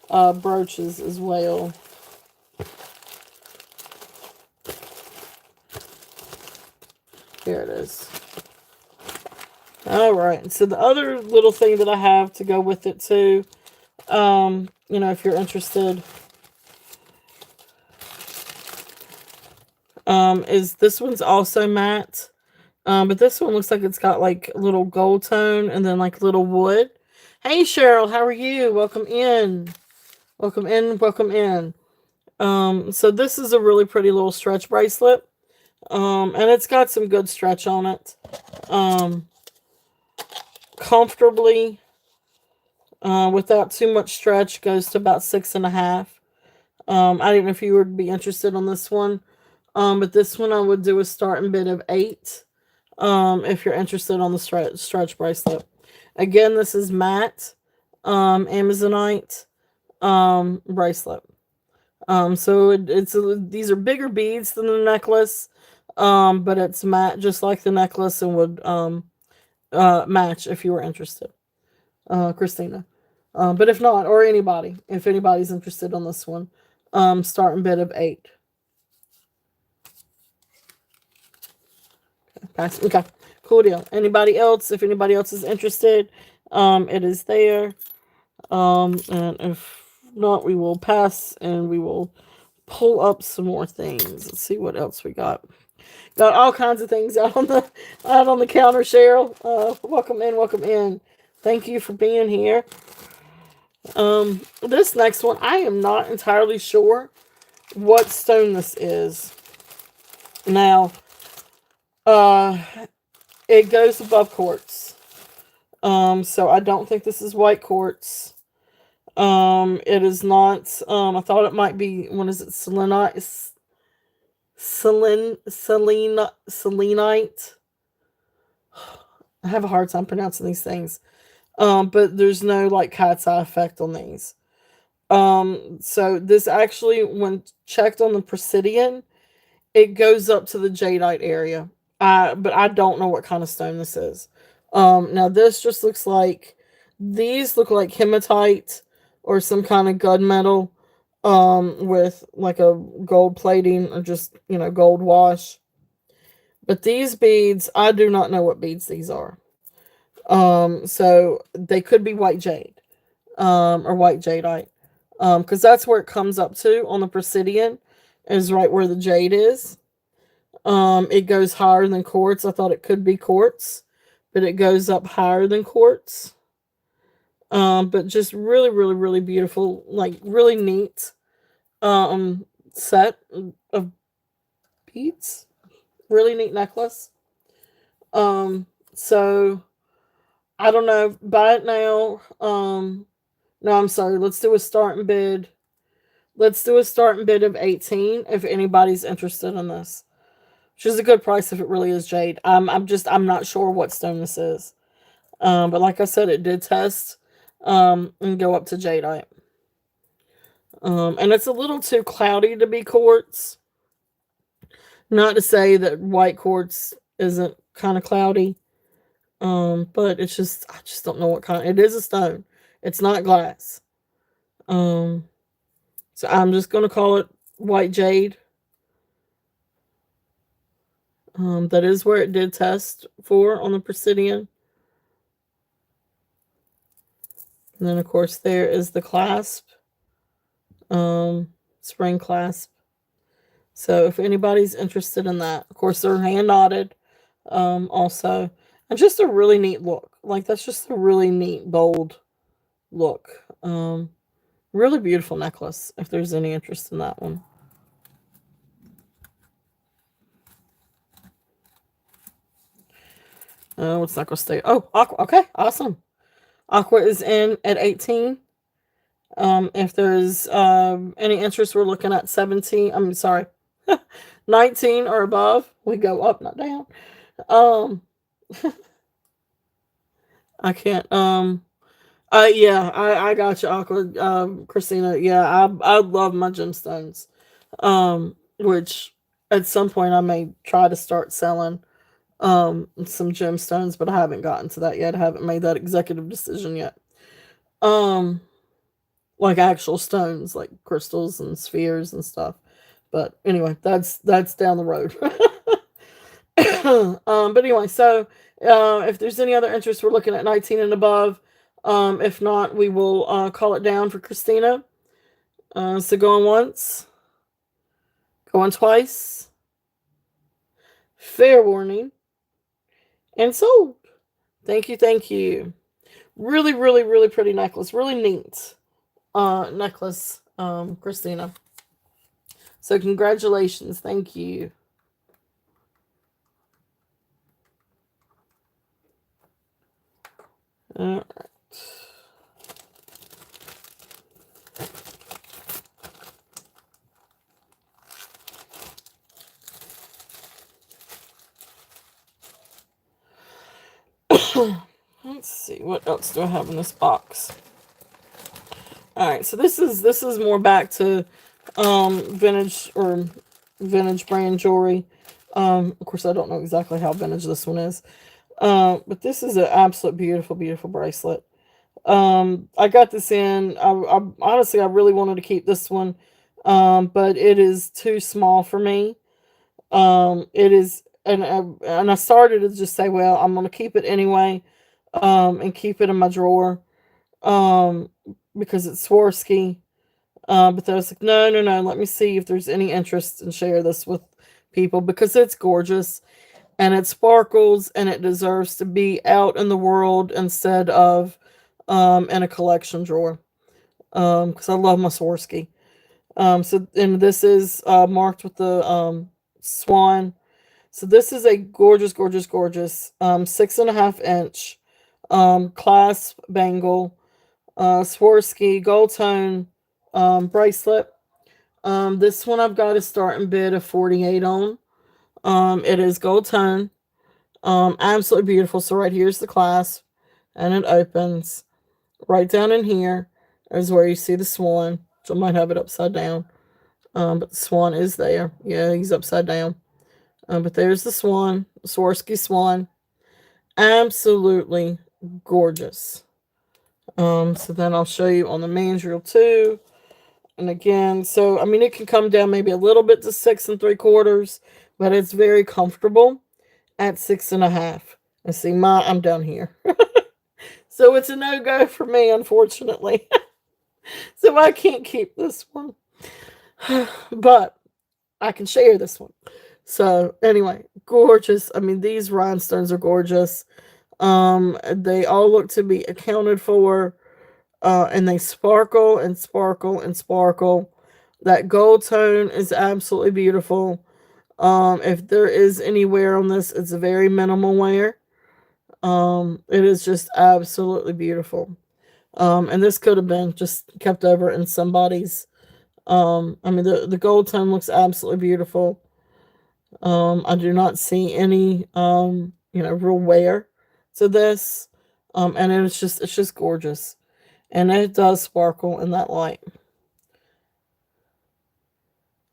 brooches as well. Here it is. All right. So the other little thing that I have to go with it too, if you're interested, is this one's also matte. But this one looks like it's got like a little gold tone and then like little wood. Hey Cheryl, how are you? Welcome in. Welcome in, welcome in. So this is a really pretty little stretch bracelet. And it's got some good stretch on it. Comfortably, without too much stretch, goes to about 6.5. I don't know if you would be interested on this one. But this one I would do a starting bid of 8. If you're interested on the stretch bracelet. Again, this is matte, Amazonite, bracelet. So these are bigger beads than the necklace, but it's matte just like the necklace and would match if you were interested, Christina. But if not, or anybody, if anybody's interested on this one, starting bid of 8. Okay, cool deal. Anybody else? If anybody else is interested, it is there. And if not, we will pass and we will pull up some more things. Let's see what else we got. Got all kinds of things out on the counter, Cheryl. Welcome in, welcome in. Thank you for being here. This next one, I am not entirely sure what stone this is. Now, it goes above quartz. So I don't think this is white quartz. It is not. I thought it might be. What is it? Selenite. Selenite. I have a hard time pronouncing these things. But there's no like cat's eye effect on these. So this actually, when checked on the Presidian, it goes up to the jadeite area. But I don't know what kind of stone this is. Now this just looks like, these look like hematite or some kind of gunmetal, with like a gold plating or just, gold wash. But these beads, I do not know what beads these are. So they could be white jade, or white jadeite. Because that's where it comes up to on the Presidian. is right where the jade is. It goes higher than quartz. I thought it could be quartz, but it goes up higher than quartz. But just really, really, really beautiful, like really neat set of beads. Really neat necklace. So I don't know. Buy it now. No, I'm sorry. Let's do a starting bid. Let's do a starting bid of 18 if anybody's interested in this. Which is a good price if it really is jade. I'm not sure what stone this is. But like I said, it did test and go up to jadeite. And it's a little too cloudy to be quartz. Not to say that white quartz isn't kind of cloudy. But it's just I just don't know what kind. It is a stone. It's not glass. Um, so I'm just gonna call it white jade. That is where it did test for on the Presidian. And then of course there is the clasp, spring clasp. So if anybody's interested in that, of course they're hand knotted, also, and just a really neat look. Like that's just a really neat, bold look. Really beautiful necklace. If there's any interest in that one. What's not gonna stay? Oh, aqua. Okay, awesome. Aqua is in at 18. If there's any interest, we're looking at 17. I'm sorry, 19 or above. We go up, not down. Um, I can't. Yeah, I got you, Aqua. Christina. Yeah, I love my gemstones. Which at some point I may try to start selling some gemstones, but I haven't gotten to that yet. I haven't made that executive decision yet. Um, like actual stones, like crystals and spheres and stuff. But anyway, that's down the road. But anyway, so if there's any other interest, we're looking at 19 and above. If not, we will call it down for Christina. So going once, going twice. Fair warning. And sold. Thank you, thank you. Really, really, really pretty necklace. Really neat necklace, Christina. So congratulations. Thank you. All right. Let's see, what else do I have in this box? All right, so this is more back to vintage or vintage brand jewelry. Of course, I don't know exactly how vintage this one is, but this is an absolute beautiful, beautiful bracelet. I got this in. I honestly I really wanted to keep this one, but it is too small for me. It is, and I started to just say, well, I'm gonna keep it anyway, and keep it in my drawer, um, because it's Swarovski. But then I was like, no, no, no. Let me see if there's any interest and share this with people because it's gorgeous and it sparkles and it deserves to be out in the world instead of in a collection drawer. Because I love my Swarovski. So and this is marked with the swan. So this is a gorgeous, gorgeous, gorgeous 6.5 inch clasp bangle, Swarovski gold tone bracelet. This one I've got a starting bid of 48 on. It is gold tone. Absolutely beautiful. So right here's the clasp, and it opens. Right down in here is where you see the swan. So I might have it upside down. But the swan is there. Yeah, he's upside down. But there's the swan, Swarovski swan. Absolutely gorgeous. So then I'll show you on the mandrel too. And again, so I mean, it can come down maybe a little bit to 6 3/4, but it's very comfortable at 6.5. And see, I'm down here. So it's a no-go for me, unfortunately. So I can't keep this one. But I can share this one. So anyway, gorgeous. I mean, these rhinestones are gorgeous. They all look to be accounted for, and they sparkle and sparkle and sparkle. That gold tone is absolutely beautiful. If there is any wear on this, it's a very minimal wear. It is just absolutely beautiful. And this could have been just kept over in somebody's. I mean, the gold tone looks absolutely beautiful. I do not see any, real wear to this. And it's just gorgeous. And it does sparkle in that light.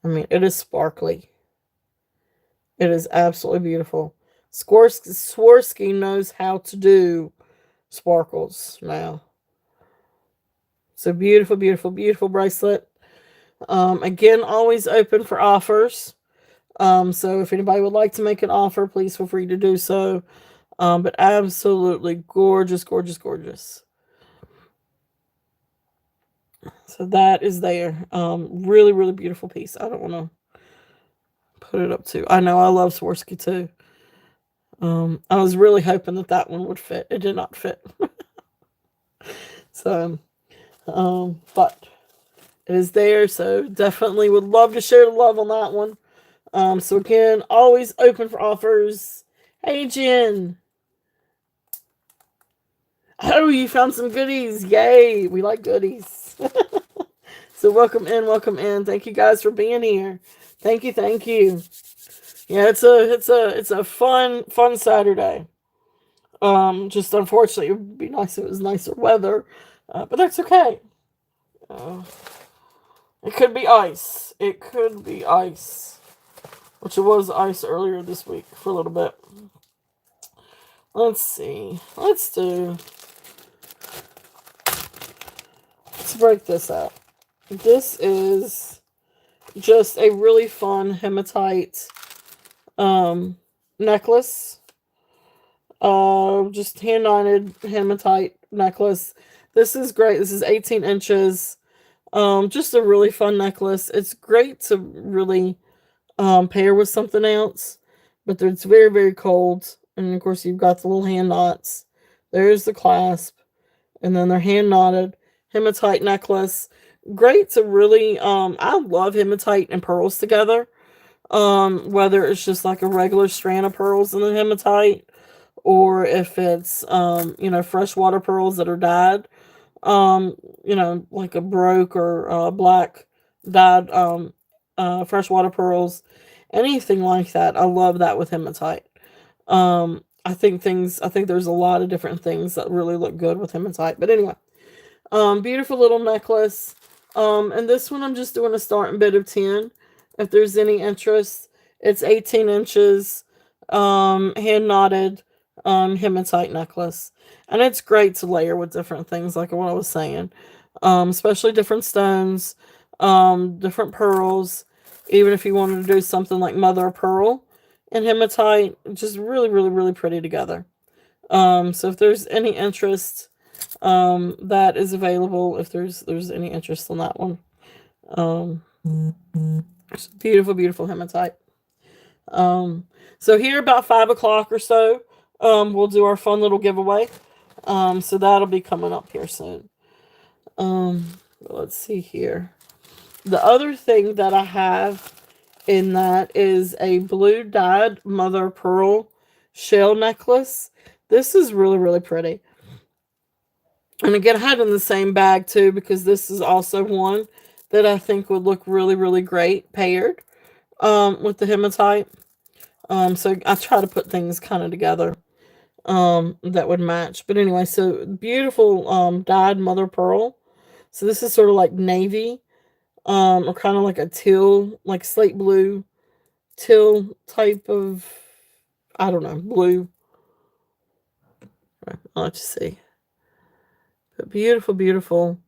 I mean, it is sparkly. It is absolutely beautiful. Swarovski knows how to do sparkles now. So beautiful, beautiful, beautiful bracelet. Again, always open for offers. So if anybody would like to make an offer, please feel free to do so. But absolutely gorgeous, gorgeous, gorgeous. So that is there. Really, really beautiful piece. I don't want to put it up too. I know I love Swarovski too. I was really hoping that one would fit. It did not fit. So, but it is there. So definitely would love to share the love on that one. So again, always open for offers. Hey, Jen. Oh, you found some goodies. Yay. We like goodies. So welcome in, welcome in. Thank you guys for being here. Thank you, thank you. Yeah, it's a fun Saturday. Just unfortunately, it would be nice if it was nicer weather, but that's okay. It could be ice. It could be ice, which it was ice earlier this week for a little bit. Let's see. Let's break this out. This is just a really fun hematite necklace. Just hand knotted hematite necklace. This is great. This is 18 inches. Just a really fun necklace. It's great to really pair with something else, but it's very, very cold. And of course, you've got the little hand knots. There's the clasp, and then they're hand knotted hematite necklace. Great to really. I love hematite and pearls together. Whether it's just like a regular strand of pearls in the hematite, or if it's freshwater pearls that are dyed, like a broke or black dyed freshwater pearls, anything like that. I love that with hematite. I think there's a lot of different things that really look good with hematite. But anyway, beautiful little necklace. And this one I'm just doing a starting bid of 10. If there's any interest, it's 18 inches, hand knotted, hematite necklace. And it's great to layer with different things, like what I was saying. Especially different stones, different pearls. Even if you wanted to do something like mother of pearl and hematite, just really, really, really pretty together. So if there's any interest, that is available. If there's any interest on that one, beautiful, beautiful hematite. So here about 5 o'clock or so, we'll do our fun little giveaway. So that'll be coming up here soon. Let's see here. The other thing that I have in that is a blue dyed mother of pearl shell necklace. This is really, really pretty. And again, I had it in the same bag too, because this is also one that I think would look really, really great paired with the hematite. So I try to put things kind of together that would match. But anyway, so beautiful dyed mother pearl. So this is sort of like navy, or kind of like a teal, like slate blue teal type of, I don't know, blue. I'll let you see. But beautiful, beautiful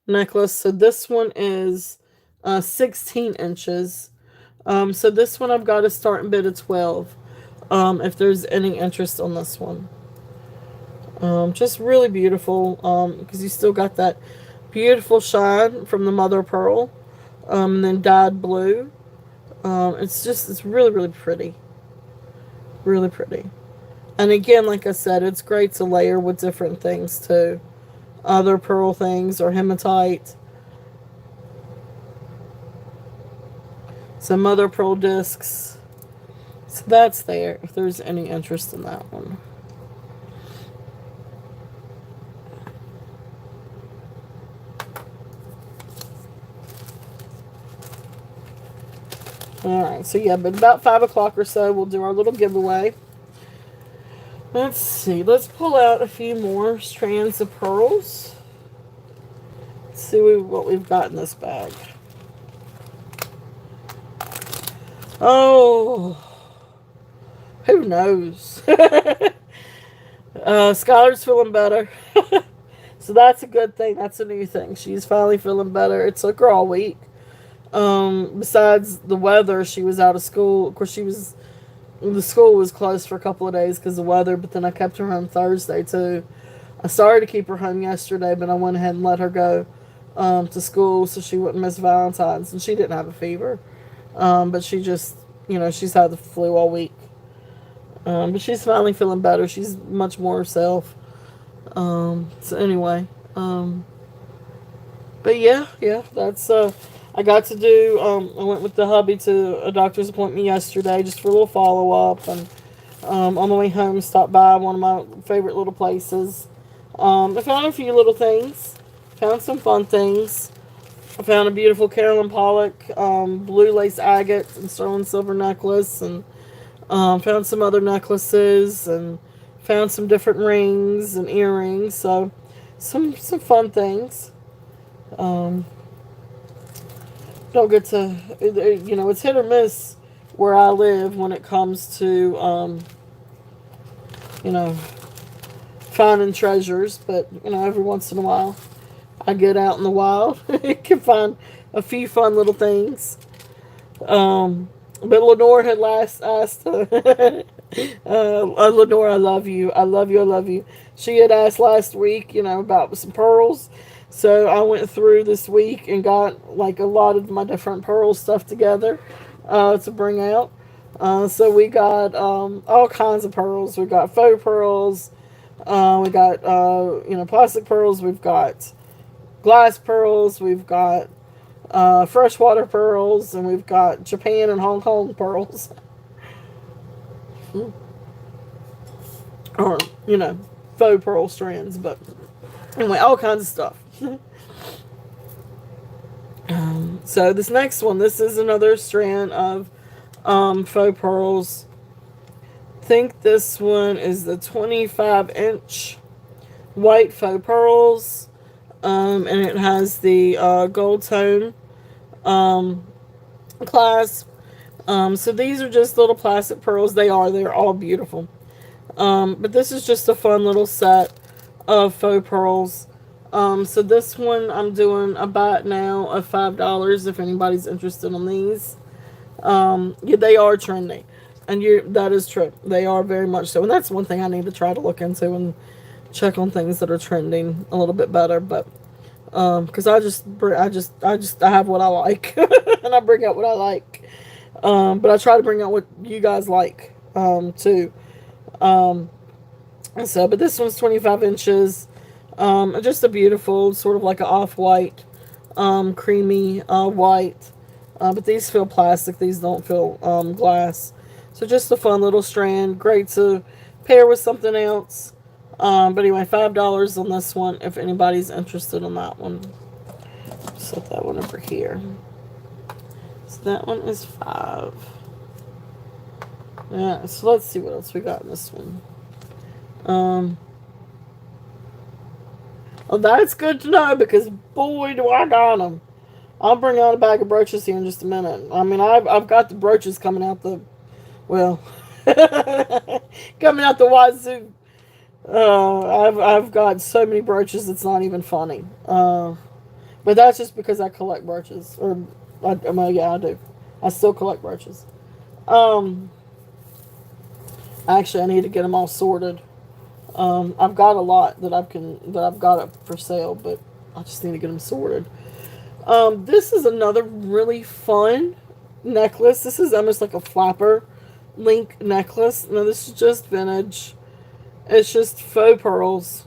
necklace. So this one is 16 inches. So this one I've got a starting bid of 12. If there's any interest on this one. Just really beautiful. Because you still got that beautiful shine from the mother of pearl. And then dyed blue. It's really, really pretty. Really pretty. And again, like I said, it's great to layer with different things too. Other pearl things or hematite. Some mother pearl discs. So that's there if there's any interest in that one. Alright, so yeah, but about 5 o'clock or so, we'll do our little giveaway. Let's see, let's pull out a few more strands of pearls. Let's see what we've got in this bag. Oh, who knows? Skylar's feeling better. So that's a good thing. That's a new thing. She's finally feeling better. It took her all week. Besides the weather, she was out of school. Of course, the school was closed for a couple of days because of the weather, but then I kept her home Thursday too. I started to keep her home yesterday, but I went ahead and let her go to school so she wouldn't miss Valentine's, and she didn't have a fever. But she just, she's had the flu all week. But she's finally feeling better. She's much more herself. So anyway, but yeah, that's, I got to do, I went with the hubby to a doctor's appointment yesterday just for a little follow-up, and on the way home stopped by one of my favorite little places. I found a few little things, found some fun things. I found a beautiful Carolyn Pollock blue lace agate and sterling silver necklace, and found some other necklaces, and found some different rings and earrings. So some fun things. Don't get to, it's hit or miss where I live when it comes to finding treasures, but every once in a while I get out in the wild. Can find a few fun little things. But Lenore had last asked, Lenore, I love you. I love you. I love you. She had asked last week, about some pearls. So I went through this week and got like a lot of my different pearl stuff together to bring out. So we got all kinds of pearls. We got faux pearls. We got plastic pearls. We've got glass pearls. We've got freshwater pearls, and we've got Japan and Hong Kong pearls. Or faux pearl strands, but anyway, all kinds of stuff. So this next one, this is another strand of faux pearls. I think this one is the 25-inch white faux pearls, and it has the gold tone clasp. So these are just little plastic pearls. They're all beautiful. But this is just a fun little set of faux pearls. So this one I'm doing a buy it now of $5 if anybody's interested in these. Yeah, they are trendy, and that is true. They are very much so, and that's one thing I need to try to look into and check on things that are trending a little bit better. But because I have what I like, and I bring out what I like. But I try to bring out what you guys like too. But this one's 25 inches. Just a beautiful, sort of like an off-white, creamy white. But these feel plastic. These don't feel glass. So just a fun little strand. Great to pair with something else. But anyway, $5 on this one if anybody's interested in that one. Set that one over here. So that one is $5. Yeah, so let's see what else we got in this one. Well, that's good to know because boy, do I got them. I'll bring out a bag of brooches here in just a minute. I mean, I've got the brooches coming out the, well, coming out the wazoo. I've got so many brooches it's not even funny. But that's just because I collect brooches, yeah, I do. I still collect brooches. Actually, I need to get them all sorted. I've got a lot that I've got up for sale, but I just need to get them sorted. This is another really fun necklace. This is almost like a flapper link necklace. Now this is just vintage. It's just faux pearls,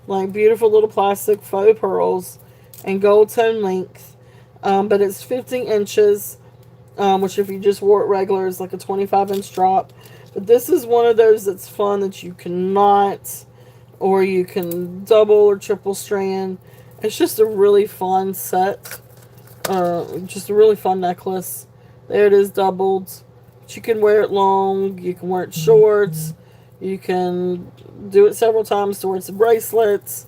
like beautiful little plastic faux pearls and gold tone length. But it's 15 inches, which if you just wore it regular is like a 25-inch drop. But this is one of those that's fun that you cannot, or you can double or triple strand. It's just a really fun set. Just a really fun necklace. There it is, doubled. But you can wear it long. You can wear it shorts. You can do it several times towards the bracelets.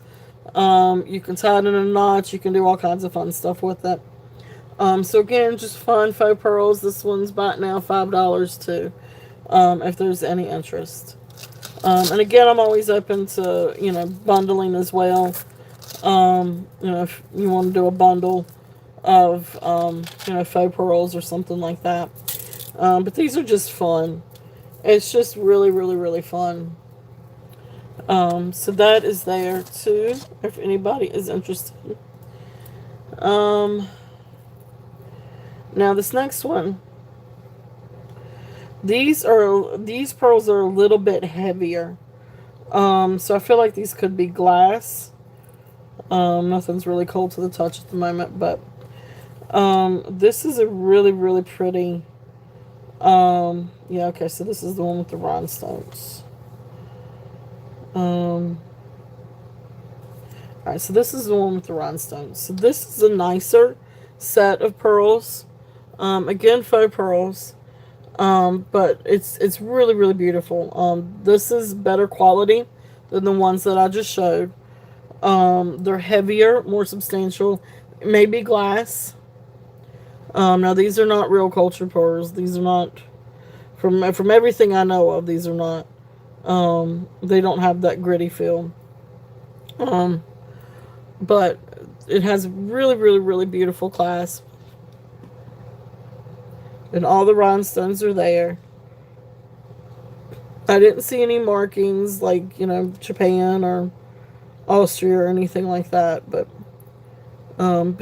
You can tie it in a knot. You can do all kinds of fun stuff with it. So again, just fun faux pearls. This one's about now $5 too, if there's any interest. And again, I'm always open to, bundling as well. If you want to do a bundle of, faux pearls or something like that. But these are just fun. It's just really, really, really fun. So that is there too, if anybody is interested. Now this next one. These pearls are a little bit heavier. So I feel like these could be glass. Nothing's really cold to the touch at the moment, but this is a really, really pretty. Yeah, okay, so this is the one with the rhinestones. Alright, so this is the one with the rhinestones. So this is a nicer set of pearls. Again, faux pearls. But it's really, really beautiful. This is better quality than the ones that I just showed. They're heavier, more substantial, maybe glass. Now these are not real culture pearls. These are not, from everything I know of, these are not. They don't have that gritty feel. But it has really, really, really beautiful clasp. And all the rhinestones are there. I didn't see any markings like, Japan or Austria or anything like that. But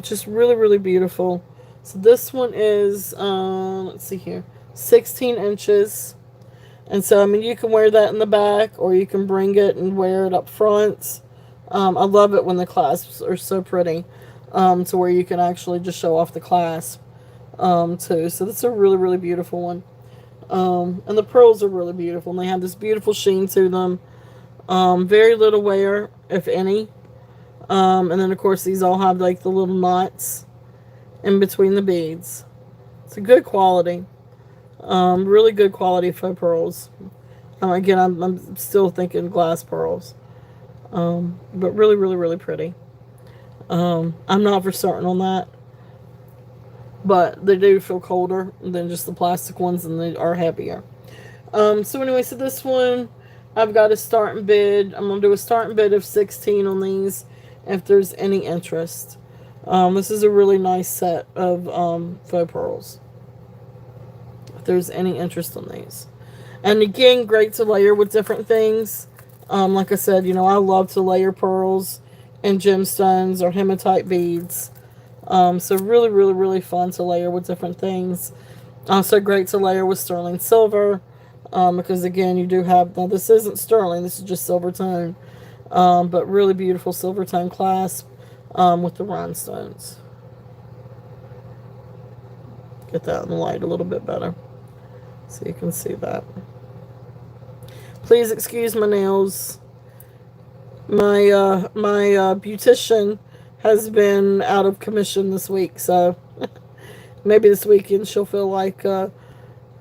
just really, really beautiful. So this one is, let's see here, 16 inches. And so, you can wear that in the back, or you can bring it and wear it up front. I love it when the clasps are so pretty, to where you can actually just show off the clasp, too. So that's a really, really beautiful one. And the pearls are really beautiful, and they have this beautiful sheen to them. Very little wear, if any. And then, of course, these all have, like, the little knots in between the beads. It's a good quality. Really good quality faux pearls. Again, I'm still thinking glass pearls. But really, really, really pretty. I'm not for certain on that. But they do feel colder than just the plastic ones, and they are heavier. So anyway, so this one, I've got a starting bid. I'm going to do a starting bid of 16 on these, if there's any interest. This is a really nice set of faux pearls, if there's any interest in these. And again, great to layer with different things. Like I said, I love to layer pearls and gemstones or hematite beads. So really, really, really fun to layer with different things. Also great to layer with sterling silver. Because again, you do have, now this isn't sterling, this is just silver tone. But really beautiful silver tone clasp with the rhinestones. Get that in the light a little bit better, so you can see that. Please excuse my nails. My beautician has been out of commission this week, so maybe this weekend she'll feel like spend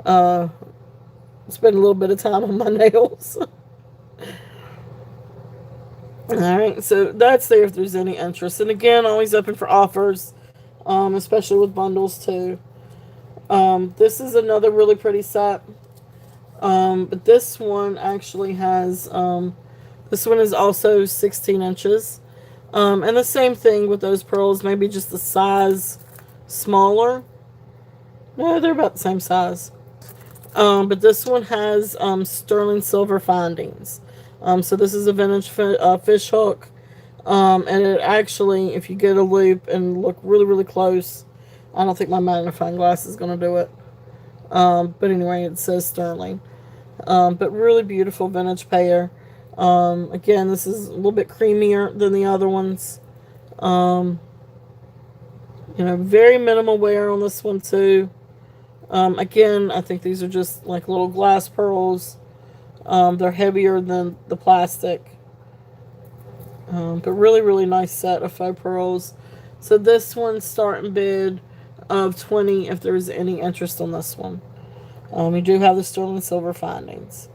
a little bit of time on my nails. Alright, so that's there if there's any interest. And again, always open for offers, especially with bundles too. This is another really pretty set. But this one actually has, this one is also 16 inches. And the same thing with those pearls, maybe just the size smaller. No, they're about the same size. But this one has sterling silver findings. So this is a vintage fish hook. And it actually, if you get a loop and look really, really close, I don't think my magnifying glass is going to do it. But anyway, it says sterling. But really beautiful vintage pair. Again, this is a little bit creamier than the other ones. Very minimal wear on this one too. Again, I think these are just like little glass pearls. They're heavier than the plastic. But really, really nice set of faux pearls. So this one's starting bid of 20 if there's any interest on this one. You do have the sterling silver findings.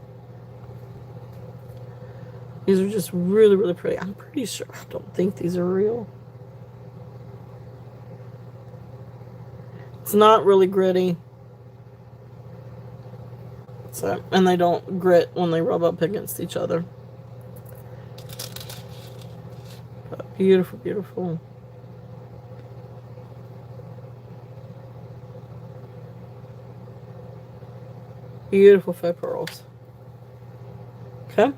These are just really, really pretty. I'm pretty sure, I don't think these are real. It's not really gritty. So, and they don't grit when they rub up against each other. But beautiful, beautiful. Beautiful faux pearls. Okay.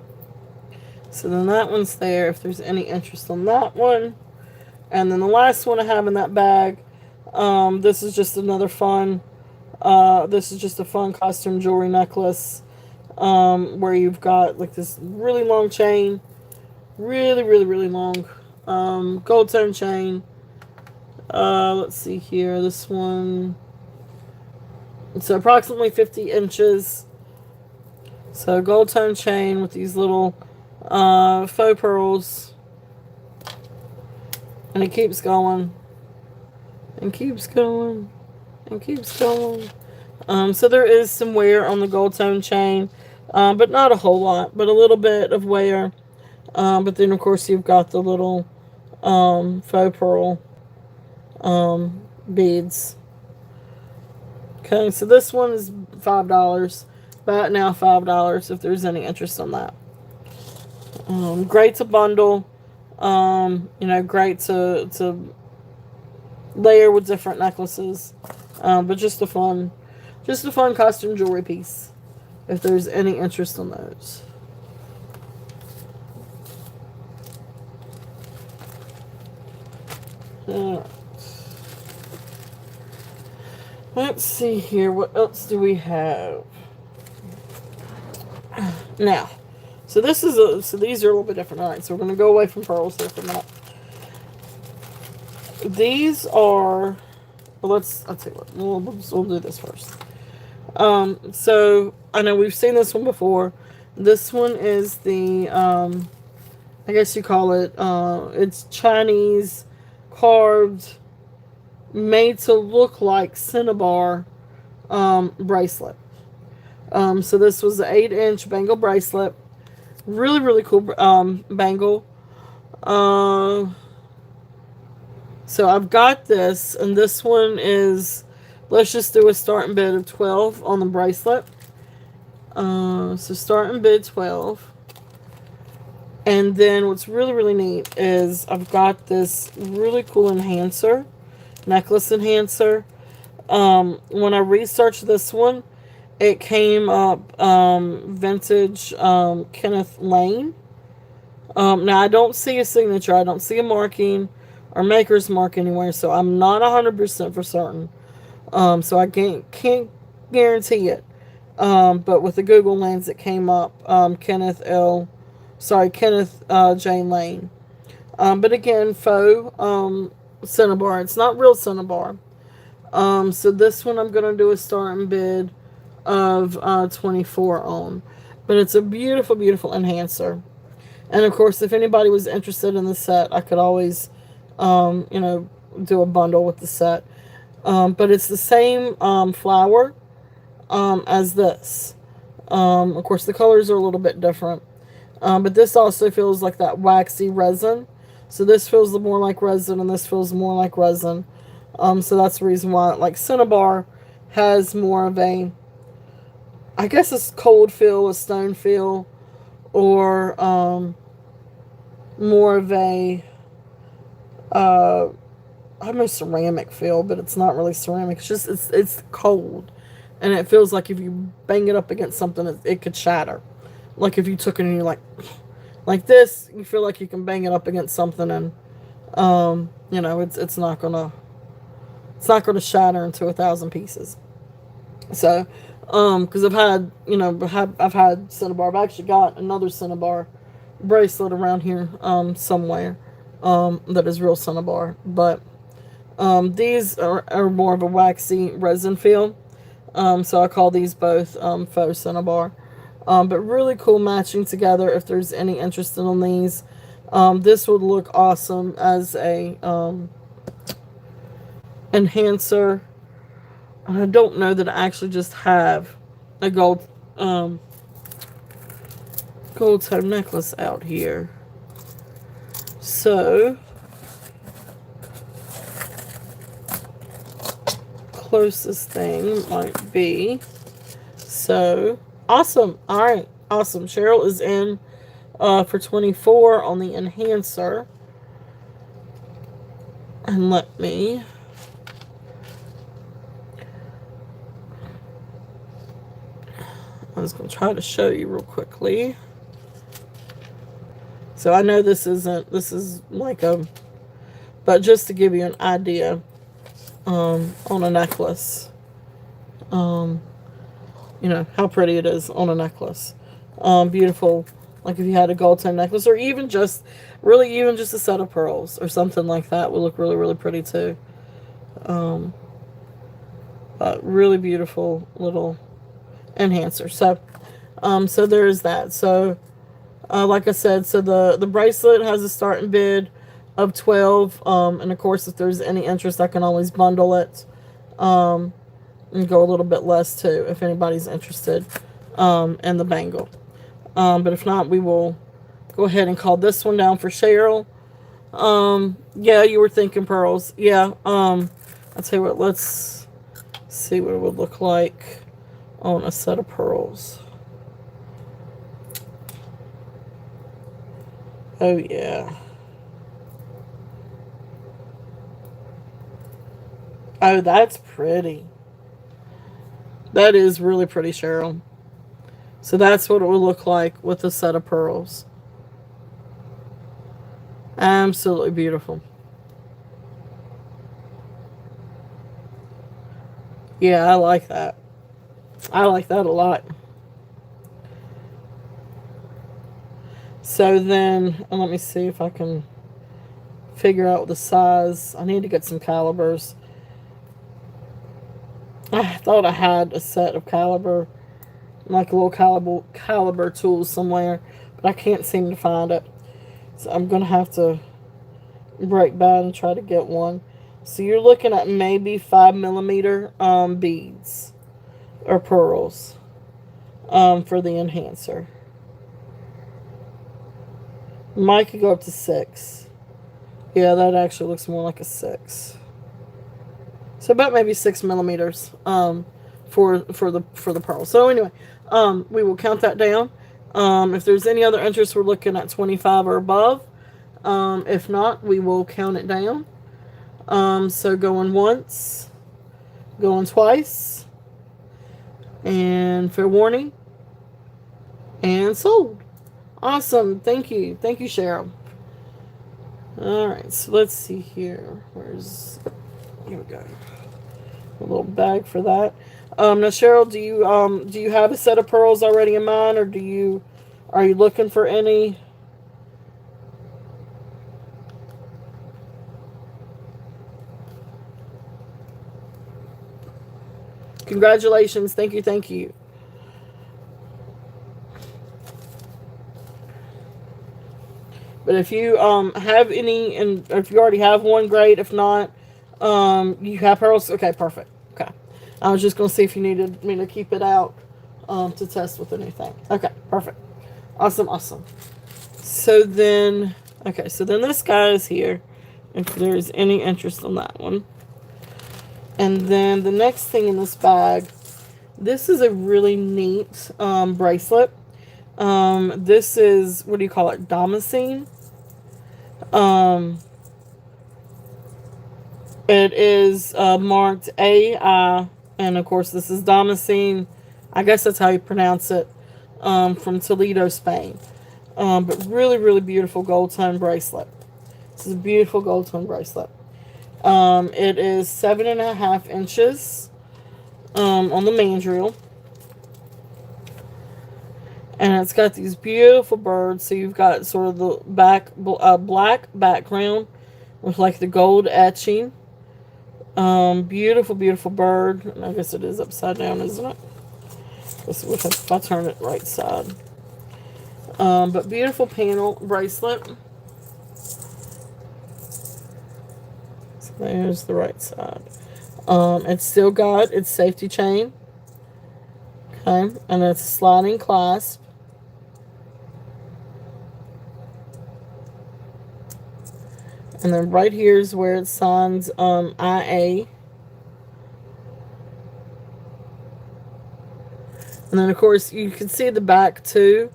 So then that one's there if there's any interest on that one. And then the last one I have in that bag, this is just another fun, this is just a fun costume jewelry necklace, where you've got like this really long chain, really, really, really long, gold tone chain. Let's see here, this one, so approximately 50 inches. So gold tone chain with these little faux pearls, and it keeps going and keeps going and keeps going. So there is some wear on the gold tone chain, but not a whole lot, but a little bit of wear. But then of course you've got the little faux pearl beads. Okay, so this one is $5, but now $5 if there's any interest on that. Great to bundle, great to layer with different necklaces, but just a fun costume jewelry piece if there's any interest on those. Let's see here, what else do we have now? So these are a little bit different. All right, so we're going to go away from pearls here for a minute. These are, well, I'll tell you what, we'll do this first. So I know we've seen this one before. This one is the, I guess you call it, it's Chinese carved, made to look like cinnabar, bracelet. So this was an 8-inch bangle bracelet. Really, really cool bangle. So I've got this, and this one is, let's just do a starting bid of 12 on the bracelet. So starting bid 12. And then what's really, really neat is I've got this really cool enhancer, necklace enhancer. When I researched this one, it came up vintage Kenneth Lane. Now I don't see a signature, I don't see a marking or maker's mark anywhere, so I'm not 100% for certain. So I can't guarantee it. But with the Google lens, it came up Kenneth J. Lane. But again, faux cinnabar. It's not real cinnabar. So this one I'm gonna do a starting bid of 24 on, but it's a beautiful, beautiful enhancer. And of course, if anybody was interested in the set, I could always do a bundle with the set. But it's the same flower as this. Of course, the colors are a little bit different, but this also feels like that waxy resin. So this feels more like resin, and this feels more like resin. So that's the reason why, like, cinnabar has more of a, I guess, a cold feel, a stone feel, or more of a almost ceramic feel, but it's not really ceramic. It's just it's cold, and it feels like if you bang it up against something, it could shatter. Like if you took it and you're like this, you feel like you can bang it up against something, and it's not gonna It's not going to shatter into 1,000 pieces. So, because I've had, I've had Cinnabar. I've actually got another Cinnabar bracelet around here, somewhere, that is real Cinnabar. But, these are more of a waxy resin feel. So I call these both, faux Cinnabar. But really cool matching together if there's any interest in these. This would look awesome as a, enhancer. I don't know that I actually just have a gold tone necklace out here. So closest thing might be. So awesome. All right, awesome. Cheryl is in for 24 on the enhancer. And let me I was going to try to show you real quickly. So I know this is like but just to give you an idea, on a necklace, how pretty it is on a necklace. Beautiful, like if you had a gold tone necklace, or even just a set of pearls or something like that would look really, really pretty too. But really beautiful little enhancer. So there's that. So like I said, so the bracelet has a starting bid of 12, and of course if there's any interest I can always bundle it, and go a little bit less too if anybody's interested, in the bangle. But if not, we will go ahead and call this one down for Cheryl. Yeah, you were thinking pearls. Yeah. I'll tell you what, let's see what it would look like on a set of pearls. Oh yeah. Oh, that's pretty. That is really pretty, Cheryl. So that's what it would look like with a set of pearls. Absolutely beautiful. Yeah, I like that. I like that a lot. So then, let me see if I can figure out the size. I need to get some calibers. I thought I had a set of caliber, like a little caliber tools somewhere, but I can't seem to find it. So I'm going to have to break bad and try to get one. So you're looking at maybe 5mm beads or pearls, for the enhancer. Mine could go up to 6. Yeah, that actually looks more like a 6. So about maybe 6mm, for the pearl. So anyway, we will count that down. If there's any other interest, we're looking at 25 or above. If not, we will count it down. So going once, going twice, and fair warning, and sold. Awesome. Thank you, Cheryl. All right, so let's see here. Here we go. A little bag for that. Now Cheryl, do you have a set of pearls already in mind, or are you looking for any? Congratulations. Thank you. But if you have any, and if you already have one, great. If not, you have pearls. Okay, perfect. Okay, I was just gonna see if you needed me to keep it out, to test with anything. Okay, perfect. Awesome. So then this guy is here, if there's any interest in that one. And then the next thing in this bag, this is a really neat bracelet. This is, what do you call it? Damascene. It is marked AI, and of course this is Damascene. I guess that's how you pronounce it. From Toledo, Spain. But really, really beautiful gold tone bracelet. This is a beautiful gold tone bracelet. It is 7.5 inches on the mandrel. And it's got these beautiful birds. So you've got sort of the black background with like the gold etching. Beautiful, beautiful bird. And I guess it is upside down, isn't it? If I turn it right side. But beautiful panel bracelet. So there's the right side. It's still got its safety chain. Okay, and it's a sliding clasp. And then right here is where it signs IA. And then, of course, you can see the back, too.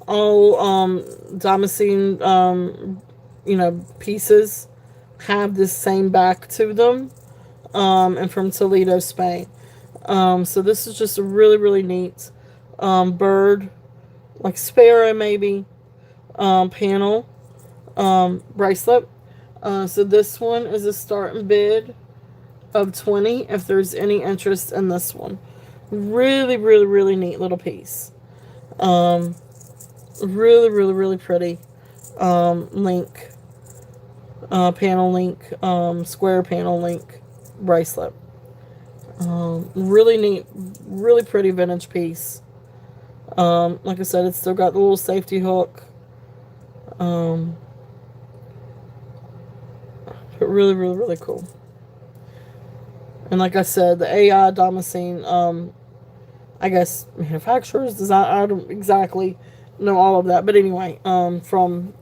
All damascene, pieces have this same back to them. And from Toledo, Spain. So this is just a really, really neat bird, like sparrow maybe, panel bracelet. So this one is a starting bid of 20 if there's any interest in this one. Really, really, really neat little piece. Really, really, really pretty link, panel link, square panel link bracelet. Really neat, really pretty vintage piece. Like I said, it's still got the little safety hook. But really, really, really cool. And like I said, the AI damascene, I guess manufacturers, design. I don't exactly know all of that, but anyway, from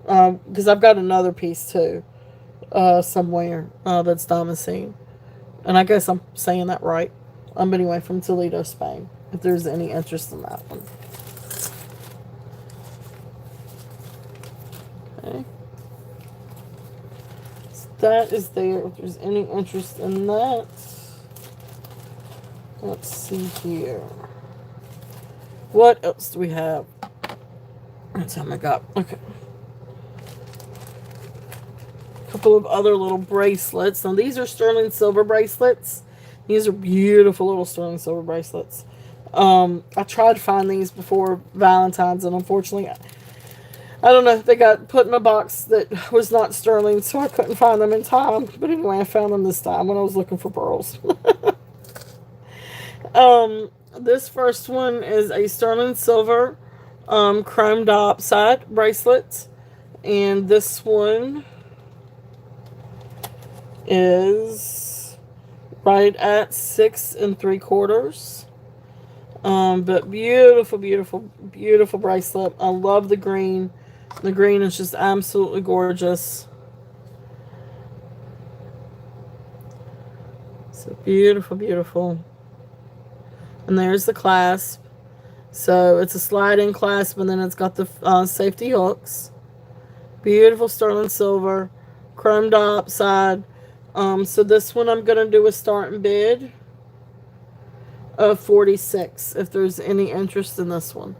because I've got another piece too, somewhere that's damascene, and I guess I'm saying that right. But anyway, from Toledo, Spain. If there's any interest in that one. Okay. That is there. If there's any interest in that, let's see here. What else do we have? That's how I got. Okay. A couple of other little bracelets. Now these are sterling silver bracelets. These are beautiful little sterling silver bracelets. I tried to find these before Valentine's, and unfortunately, I don't know, they got put in a box that was not sterling, so I couldn't find them in time. But anyway, I found them this time when I was looking for pearls. This first one is a sterling silver chrome diopside bracelet. And this one is right at 6 3/4. But beautiful, beautiful, beautiful bracelet. I love the green. The green is just absolutely gorgeous. So beautiful, beautiful. And there's the clasp. So it's a slide-in clasp, and then it's got the safety hooks. Beautiful sterling silver, chrome diopside. So this one I'm going to do a starting bid of 46 if there's any interest in this one.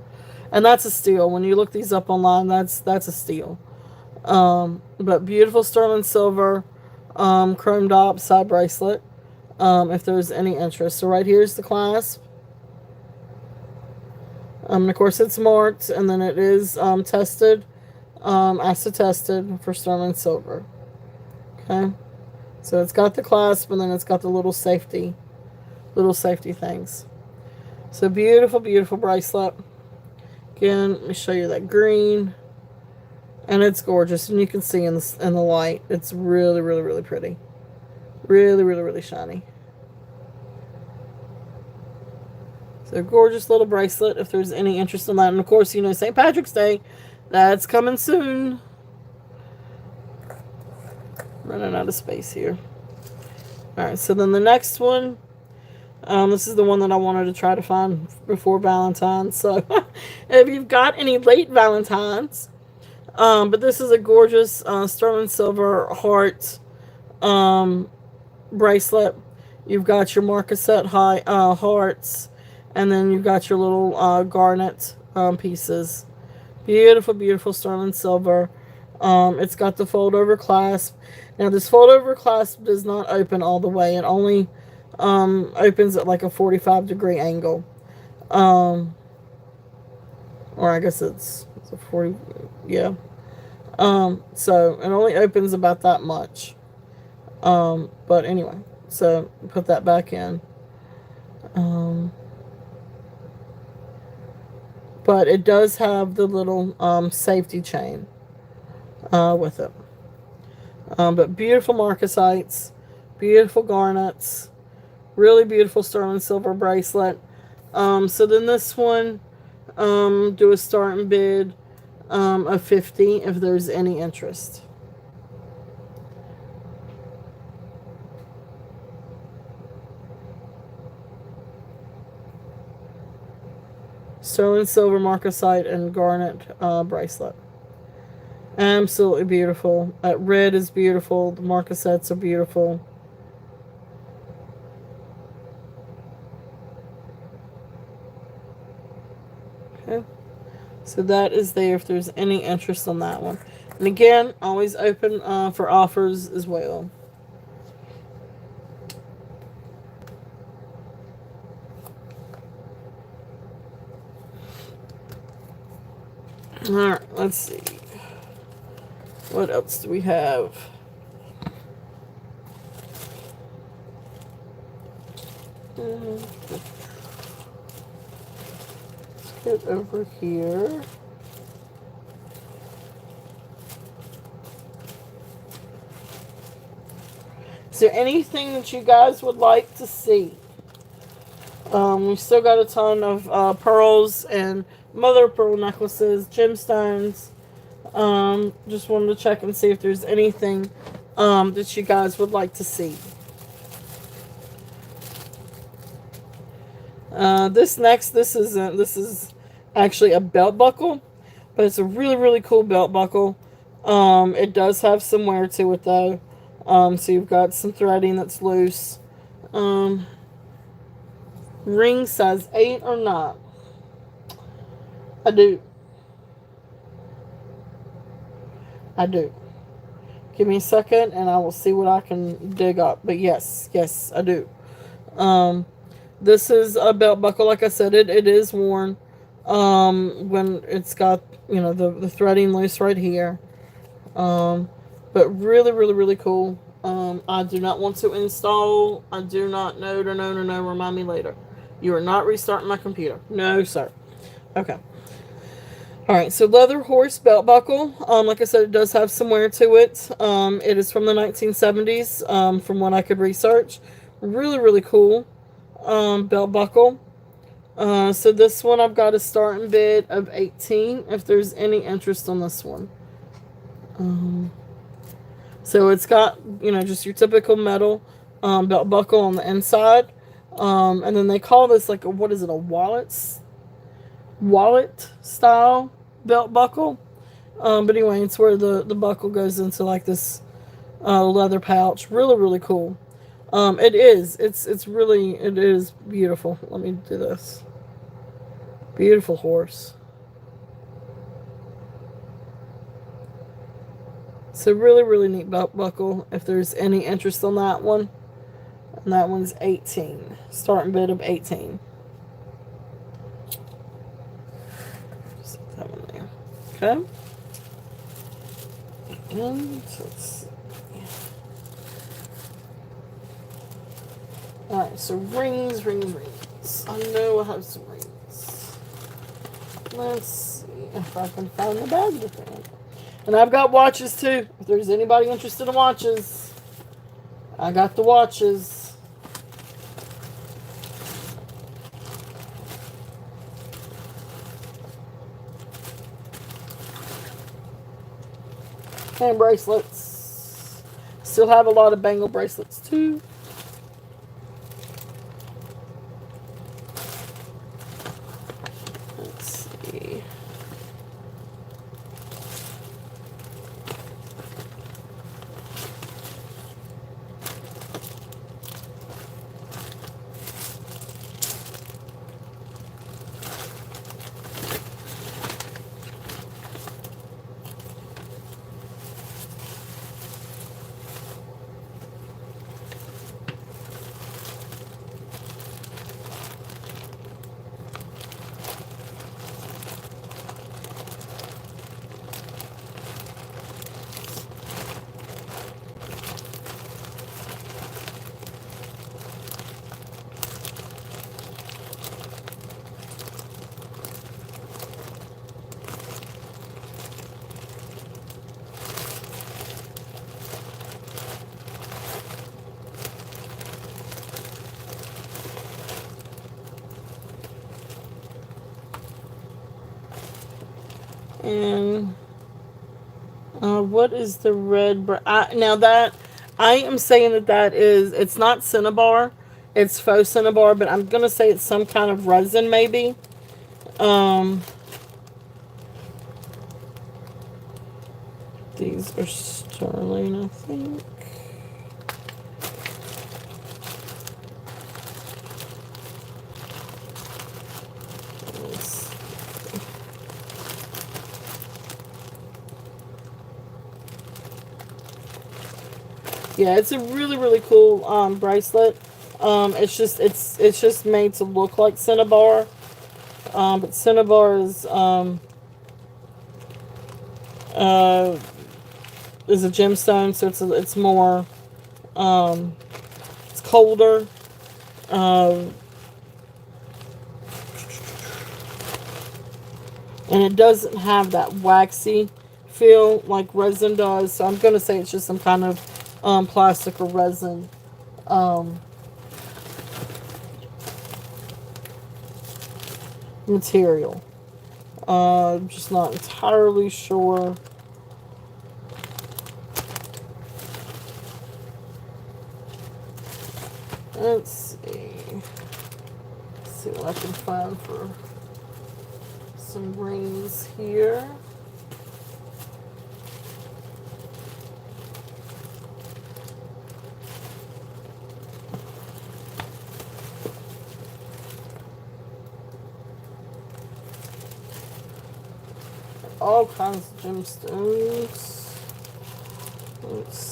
And that's a steal. When you look these up online, that's a steal. But beautiful sterling silver chrome diopside bracelet if there's any interest. So right here's the clasp. And of course it's marked, and then it is tested, acid tested for sterling silver. Okay. So it's got the clasp, and then it's got the little safety things. So beautiful, beautiful bracelet. Again, let me show you that green. And it's gorgeous. And you can see in the light, it's really, really, really pretty. Really, really, really shiny. So gorgeous little bracelet if there's any interest in that. And of course, St. Patrick's Day, that's coming soon. Running out of space here. Alright, so then the next one. This is the one that I wanted to try to find before Valentine's. So if you've got any late Valentine's, but this is a gorgeous sterling silver heart bracelet. You've got your marquisette hearts, and then you've got your little garnet pieces. Beautiful, beautiful sterling silver. It's got the fold over clasp. Now this fold over clasp does not open all the way. It only opens at like a 45-degree angle. Or I guess it's a 40, yeah. So it only opens about that much. But anyway, so put that back in. But it does have the little safety chain with it. But beautiful marcasites, beautiful garnets, really beautiful sterling silver bracelet. So then this one, do a starting bid of 50 if there's any interest. Sterling silver marcasite and garnet bracelet. Absolutely beautiful. Red is beautiful. The marcasites are beautiful. Okay. So that is there if there's any interest on that one. And again, always open for offers as well. Alright, let's see. What else do we have? Let's get over here. Is there anything that you guys would like to see? We've still got a ton of pearls and mother of pearl necklaces, gemstones. Just wanted to check and see if there's anything that you guys would like to see. This is actually a belt buckle, but it's a really, really cool belt buckle. It does have some wear to it though. So you've got some threading that's loose. Ring size 8 or not? I do. Give me a second and I will see what I can dig up. But yes, I do. This is a belt buckle. Like I said, it is worn when it's got, the threading loose right here. But really, really, really cool. I do not want to install. I do not. No. Remind me later. You are not restarting my computer. No, sir. Okay. Alright, so leather horse belt buckle. Like I said, it does have some wear to it. It is from the 1970s, from what I could research. Really, really cool belt buckle. So this one I've got a starting bid of 18 if there's any interest on this one. So it's got, just your typical metal belt buckle on the inside. And then they call this like a wallet style belt buckle. But anyway, it's where the buckle goes into like this leather pouch. Really, really cool. It is beautiful. Let me do this. Beautiful horse. It's a really, really neat belt buckle if there's any interest on that one. And that one's 18. Starting bid of 18. Just put that one there. Okay. And let's see. Alright, so rings. I know I have some rings. Let's see if I can find the bag to fit in. And I've got watches too. If there's anybody interested in watches, I got the watches. And bracelets. Still have a lot of bangle bracelets too. Let's see. And what is the red? Now that I am saying that it's not Cinnabar, it's faux Cinnabar, but I'm gonna say it's some kind of resin maybe. These are sterling, I think. Yeah, it's a really really cool bracelet. It's just made to look like Cinnabar, but Cinnabar uh, is a gemstone, so it's more it's colder. Um, and it doesn't have that waxy feel like resin does. So I'm gonna say it's just some kind of plastic or resin material. I'm just not entirely sure. Let's see. Let's see what I can find for some rings here. All kinds of gemstones. Let's see.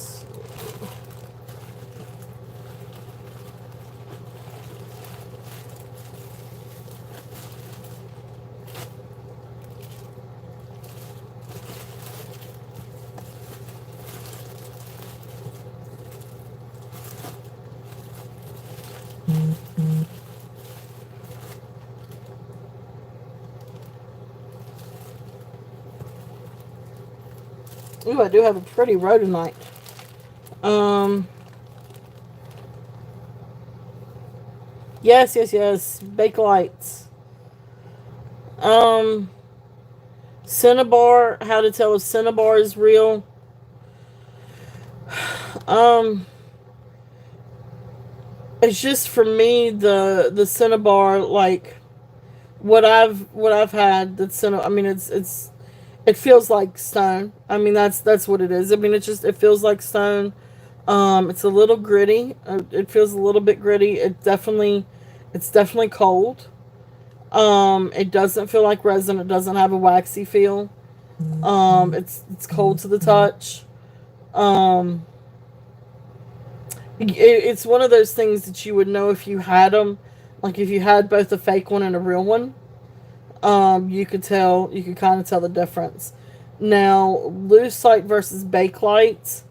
Ooh, I do have a pretty rhodonite. Yes. Bakelites. Cinnabar. How to tell if Cinnabar is real? Um, it's just for me the Cinnabar, like what I've had. That's Cinnabar. I mean, it feels like stone. I mean, that's what it is. I mean, it feels like stone. It's a little gritty. It feels a little bit gritty. It's definitely cold. It doesn't feel like resin. It doesn't have a waxy feel. It's cold to the touch. Um, it's one of those things that you would know if you had them, like if you had both a fake one and a real one. You could tell. You could kind of tell the difference. Now, lucite versus bakelite.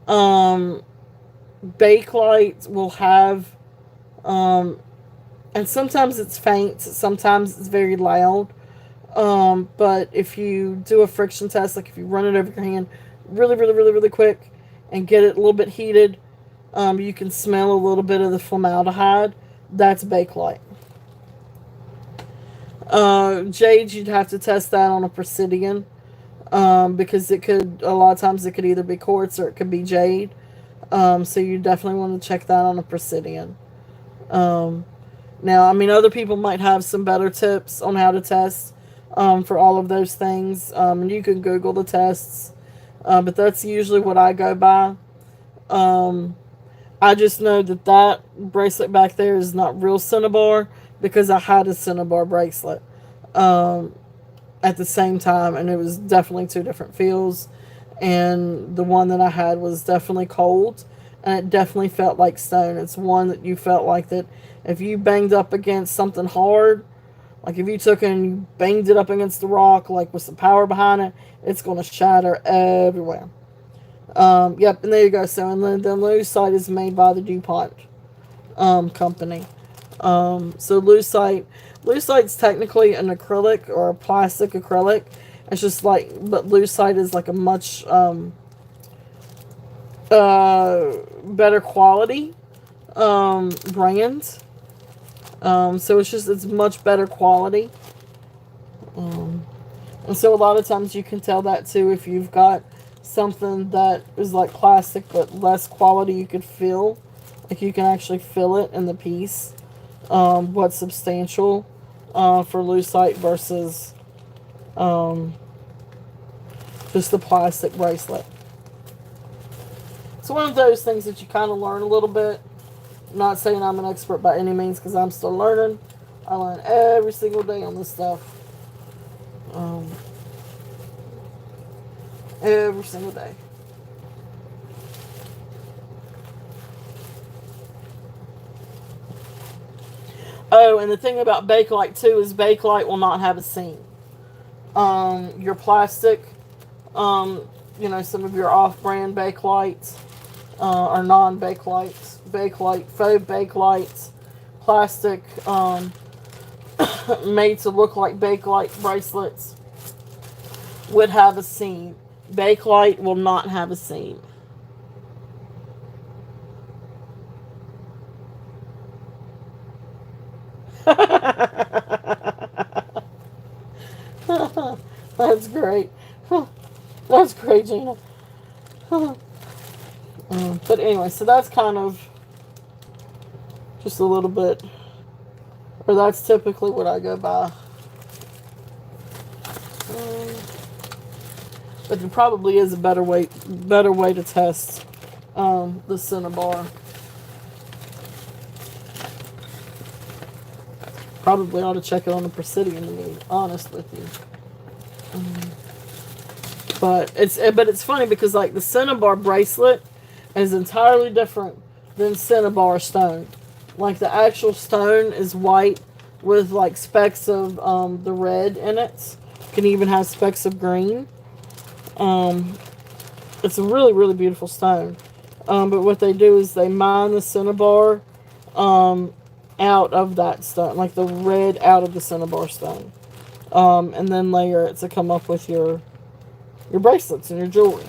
Um, Bakelite will have, um, and sometimes it's faint, sometimes it's very loud. But if you do a friction test, like if you run it over your hand really, really, really, really quick and get it a little bit heated, you can smell a little bit of the formaldehyde. That's bakelite. Jade, you'd have to test that on a Presidian, because a lot of times it could either be quartz or it could be jade. So you definitely want to check that on a Presidian. Um, Now, I mean, other people might have some better tips on how to test for all of those things. And you can Google the tests, but that's usually what I go by. Um, I just know that bracelet back there is not real Cinnabar because I had a Cinnabar bracelet um, at the same time, and it was definitely two different feels. And the one that I had was definitely cold, and it definitely felt like stone. It's one that you felt like that if you banged up against something hard, like if you took it and you banged it up against the rock, like with some power behind it, it's going to shatter everywhere. Yep, and there you go. So, and the lucite is made by the DuPont company. So lucite's technically an acrylic or a plastic acrylic. It's just like, but lucite is like a much better quality brand. So it's much better quality. And so a lot of times you can tell that too if you've got something that is like plastic but less quality. You could feel, like you can actually feel it in the piece. What's substantial for lucite versus just the plastic bracelet. It's one of those things that you kind of learn a little bit. I'm not saying I'm an expert by any means because I'm still learning. I learn every single day on this stuff. Every single day. Oh, and the thing about Bakelite too is Bakelite will not have a seam. Your plastic, some of your off-brand Bakelites are non-Bakelites. Bakelite, faux Bakelites, plastic made to look like Bakelite bracelets would have a seam. Bakelite will not have a seam. That's great. That's great, Gina. But anyway, so that's kind of just a little bit, or that's typically what I go by. But there probably is a better way to test the Cinnabar. Probably ought to check it on the Presidium, to be honest with you. But it's funny because like the Cinnabar bracelet is entirely different than Cinnabar stone. Like the actual stone is white with like specks of the red in it. Can even have specks of green. It's a really, really beautiful stone. But what they do is they mine the Cinnabar out of that stone, like the red out of the Cinnabar stone, and then layer it to come up with your bracelets and your jewelry.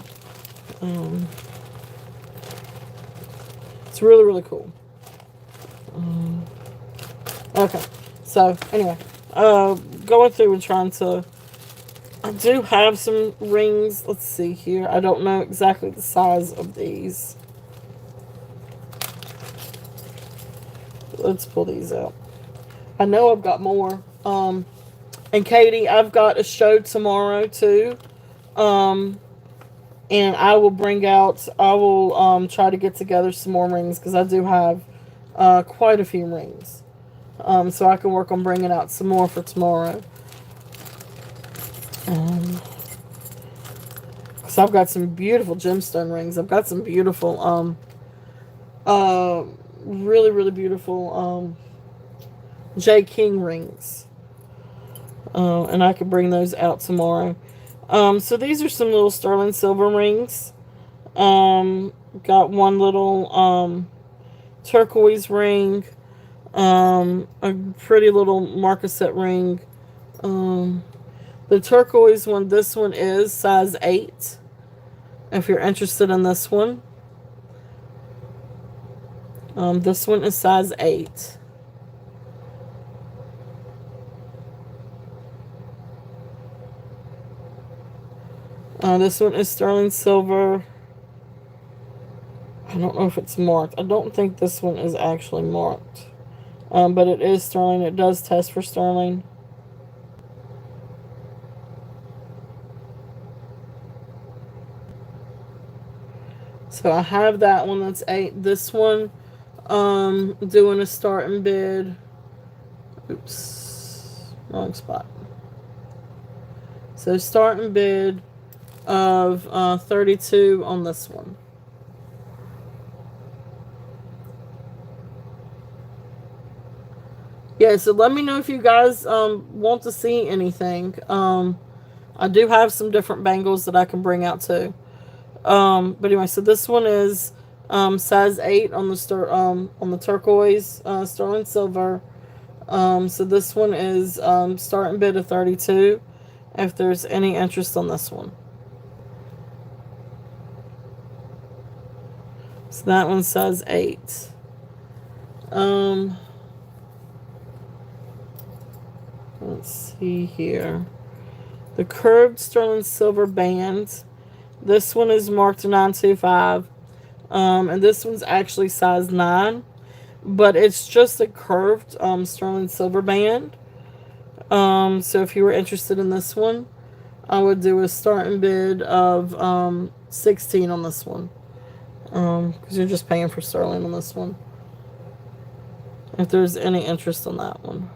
It's really, really cool. Okay, so anyway, going through and trying to. I do have some rings. Let's see here. I don't know exactly the size of these. Let's pull these out. I know I've got more. And Katie, I've got a show tomorrow too. And I will try to get together some more rings because I do have quite a few rings. So I can work on bringing out some more for tomorrow. Because I've got some beautiful gemstone rings. I've got some beautiful, really, really beautiful J. King rings. And I could bring those out tomorrow. So these are some little sterling silver rings. Got one little turquoise ring. A pretty little marcasette ring. The turquoise one, this one is size 8. If you're interested in this one. This one is size 8. This one is sterling silver. I don't know if it's marked. I don't think this one is actually marked. But it is sterling. It does test for sterling. So I have that one that's 8. This one, doing a starting bid. Oops, wrong spot. So starting bid of 32 on this one. Yeah, so let me know if you guys want to see anything. I do have some different bangles that I can bring out too. But anyway, so this one is size 8 on the turquoise sterling silver. So this one is starting bid of 32. If there's any interest on this one. So that one's size 8. Let's see here. The curved sterling silver band. This one is marked 925. And this one's actually size 9. But it's just a curved sterling silver band. So if you were interested in this one, I would do a starting bid of 16 on this one. Because you're just paying for sterling on this one. If there's any interest on that one.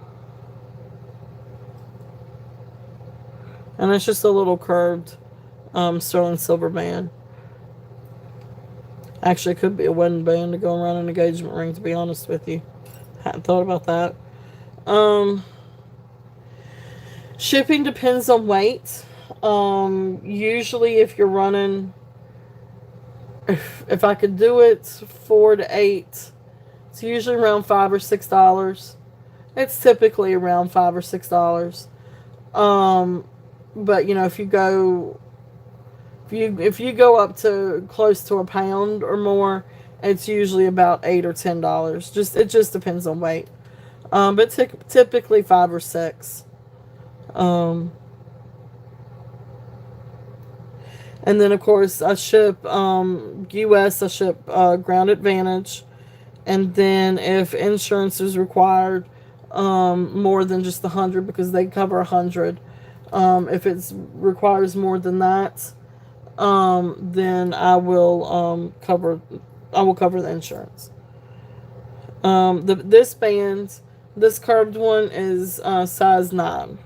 And it's just a little curved sterling silver band. Actually, it could be a wedding band to go around an engagement ring, to be honest with you. Hadn't thought about that. Shipping depends on weight. Usually if you're running, if I could do it 4 to 8, it's usually around $5 or $6. It's typically around $5 or $6. But if you go, if you go up to close to a pound or more, it's usually about $8 or $10. It just depends on weight. But typically 5 or 6. And then of course I ship US. I ship Ground Advantage, and then if insurance is required, more than just 100, because they cover 100. If it requires more than that, then I will cover the insurance. This band, this curved one is size 9.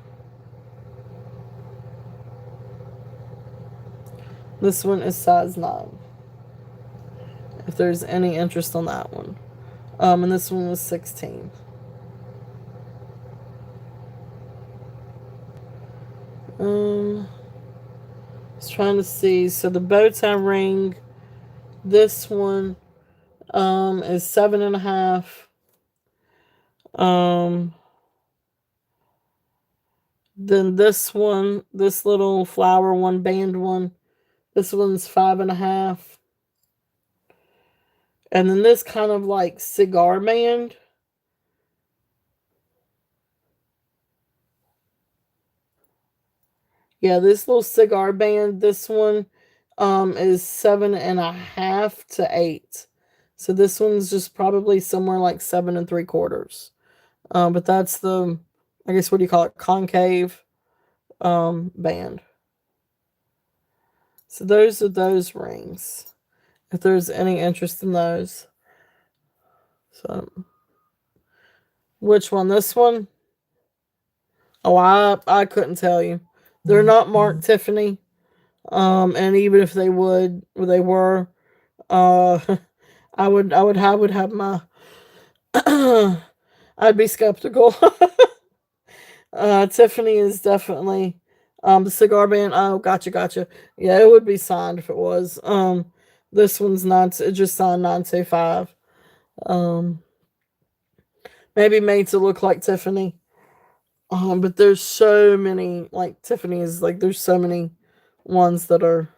This one is size 9. If there's any interest on that one. And this one was 16. I was trying to see. So the bow tie ring, this one is 7.5. Then this one, this little flower one, band one, this one's 5.5. And then this kind of like cigar band. Yeah, this little cigar band, this one is 7.5 to 8. So this one's just probably somewhere like 7 3/4. But that's the, I guess, what do you call it? Concave band. So those are those rings. If there's any interest in those. So which one? This one? Oh, I couldn't tell you. They're not marked Tiffany. And even if they were, I would have my I'd be skeptical. Tiffany is definitely the cigar band. Oh, gotcha. Yeah, it would be signed if it was. This one's not. It just signed 925. Maybe made to look like Tiffany. But there's so many, like Tiffany is like, there's so many ones that are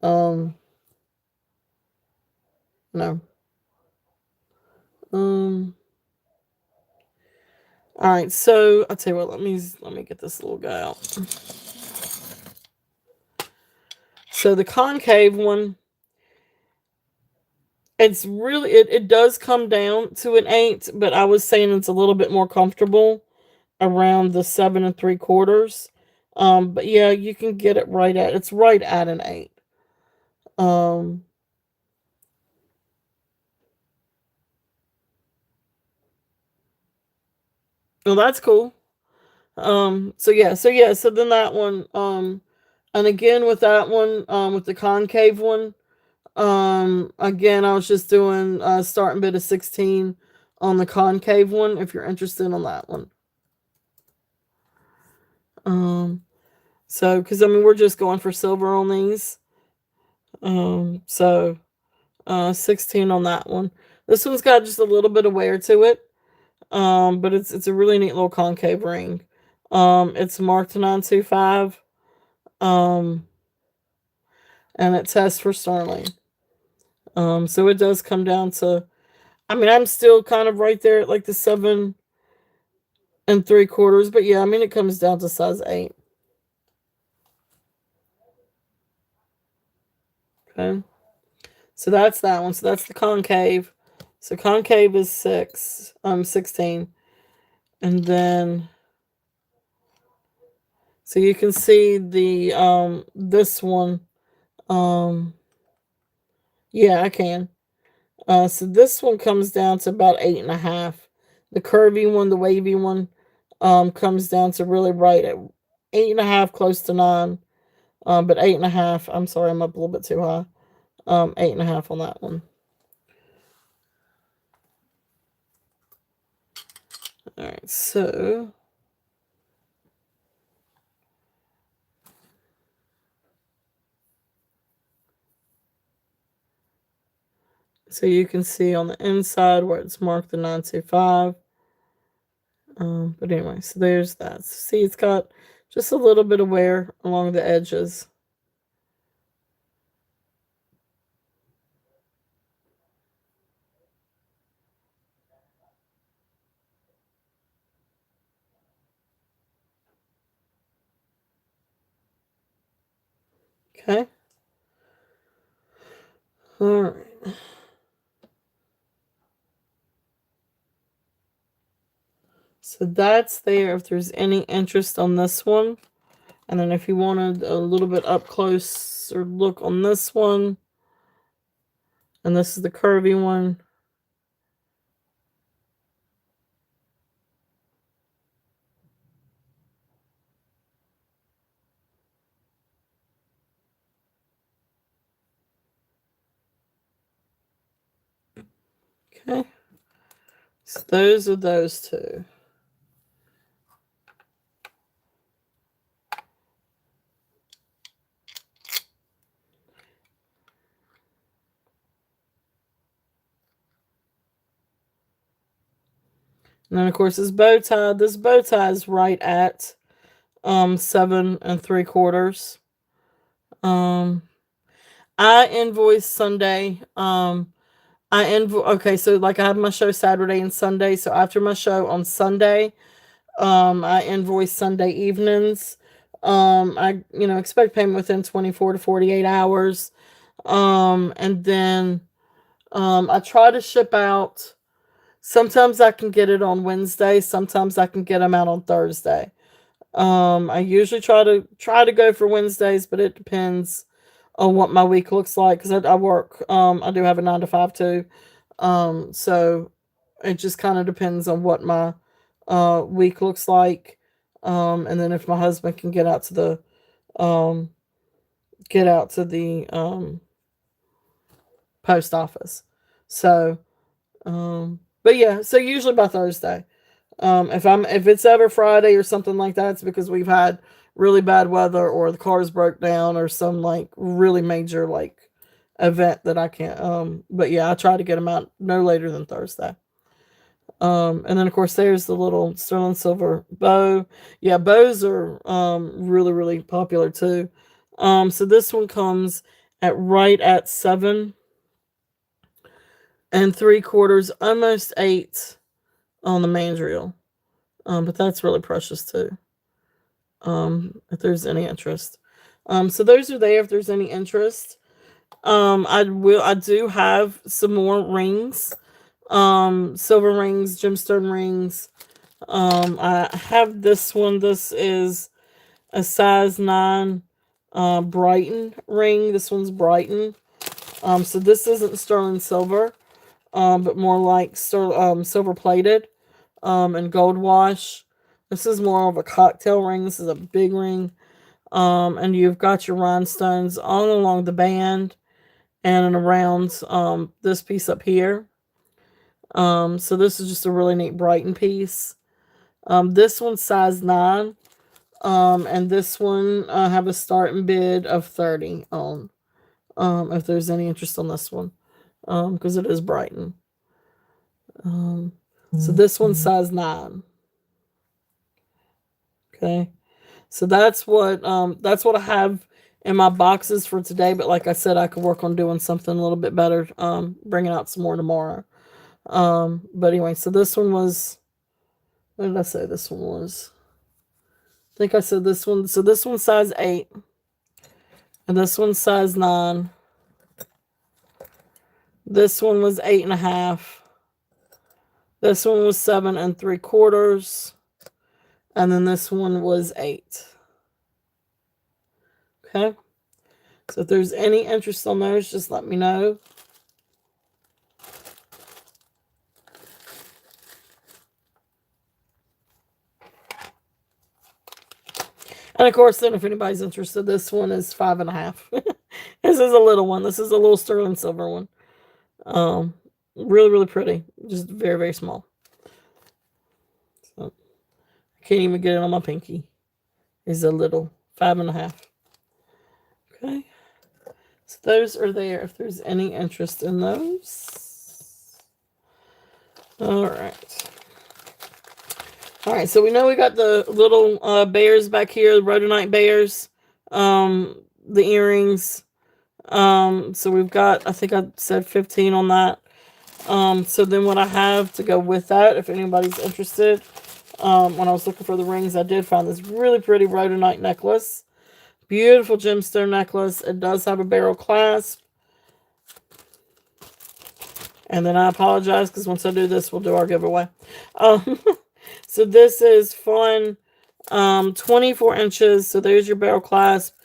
no. All right, so I'll tell you what. Let me get this little guy out. So the concave one, it's really it does come down to an 8, but I was saying it's a little bit more comfortable around the 7 3/4. But yeah, you can get it it's right at an 8. Well, that's cool. So then that one, and again with that one, with the concave one, again I was just doing starting bid of 16 on the concave one if you're interested on that one. So because we're just going for silver on these. So 16 on that one. This one's got just a little bit of wear to it. But it's a really neat little concave ring. It's marked 925. And it tests for sterling. So it does come down to, I'm still kind of right there at like the 7 3/4, but yeah, it comes down to size 8. Okay. So that's that one. So that's the concave. So concave is 16. And then so you can see the this one. Um yeah, I can. So this one comes down to about 8.5. The curvy one, the wavy one, comes down to really right at 8.5, close to 9. But 8.5. I'm sorry, I'm up a little bit too high. 8.5 on that one. All right, so you can see on the inside where it's marked the 925. But anyway, so there's that. See, it's got just a little bit of wear along the edges. Okay. All right. So that's there if there's any interest on this one. And then if you wanted a little bit up close or look on this one, and this is the curvy one. Okay. So those are those two. And then of course this bow tie. This bow tie is right at 7 3/4. Um I invoice Sunday. Okay, so like I have my show Saturday and Sunday. So after my show on Sunday, I invoice Sunday evenings. I expect payment within 24 to 48 hours. And then I try to ship out. Sometimes I can get it on Wednesday, sometimes I can get them out on Thursday. I usually try to go for Wednesdays, but it depends on what my week looks like because I work. I do have a 9 to 5 too. So it just kind of depends on what my week looks like. And then if my husband can um, get out to the post office. So, but yeah, so usually by Thursday. If it's ever Friday or something like that, it's because we've had really bad weather or the cars broke down or some like really major like event that I can't. But yeah, I try to get them out no later than Thursday. And then of course there's the little sterling silver bow. Yeah, bows are really really popular too. So this one comes at right at 7 3/4, almost 8 on the mandrel. But that's really precious too. If there's any interest. So those are there if there's any interest. I do have some more rings. Silver rings, gemstone rings. I have this one. This is a size 9 Brighton ring. This one's Brighton. So this isn't sterling silver, but more like silver plated, and gold wash. This is more of a cocktail ring. This is a big ring. And you've got your rhinestones all along the band and around this piece up here. So this is just a really neat Brighton piece. This one's size 9. And this one I have a starting bid of 30 on. If there's any interest on this one. Because it is Brighton. So this one's size 9. Okay. So that's what I have in my boxes for today. But like I said, I could work on doing something a little bit better. Bringing out some more tomorrow. But anyway, so this one was. What did I say? This one was. I think I said this one. So this one's size 8, and this one's size 9. This one was 8.5. This one was 7 3/4. And then this one was 8. Okay. So if there's any interest on those, just let me know. And of course, then if anybody's interested, this one is 5.5. This is a little one. This is a little sterling silver one. Really, really pretty. Just very, very small. So I can't even get it on my pinky. It's a little 5.5. Okay. So those are there if there's any interest in those. All right. All right, so we know we got the little bears back here, the rhodonite bears, the earrings. So we've got, I think I said 15 on that. So then what I have to go with that, if anybody's interested, when I was looking for the rings, I did find this really pretty rhodonite necklace. Beautiful gemstone necklace. It does have a barrel clasp. And then I apologize because once I do this, we'll do our giveaway. So this is fun. 24 inches. So there's your barrel clasp.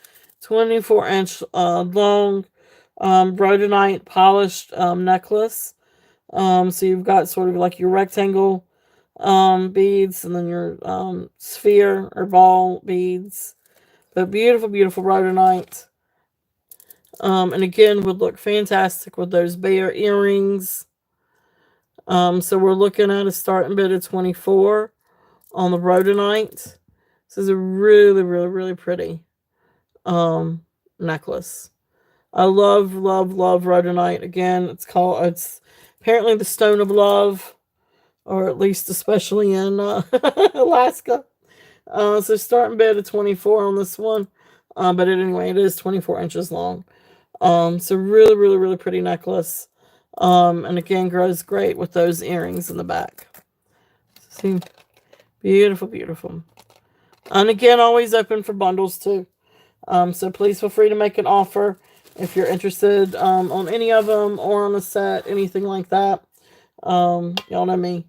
24-inch long rhodonite polished necklace. So you've got sort of like your rectangle beads and then your sphere or ball beads. But beautiful, beautiful rhodonite. And again, would look fantastic with those bear earrings. So we're looking at a starting bid of 24 on the rhodonite. This is a really, really, really pretty necklace. I love, love, love rhodonite. Again, it's apparently the stone of love, or at least especially in Alaska. So starting bid of 24 on this one. But anyway, it is 24 inches long. So really, really, really pretty necklace. And again, grows great with those earrings in the back. See, beautiful, beautiful. And again, always open for bundles too. So please feel free to make an offer if you're interested on any of them or on a set, anything like that. Y'all know me.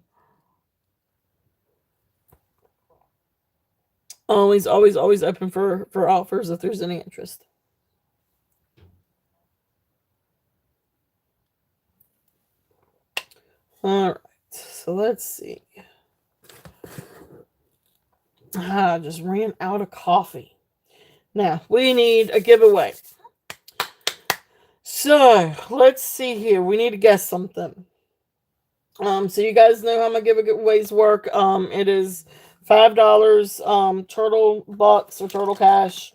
Always, always, always open for offers if there's any interest. All right, so let's see. I just ran out of coffee. Now, we need a giveaway. So, let's see here. We need to guess something. So you guys know how my giveaways work. It is $5 turtle bucks or turtle cash.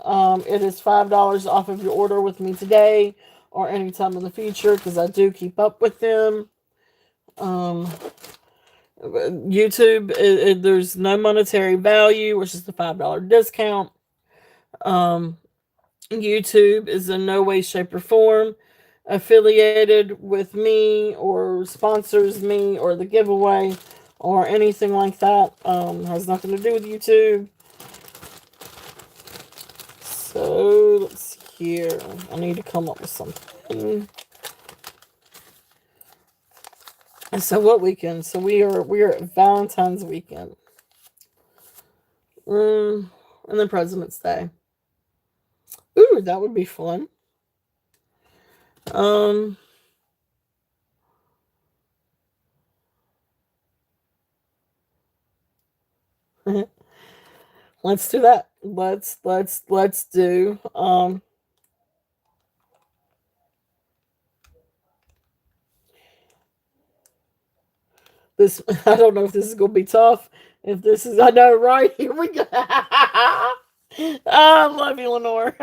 It is $5 off of your order with me today or anytime in the future because I do keep up with them. YouTube, there's no monetary value, which is the $5 discount. YouTube is in no way, shape, or form affiliated with me or sponsors me or the giveaway or anything like that. Has nothing to do with YouTube. So let's see here. I need to come up with something. So what weekend? So we are at Valentine's weekend. And then President's Day. Ooh, that would be fun. Let's do that. Let's do this. I don't know if this is gonna be tough. If this is, I know, right? Here we go. I love you, Lenore.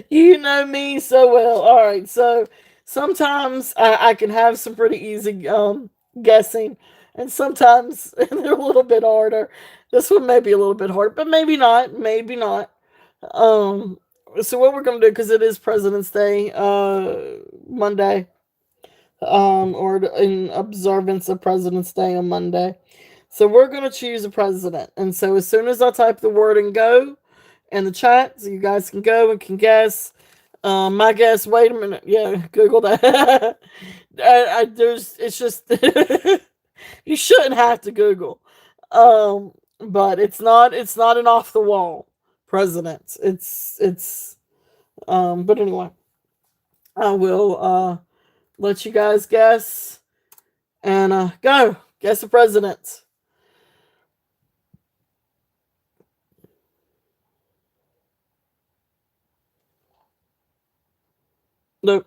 You know me so well. All right, so sometimes I can have some pretty easy guessing, and sometimes they're a little bit harder. This one may be a little bit hard, but maybe not. Maybe not. So what we're gonna do, because it is President's Day, Monday, or in observance of President's Day on Monday. So we're going to choose a president. And so as soon as I type the word and go in the chat, so you guys can go and can guess, My guess. Wait a minute. Yeah, Google that. It's just you shouldn't have to Google. But it's not an off the wall president. It's but anyway, I will let you guys guess and go guess the president. Nope.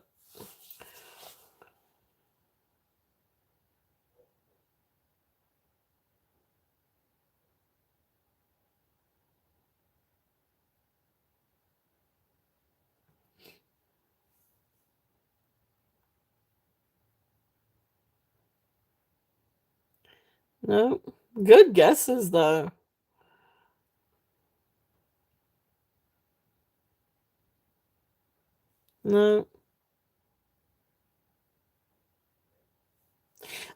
Nope. Good guesses though. No.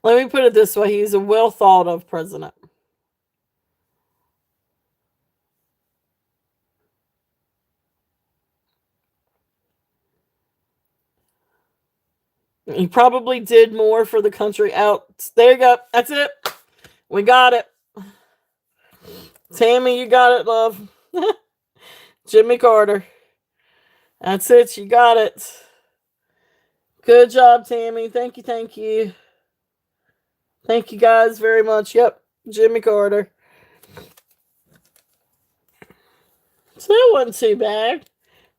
Let me put it this way: he's a well thought of president. He probably did more for the country out. There you go. That's it. We got it. Tammy, you got it, love. Jimmy Carter. That's it. You got it. Good job, Tammy. Thank you. Thank you. Thank you guys very much. Yep. Jimmy Carter. So that wasn't too bad.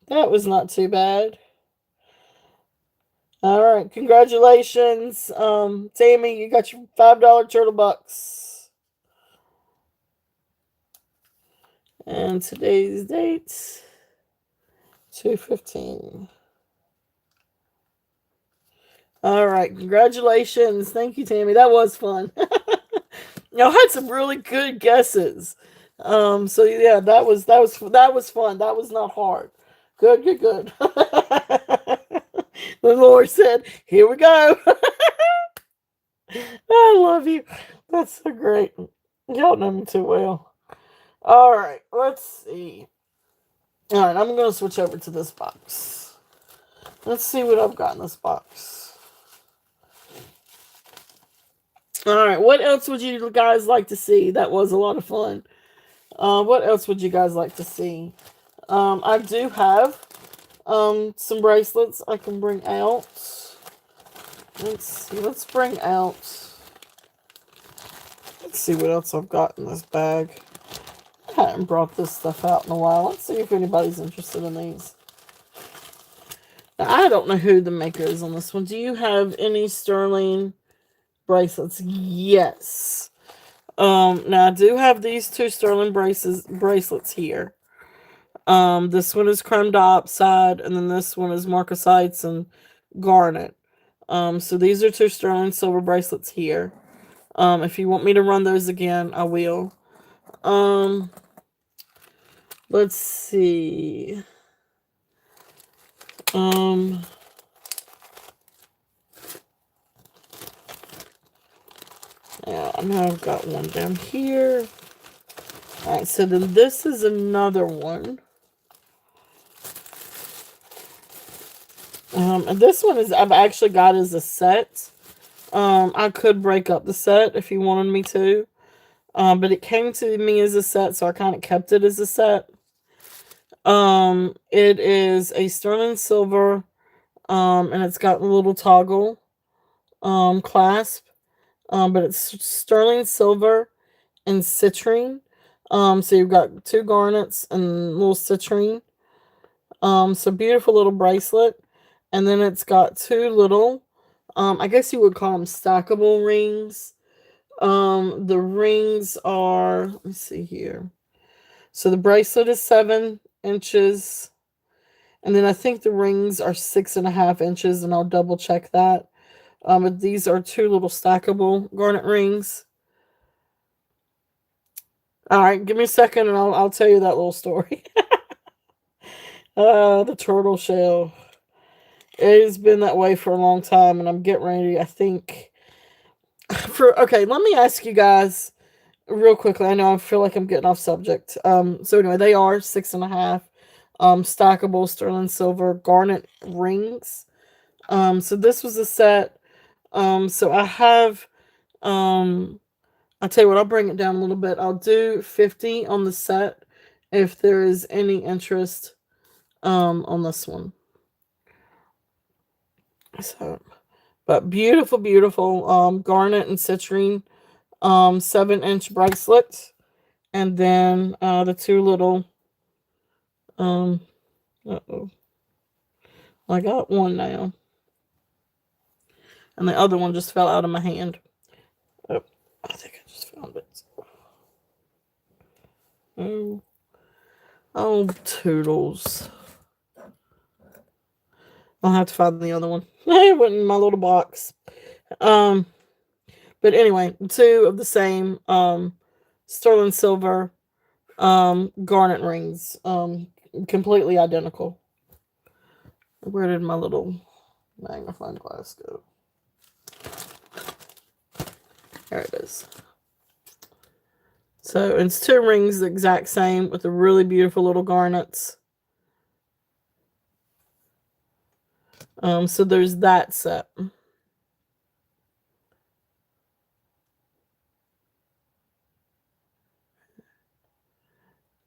That was not too bad. All right. Congratulations. Tammy, you got your $5 turtle bucks. And today's date 2/15. All right, congratulations. Thank you, Tammy. That was fun. Y'all had some really good guesses. So yeah, that was fun. That was not hard. Good, good, good. The Lord said, "Here we go." I love you. That's so great. Y'all know me too well. All right, let's see. All right, I'm gonna switch over to this box. Let's see what I've got in this box. All right, what else would you guys like to see? That was a lot of fun. What else would you guys like to see? I do have some bracelets I can bring out. Let's see. Let's bring out. Let's see what else I've got in this bag. I haven't brought this stuff out in a while. Let's see if anybody's interested in these. Now, I don't know who the maker is on this one. Do you have any sterling bracelets? Yes. Now I do have these two sterling bracelets here. This one is creme diopside, and then this one is marcasites and garnet. So these are two sterling silver bracelets here. If you want me to run those again, I will. Let's see. Yeah, I know I've got one down here. Alright, so then this is another one. And this one is I've actually got as a set. I could break up the set if you wanted me to. But it came to me as a set, so I kind of kept it as a set. It is a sterling silver, and it's got a little toggle, clasp. But it's sterling silver and citrine. So you've got two garnets and little citrine. So beautiful little bracelet. And then it's got two little, I guess you would call them stackable rings. The rings are, let me see here. So the bracelet is 7 inches. And then I think the rings are 6.5 inches, and I'll double check that. But these are two little stackable garnet rings. All right, give me a second, and I'll tell you that little story. The turtle shell. It has been that way for a long time, and I'm getting ready. I think okay. Let me ask you guys real quickly. I know I feel like I'm getting off subject. So anyway, they are 6.5. stackable sterling silver garnet rings. So this was a set. So I have, I'll tell you what, I'll bring it down a little bit. I'll do 50 on the set if there is any interest on this one. So, but beautiful, beautiful garnet and citrine 7-inch bracelets, and then the two little uh-oh, I got one now, and the other one just fell out of my hand. Oh, I think I just found it. Oh, toodles. I'll have to find the other one. It went in my little box. But anyway, two of the same sterling silver garnet rings, completely identical. Where did my little magnifying glass go? There it is. So it's two rings the exact same with the really beautiful little garnets. So there's that set.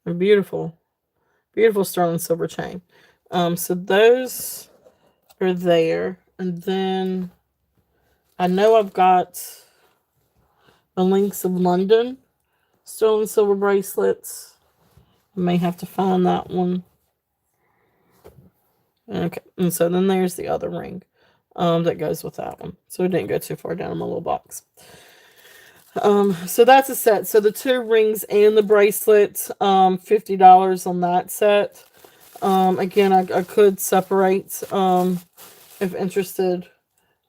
A beautiful, beautiful sterling silver chain. So those are there. And then I know I've got a Links of London sterling silver bracelets. I may have to find that one. Okay, and so then there's the other ring that goes with that one. So it didn't go too far down in my little box. So that's a set. So the two rings and the bracelet, $50 on that set. Again, I could separate if interested.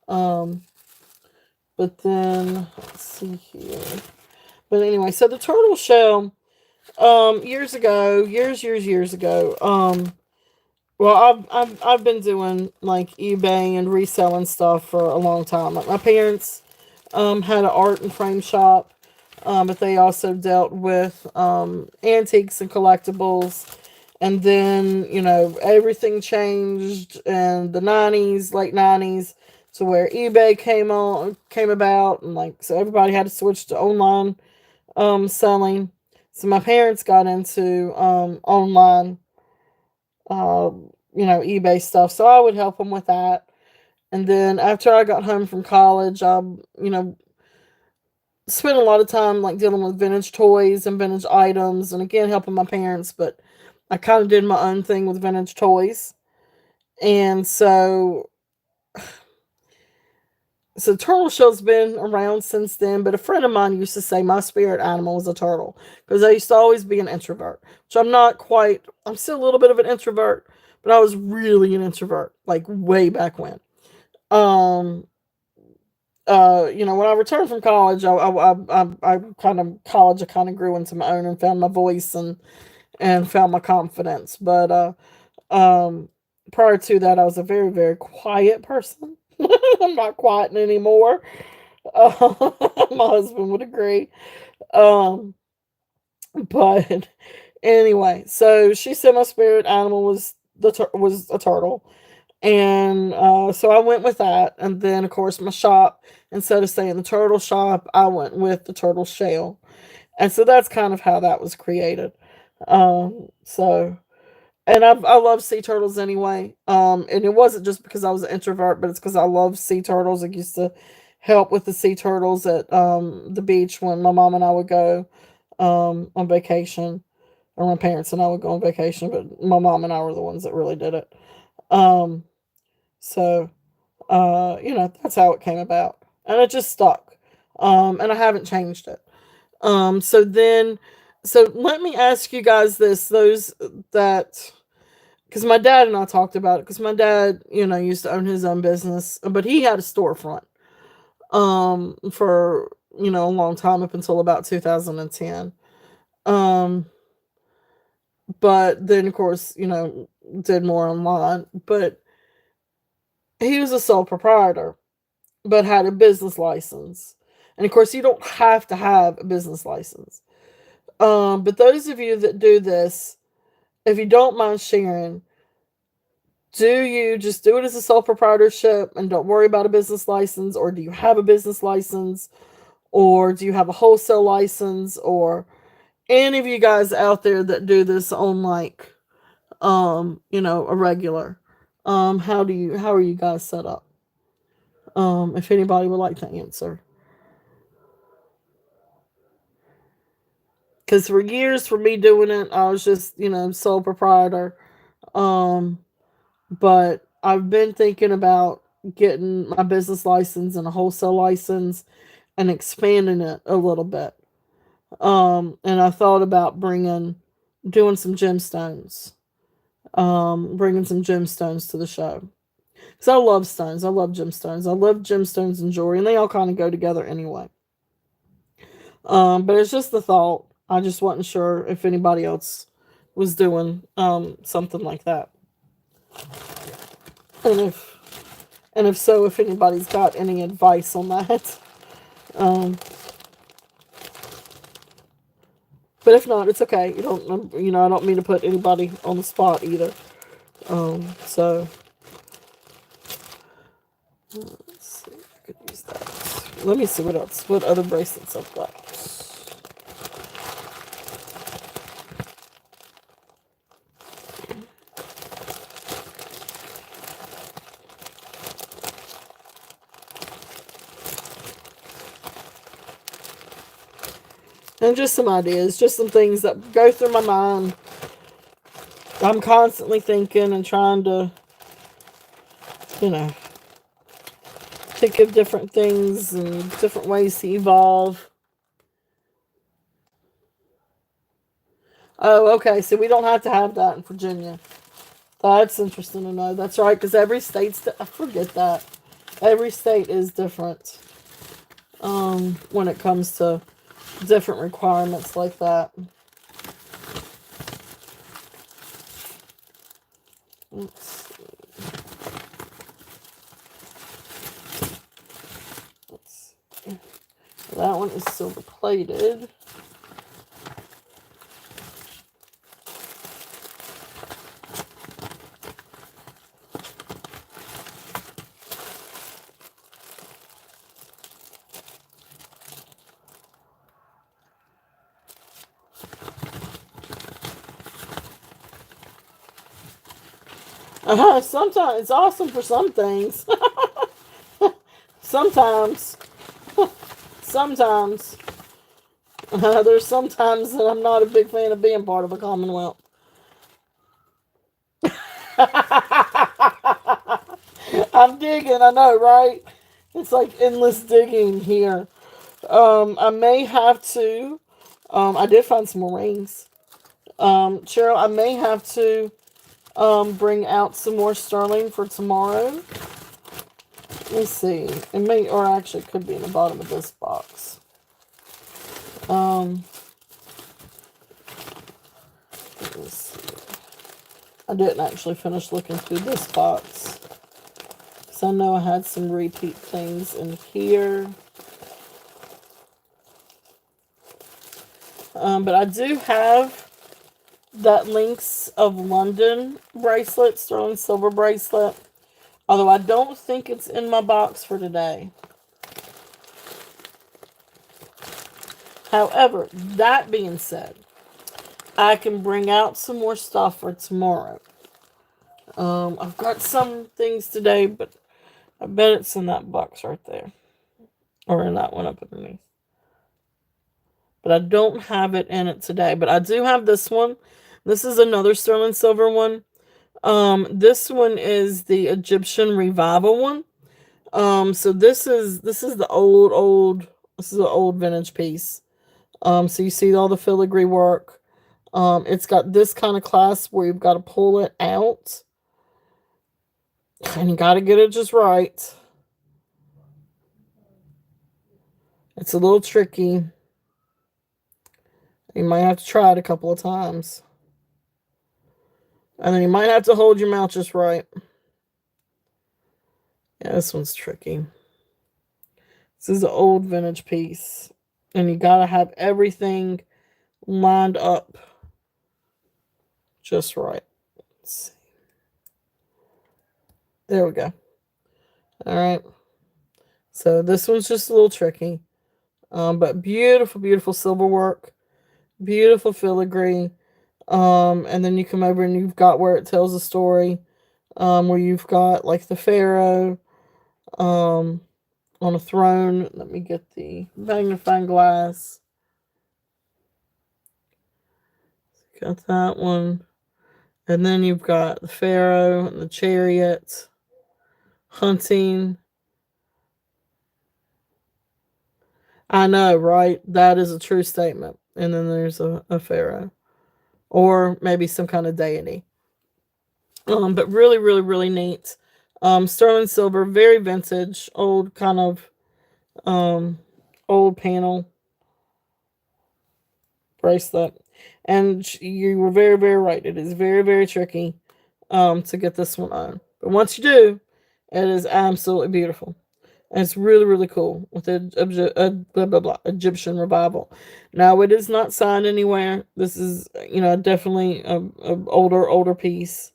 But then let's see here. But anyway, so the turtle shell, years ago, years ago, well, I've been doing like eBay and reselling stuff for a long time. Like my parents had an art and frame shop, but they also dealt with antiques and collectibles. And then, you know, everything changed in the 90s, late 90s, to where eBay came about, and like so everybody had to switch to online selling. So my parents got into online eBay stuff. So I would help them with that. And then after I got home from college, I, spent a lot of time like dealing with vintage toys and vintage items, and again helping my parents. But I kind of did my own thing with vintage toys, and so turtle shell's been around since then. But a friend of mine used to say my spirit animal was a turtle because I used to always be an introvert, which I'm not quite. I'm still a little bit of an introvert, but I was really an introvert, like way back when. Um, when I returned from college, I kind of college. I kind of grew into my own and found my voice and found my confidence. But prior to that, I was a very very quiet person. I'm not quiet anymore. My husband would agree. Um, but anyway, so she said my spirit animal was was a turtle, and so I went with that. And then, of course, my shop, instead of saying the turtle shop, I went with the turtle shell. And so that's kind of how that was created. So, and I love sea turtles anyway. And it wasn't just because I was an introvert, but it's because I love sea turtles. I used to help with the sea turtles at the beach when my mom and I would go on vacation, or my parents and I would go on vacation, but my mom and I were the ones that really did it. Um, so, that's how it came about. And it just stuck. And I haven't changed it. So then, so let me ask you guys this, those that, because my dad and I talked about it, because my dad, used to own his own business, but he had a storefront, for, a long time up until about 2010. Um, but then, of course, did more online. But he was a sole proprietor, but had a business license. And of course, you don't have to have a business license. But those of you that do this, if you don't mind sharing, do you just do it as a sole proprietorship and don't worry about a business license, or do you have a business license, or do you have a wholesale license, or any of you guys out there that do this on like a regular, how are you guys set up? If anybody would like to answer. Because for years, for me doing it, I was just, sole proprietor. Um, but I've been thinking about getting my business license and a wholesale license and expanding it a little bit. And I thought about doing some gemstones, bringing some gemstones to the show. Because I love stones. I love gemstones. I love gemstones and jewelry, and they all kind of go together anyway. But it's just the thought. I just wasn't sure if anybody else was doing something like that, and if so, if anybody's got any advice on that. Um, but if not, it's okay. I don't mean to put anybody on the spot either. So let's see if I could use that. Let me see what other bracelets I've got. And just some ideas, just some things that go through my mind. I'm constantly thinking and trying to, think of different things and different ways to evolve. Oh, okay. So we don't have to have that in Virginia. That's interesting to know. That's right, because every state's. I forget that. Every state is different when it comes to different requirements like that. Let's see. Let's see. That one is silver plated. Sometimes it's awesome for some things. Sometimes, sometimes there's sometimes that I'm not a big fan of being part of a Commonwealth. I'm digging, I know, right? It's like endless digging here. I may have to. I did find some more rings. Cheryl, I may have to bring out some more sterling for tomorrow. Let me see. It may, or actually, it could be in the bottom of this box. Let me see. I didn't actually finish looking through this box, because I know I had some repeat things in here. But I do have that Links of London bracelet, sterling silver bracelet. Although I don't think it's in my box for today. However, that being said, I can bring out some more stuff for tomorrow. I've got some things today, but I bet it's in that box right there. Or in that one up underneath. But I don't have it in it today. But I do have this one. This is another sterling silver one. This one is the Egyptian Revival one. So this is the old this is an old vintage piece. So you see all the filigree work. It's got this kind of clasp where you've got to pull it out. And you got to get it just right. It's a little tricky. You might have to try it a couple of times. And then you might have to hold your mouth just right. Yeah, this one's tricky. This is an old vintage piece. And you got to have everything lined up just right. Let's see. There we go. All right. So this one's just a little tricky. But beautiful, beautiful silver work. Beautiful filigree. And then you come over and you've got where it tells a story. Where you've got like the pharaoh on a throne. Let me get the magnifying glass. Got that one. And then you've got the pharaoh and the chariot hunting. I know, right? That is a true statement. And then there's a pharaoh. Or maybe some kind of deity. But really, really, really neat. Sterling silver, very vintage, old kind of old panel bracelet. And you were very, very right. It is very, very tricky to get this one on. But once you do, it is absolutely beautiful. And it's really, really cool with the blah, blah, blah, Egyptian revival. Now, it is not signed anywhere. This is, definitely a older piece.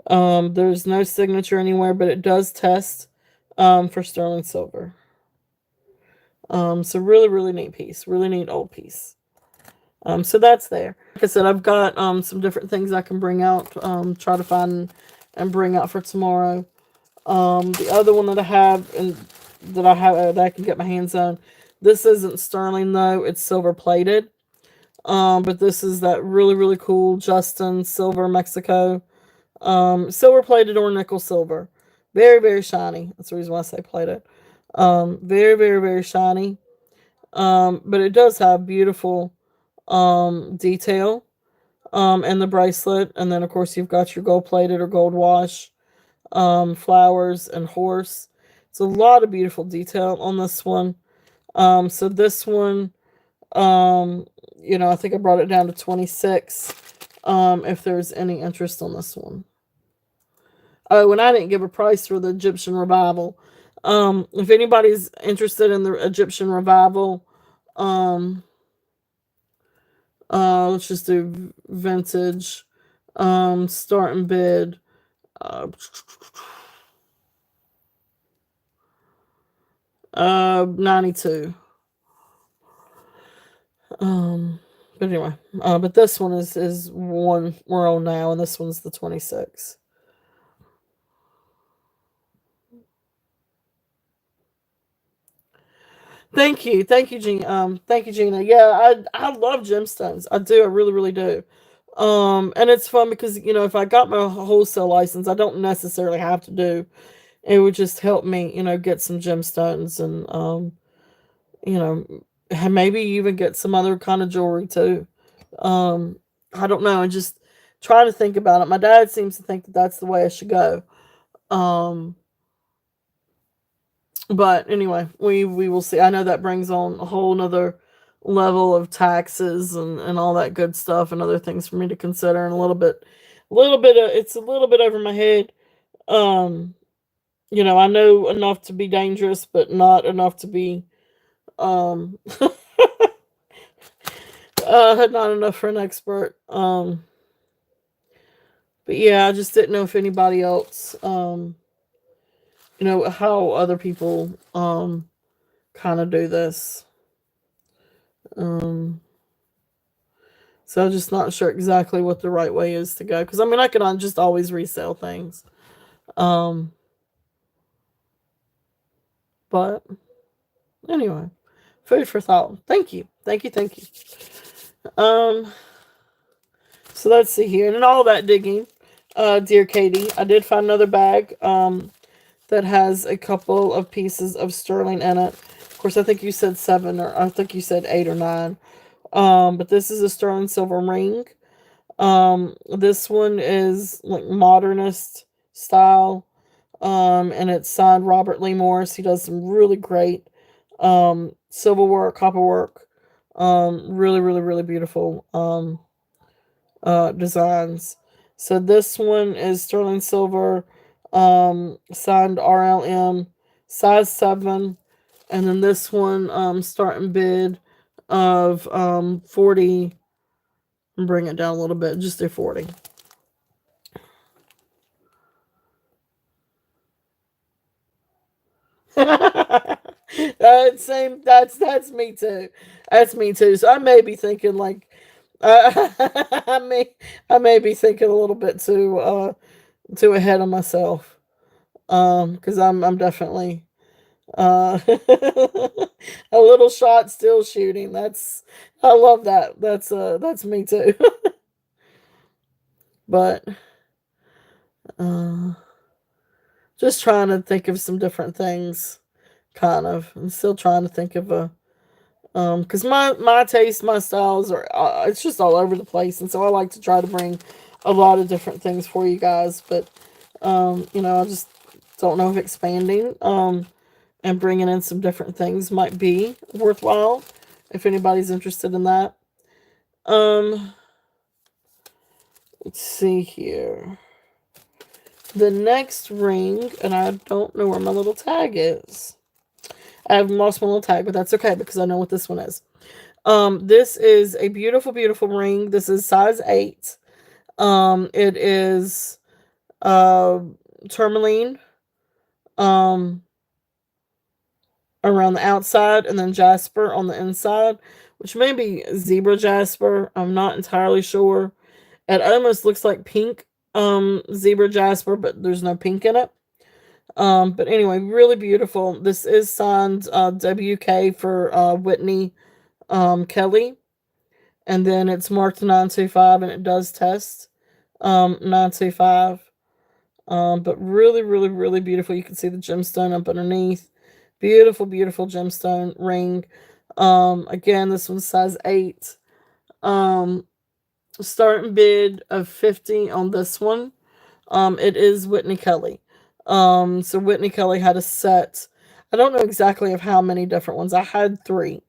There's no signature anywhere, but it does test for sterling silver. So really, really neat piece. Really neat old piece. So that's there. Like I said, I've got some different things I can bring out, try to find and bring out for tomorrow. The other one that I have and that I can get my hands on. This isn't sterling though; it's silver plated. But this is that really, really cool Justin silver Mexico, silver plated or nickel silver, very, very shiny. That's the reason why I say plated. Very, very, very shiny. But it does have beautiful detail in the bracelet, and then of course you've got your gold plated or gold wash, flowers and horse. It's a lot of beautiful detail on this one. So this one, I think I brought it down to 26. If there's any interest on this one. Oh, and I didn't give a price for the Egyptian revival. If anybody's interested in the Egyptian revival, let's just do vintage. Start and bid. 92. But anyway, but this one is one we're on now, and this one's the 26. Thank you, Gina. Thank you, Gina. Yeah, I love gemstones. I do. I really, really do. And it's fun because if I got my wholesale license, I don't necessarily have to do. It would just help me, get some gemstones and you know, maybe even get some other kind of jewelry too. I don't know. I just try to think about it. My dad seems to think that that's the way I should go. Um, but anyway, we will see. I know that brings on a whole nother level of taxes and all that good stuff and other things for me to consider and a little bit of it's a little bit over my head. Um, I know enough to be dangerous, but not enough to be um not enough for an expert. But yeah, I just didn't know if anybody else how other people kind of do this. Um so I'm just not sure exactly what the right way is to go, cuz I mean I can just always resell things. Um but anyway, food for thought. Thank you. Thank you. Thank you. Um So let's see here. And in all that digging, dear Katie, I did find another bag that has a couple of pieces of sterling in it. Of course, I think you said 7, or I think you said 8 or 9. But this is a sterling silver ring. This one is like modernist style. And it's signed Robert Lee Morris. He does some really great silver work, copper work. Really, really, really beautiful. Designs. So this one is sterling silver, signed RLM, size 7, and then this one starting bid of 40. And bring it down a little bit. Just do 40. Same. That's me too. That's me too. So I may be thinking like, I may be thinking a little bit too ahead of myself. Because I'm definitely a little shot still shooting. I love that. That's me too. But uh, just trying to think of some different things. Kind of. I'm still trying to think of a because my taste, my styles are it's just all over the place, and so I like to try to bring a lot of different things for you guys. But I just don't know if expanding and bringing in some different things might be worthwhile if anybody's interested in that. Um, let's see here. The next ring, and I don't know where my little tag is. I have lost my little tag, but that's okay because I know what this one is. This is a beautiful, beautiful ring. This is size 8. It is tourmaline around the outside, and then jasper on the inside, which may be zebra jasper. I'm not entirely sure. It almost looks like pink zebra jasper, but there's no pink in it. But anyway, really beautiful. This is signed WK for Whitney Kelly, and then it's marked 925, and it does test 925. But really, really, really beautiful. You can see the gemstone up underneath. Beautiful, beautiful gemstone ring. Again, this one's size 8. Starting bid of 50 on this one. It is Whitney Kelly. So Whitney Kelly had a set. I don't know exactly of how many different ones. I had 3.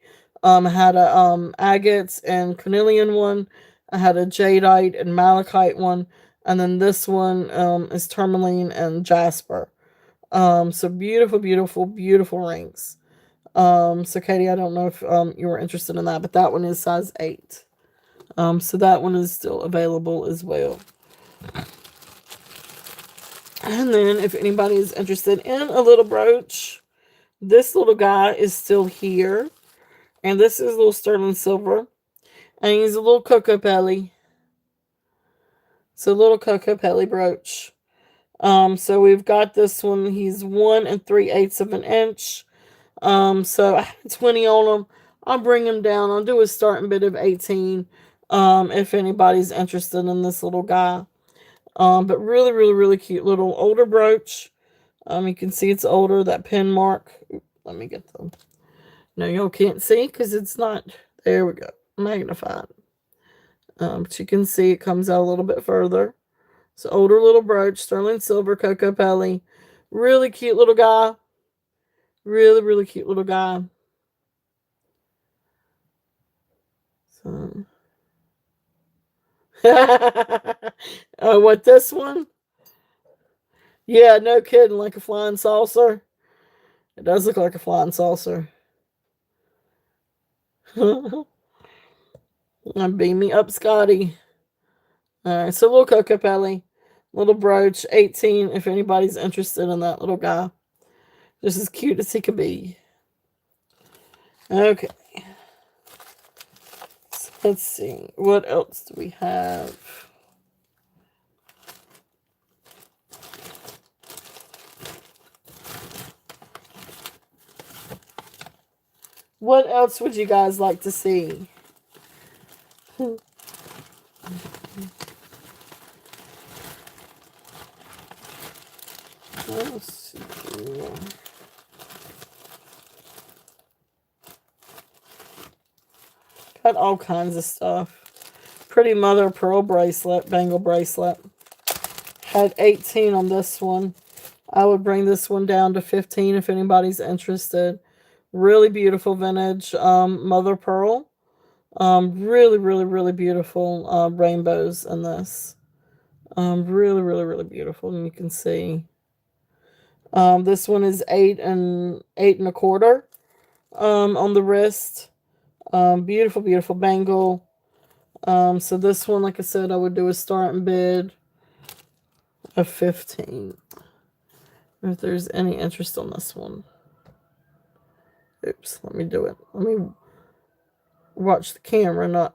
I had a agate and cornelian one. I had a jadeite and malachite one, and then this one is tourmaline and jasper. So beautiful, beautiful, beautiful rings. So Katie, I don't know if you were interested in that, but that one is size 8. So that one is still available as well. And then if anybody is interested in a little brooch, this little guy is still here. And this is a little sterling silver. And he's a little cocoa belly. So a little cocoa belly brooch. So we've got this one. He's 1 3/8 of an inch. So I had 20 on him. I'll bring him down. I'll do a starting bid of 18. If anybody's interested in this little guy. But really, really, really cute little older brooch. You can see it's older, that pin mark. Let me get them. No, y'all can't see because it's not. There we go. Magnified. But you can see it comes out a little bit further. So older little brooch, sterling silver, cocoa belly. Really cute little guy. Really, really cute little guy. So. What, this one? Yeah, no kidding. Like a flying saucer. It does look like a flying saucer. Beam me up, Scotty. Alright, so little cocoa belly, little brooch, 18 if anybody's interested in that little guy. Just as cute as he could be. Okay. So let's see. What else do we have? What else would you guys like to see? Let's see. Got all kinds of stuff. Pretty mother pearl bracelet, bangle bracelet. Had 18 on this one. I would bring this one down to 15 if anybody's interested. Really beautiful vintage mother pearl. Really, really, really beautiful rainbows in this. Really, really, really beautiful. And you can see this one is 8 1/4 on the wrist. Beautiful, beautiful bangle. So this one, like I said, I would do a starting bid of 15. If there's any interest on this one. Oops, let me do it. Let me watch the camera, not.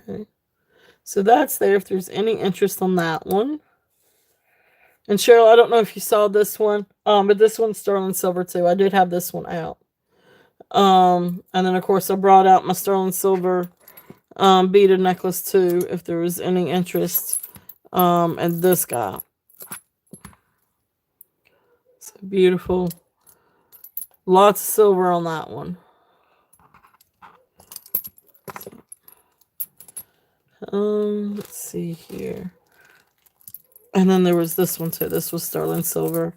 Okay. So that's there if there's any interest on that one. And Cheryl, I don't know if you saw this one, but this one's sterling silver too. I did have this one out. And then of course I brought out my sterling silver beaded necklace too, if there was any interest in this guy. So beautiful. Lots of silver on that one. Let's see here. And then there was this one too. This was sterling silver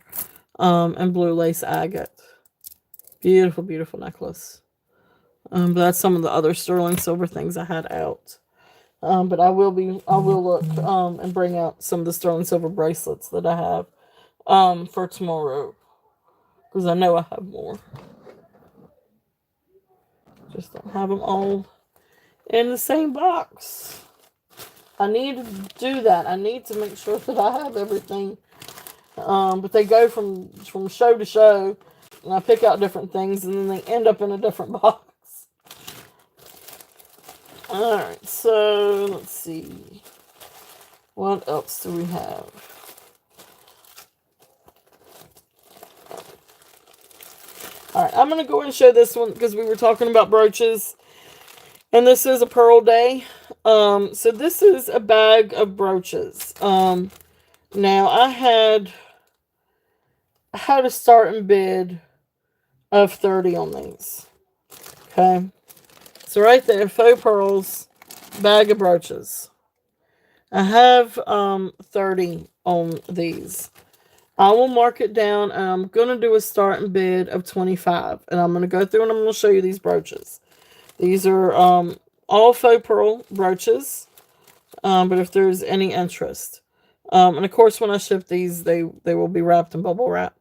and blue lace agate. Beautiful, beautiful necklace. But that's some of the other sterling silver things I had out. But I will look and bring out some of the sterling silver bracelets that I have for tomorrow, because I know I have more. Just don't have them all in the same box. I need to do that. I need to make sure that I have everything. But they go from show to show, and I pick out different things, and then they end up in a different box. Alright, so let's see. What else do we have? Alright, I'm going to go and show this one because we were talking about brooches. And this is a pearl day. So this is a bag of brooches. Now I had a starting bid of 30 on these. Okay. So right there, faux pearls, bag of brooches. I have 30 on these. I will mark it down, and I'm going to do a starting bid of 25. And I'm going to go through and I'm going to show you these brooches. These are all faux pearl brooches, but if there's any interest. And of course, when I ship these, they will be wrapped in bubble wrap.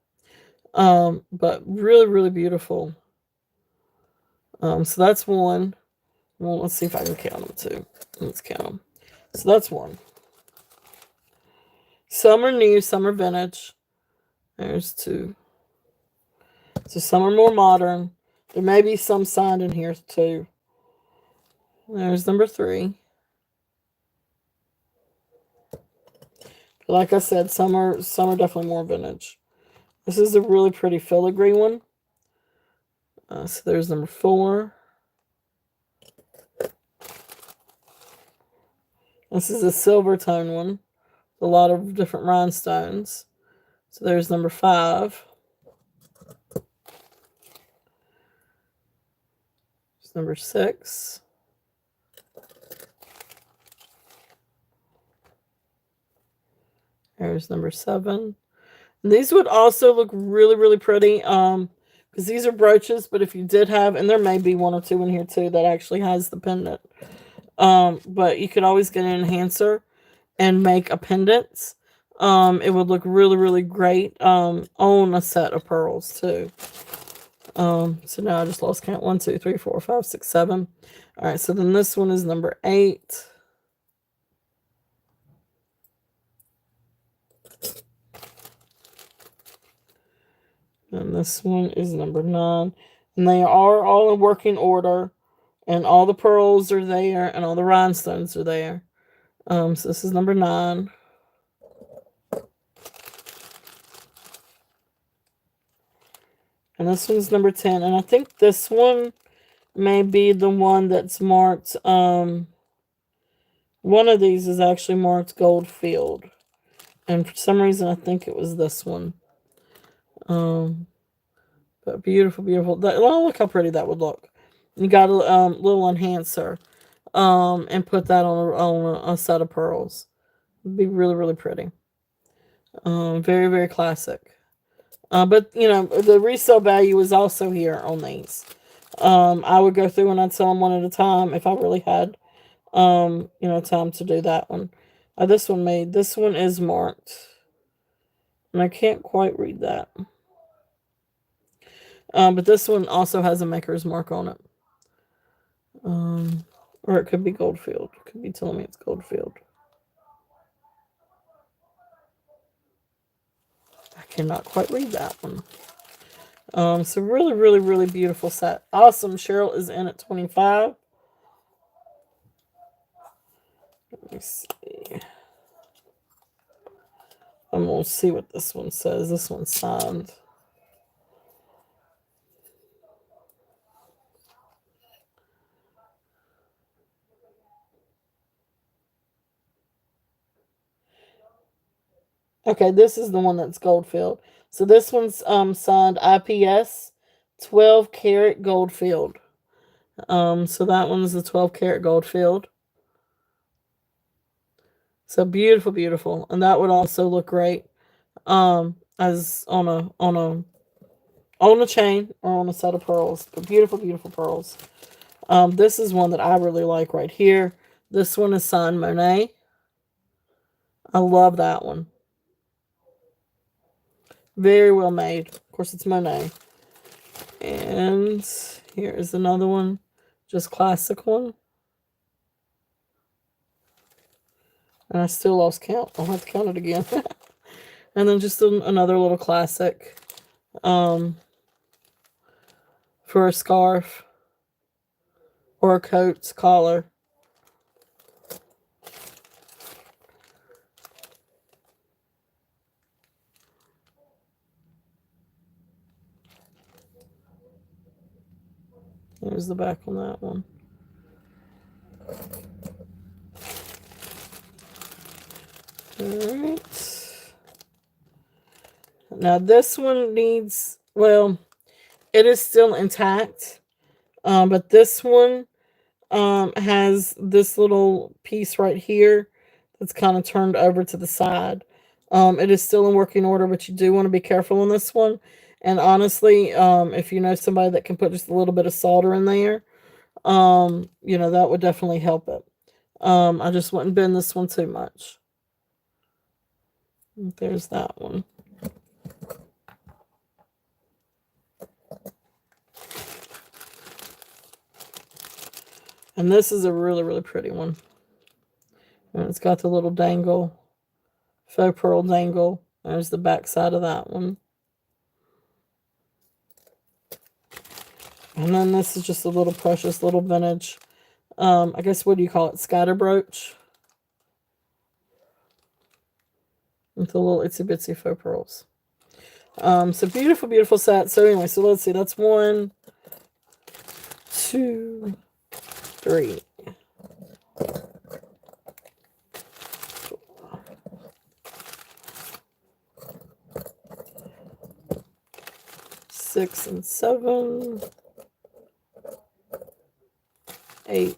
But really, really beautiful. So that's one. Well, let's see if I can count them too. Let's count them. So that's one. Some are new, some are vintage. There's two. So some are more modern. There may be some signed in here too. There's number 3. But like I said, some are definitely more vintage. This is a really pretty filigree one. So there's number 4. This is a silver tone one. A lot of different rhinestones. So there's number 5. There's number 6. There's number 7. And these would also look really, really pretty. Because these are brooches, but if you did have, and there may be one or two in here too that actually has the pendant. But you could always get an enhancer and make a pendant. It would look really, really great on a set of pearls too. So now I just lost count. 1, 2, 3, 4, 5, 6, 7. All right, so then this one is number 8. And this one is number 9. And they are all in working order. And all the pearls are there. And all the rhinestones are there. So this is number 9. And this one's number 10. And I think this one may be the one that's marked. One of these is actually marked Goldfield. And for some reason, I think it was this one. But beautiful, beautiful. Look how pretty that would look. You got a little enhancer, and put that on a set of pearls. It'd be really, really pretty. Very, very classic. But you know, the resale value is also here on these. I would go through and I'd sell them one at a time if I really had, time to do that one. This one is marked. And I can't quite read that. But this one also has a maker's mark on it. Or it could be Goldfield. It could be telling me it's Goldfield. I cannot quite read that one. So really, really, really beautiful set. Awesome. Cheryl is in at 25. Let me see. I'm going to see what this one says. This one's signed. Okay, this is the one that's Goldfield. So this one's signed IPS 12 karat Goldfield. So that one's the 12 karat Goldfield. So beautiful, beautiful. And that would also look great as on a chain or on a set of pearls. But beautiful, beautiful pearls. This is one that I really like right here. This one is signed Monet. I love that one. Very well made. Of course, it's Monet. And here is another one. Just classic one. And I still lost count. I'll have to count it again. And then just another little classic. For a scarf. Or a coat collar. There's the back on that one. Alright. Now this one needs, well, it is still intact. But this one has this little piece right here that's kind of turned over to the side. It is still in working order, but you do want to be careful on this one. And honestly, if you know somebody that can put just a little bit of solder in there, that would definitely help it. I just wouldn't bend this one too much. There's that one. And this is a really, really pretty one. And it's got the little dangle, faux pearl dangle. There's the back side of that one. And then this is just a little precious little vintage. I guess, what do you call it? Scatter brooch. With the little itsy bitsy faux pearls. So beautiful, beautiful set. So anyway, so let's see. That's 1, 2, 3. 6 and 7. 8.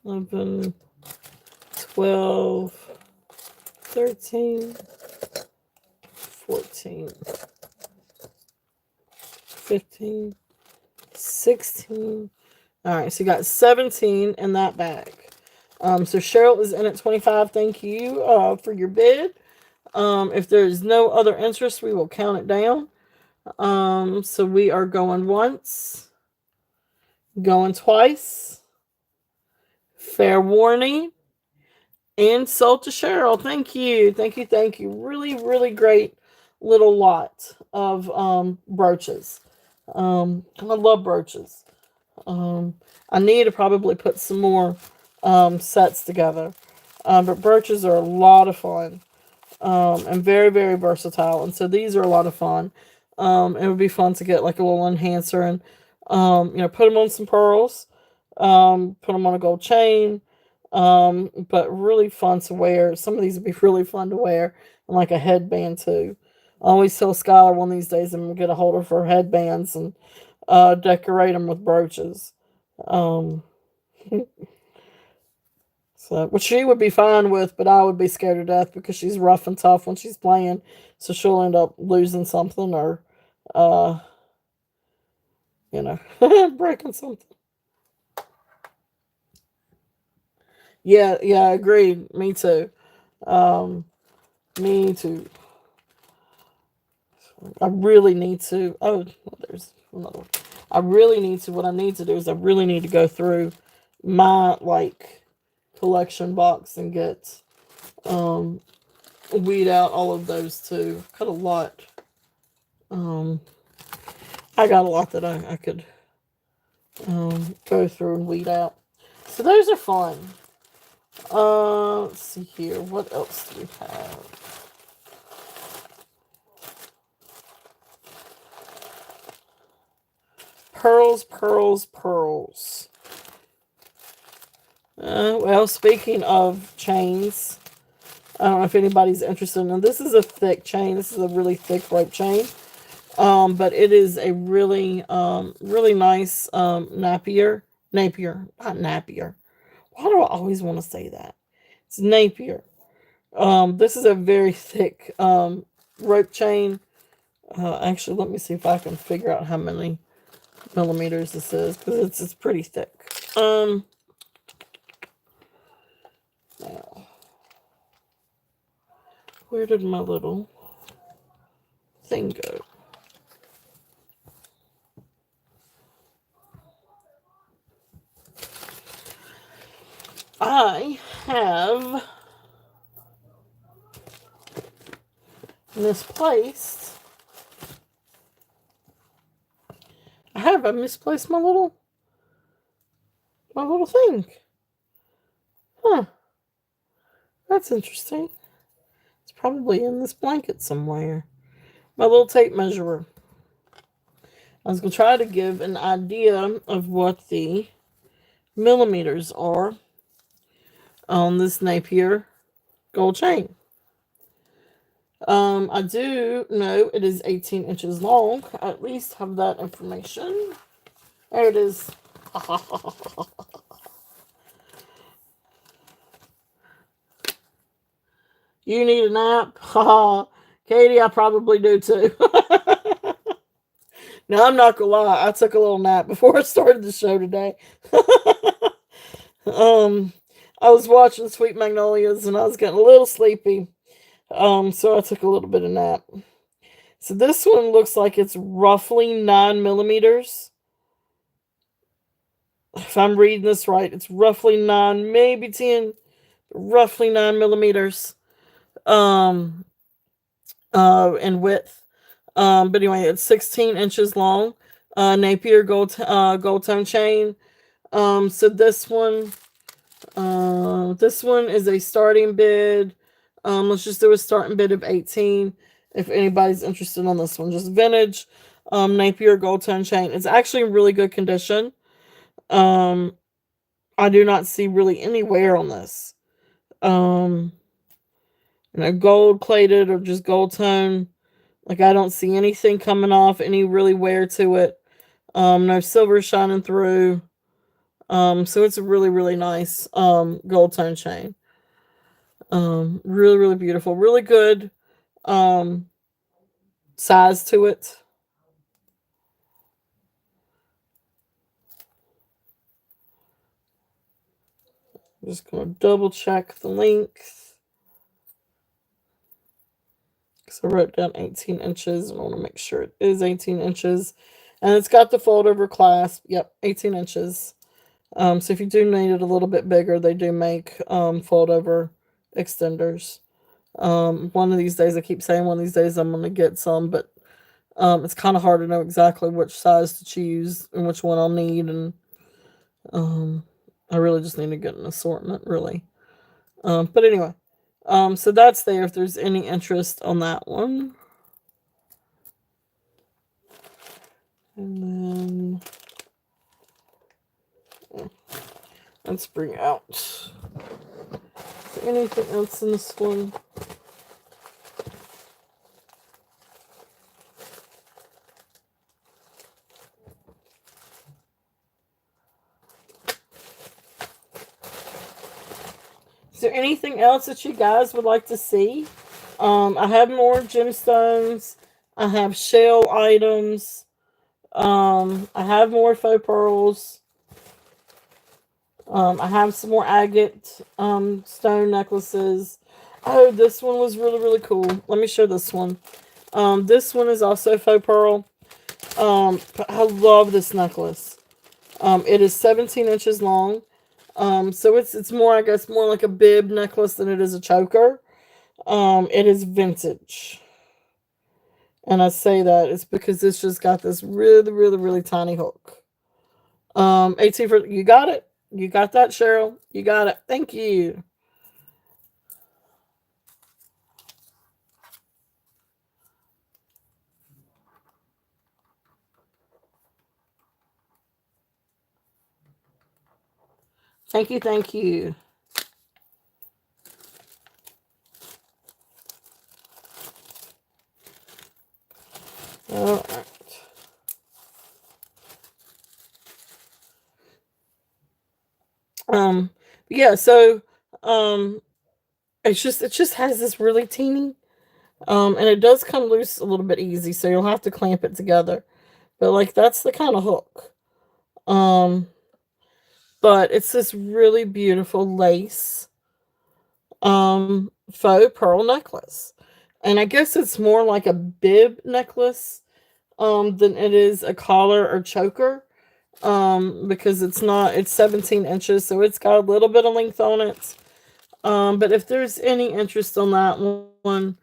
11, 12, 13, 14, 15, 16. All right, so you got 17 in that bag. So Cheryl is in at 25. Thank you for your bid. If there's no other interest, we will count it down. So we are going once, going twice. Fair warning. And sold to Cheryl. Thank you. Thank you. Thank you. Really, really great little lot of brooches. I love brooches. I need to probably put some more sets together. But brooches are a lot of fun. And very, very versatile. And so these are a lot of fun. It would be fun to get like a little enhancer and, put them on some pearls. Put them on a gold chain. But really fun to wear. Some of these would be really fun to wear. And like a headband too. I always tell Skylar one of these days I'm going to get a holder for headbands and decorate them with brooches. So, which she would be fine with, but I would be scared to death because she's rough and tough when she's playing. So she'll end up losing something or, breaking something. Yeah, yeah, I agree. Me too. Um, me too. I really need to. Oh, well, there's another one. I really need to. What I need to do is I really need to go through my like collection box and get um weed out all of those too. Got a lot. Um, I got a lot that I could go through and weed out. So those are fun. Let's see here. What else do we have? Pearls, pearls, pearls. Well, speaking of chains, I don't know if anybody's interested in this. Is a thick chain. This is a really thick rope chain. But it is a really, really nice Napier. Napier, not Napier. Why do I always want to say that? It's Napier. This is a very thick rope chain. Actually, let me see if I can figure out how many millimeters this is because it's pretty thick. Now, where did my little thing go? I have misplaced. I misplaced my little thing. Huh. That's interesting. It's probably in this blanket somewhere. My little tape measurer. I was going to try to give an idea of what the millimeters are on this Napier gold chain. I do know it is 18 inches long. I at least have that information. There it is. You need a nap? Katie, I probably do too. Now, I'm not gonna lie. I took a little nap before I started the show today. um, I was watching Sweet Magnolias and I was getting a little sleepy. So I took a little bit of nap. So this one looks like it's roughly 9 millimeters. If I'm reading this right, it's roughly 9, maybe 10, roughly 9 millimeters. In width. But anyway, it's 16 inches long. Napier gold tone chain. So this one is a starting bid. Let's just do a starting bid of 18. If anybody's interested on this one, just vintage Napier gold tone chain. It's actually in really good condition. Um, I do not see really any wear on this. Um, gold plated or just gold tone. Like I don't see anything coming off, any really wear to it. No silver shining through. So it's a really, really nice gold tone chain. Really, really beautiful. Really good um size to it. I'm just gonna double check the length. Because I wrote down 18 inches and I want to make sure it is 18 inches. And it's got the fold over clasp. Yep, 18 inches. So if you do need it a little bit bigger, they do make fold over extenders. One of these days, I keep saying one of these days I'm going to get some, but it's kind of hard to know exactly which size to choose and which one I'll need. And um, I really just need to get an assortment, really. But anyway, so that's there if there's any interest on that one. And then let's bring out. Is there anything else in this one? Is there anything else that you guys would like to see? I have more gemstones. I have shell items. I have more faux pearls. I have some more agate stone necklaces. Oh, this one was really, really cool. Let me show this one. This one is also faux pearl. I love this necklace. It is 17 inches long. So it's more, I guess, more like a bib necklace than it is a choker. It is vintage. And I say that it's because it's just got this really, really, really tiny hook. 18 for, you got it. You got that, Cheryl. You got it. Thank you. Thank you, thank you. All right. Yeah, so um it just has this really teeny and it does come loose a little bit easy, so you'll have to clamp it together. But like that's the kind of hook. Um but it's this really beautiful lace faux pearl necklace. And I guess it's more like a bib necklace than it is a collar or choker. Because it's 17 inches, so it's got a little bit of length on it. But if there's any interest on that one,